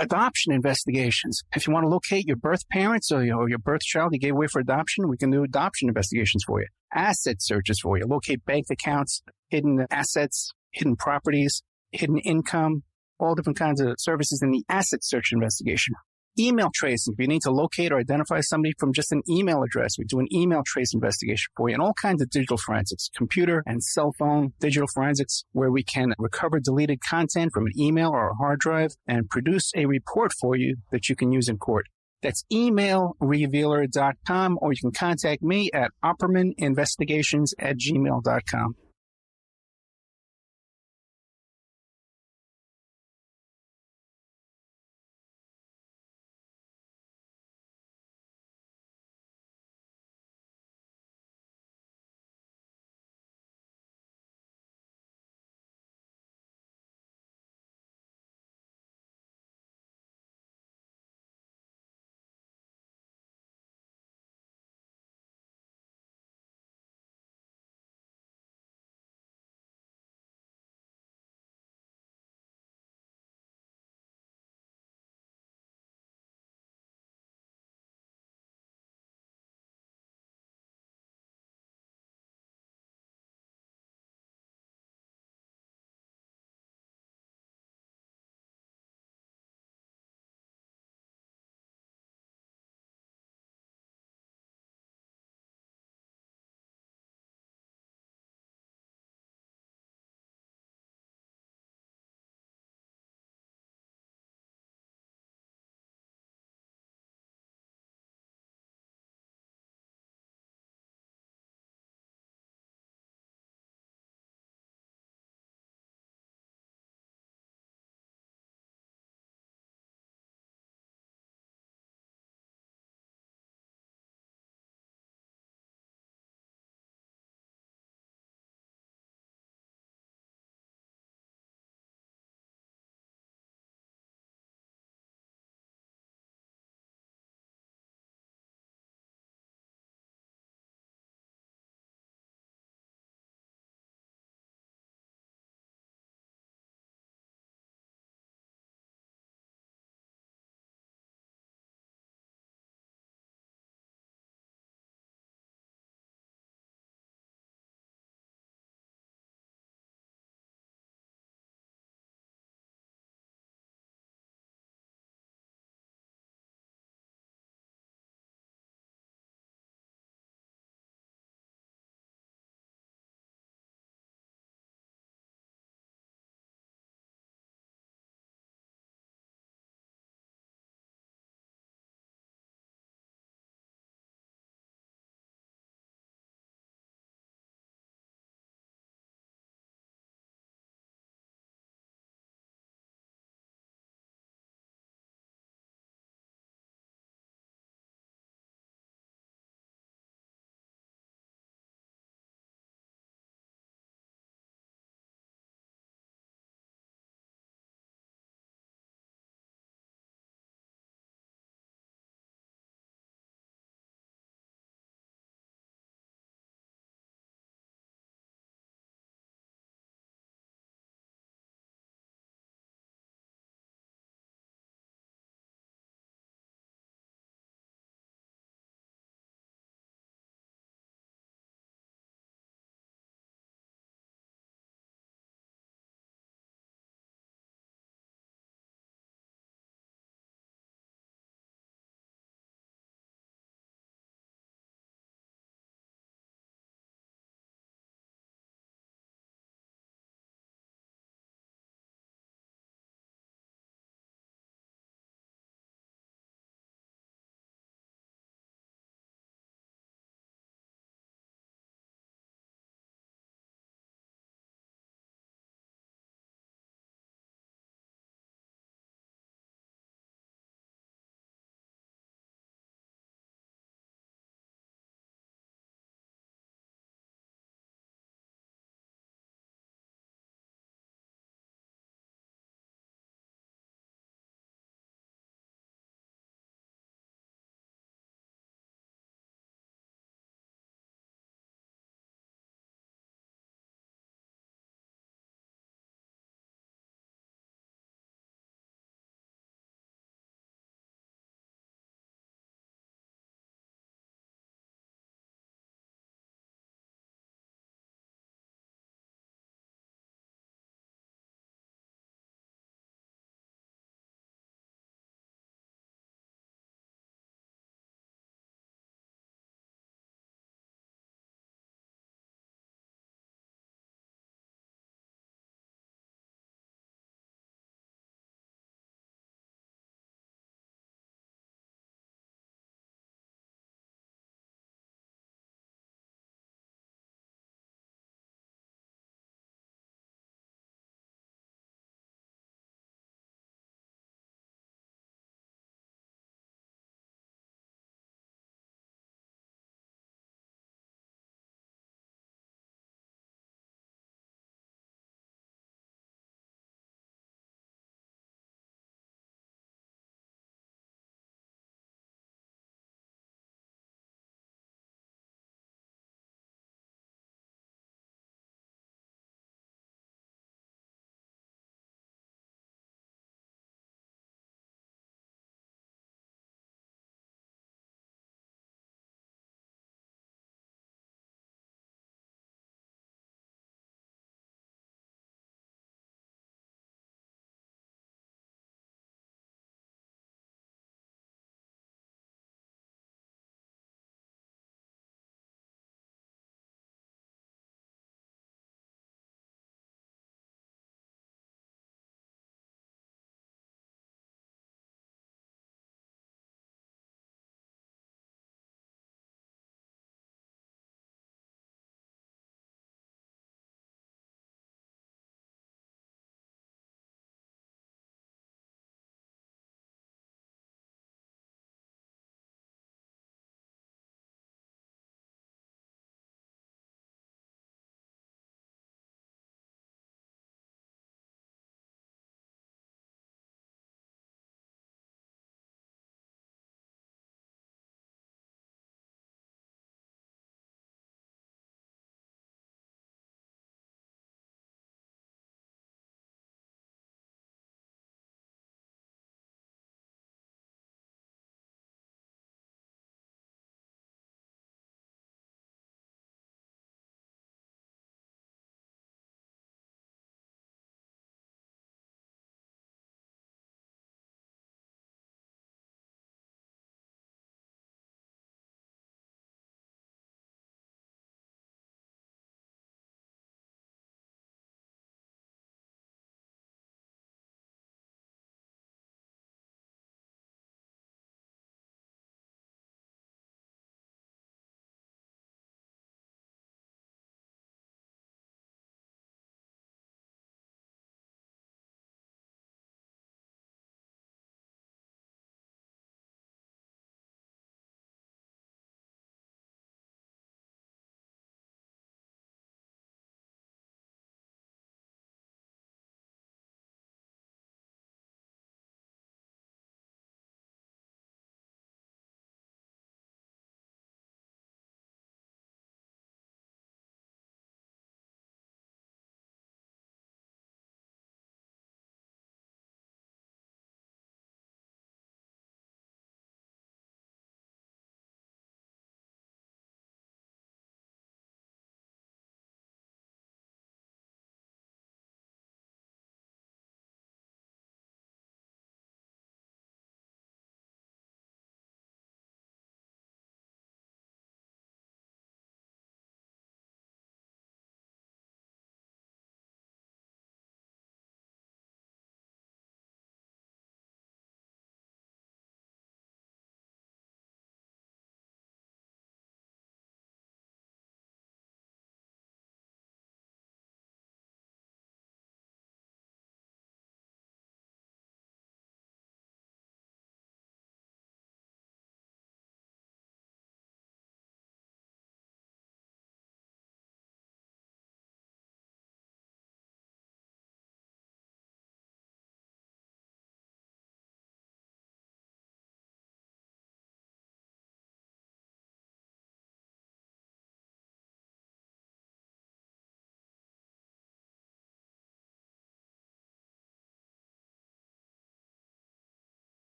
Adoption investigations. If you want to locate your birth parents or your birth child you gave away for adoption, we can do adoption investigations for you. Asset searches for you. Locate bank accounts, hidden assets, hidden properties, hidden income, all different kinds of services in the asset search investigation. Email tracing. If you need to locate or identify somebody from just an email address, we do an email trace investigation for you, and all kinds of digital forensics, computer and cell phone digital forensics, where we can recover deleted content from an email or a hard drive and produce a report for you that you can use in court. That's emailrevealer.com, or you can contact me at oppermaninvestigations@gmail.com.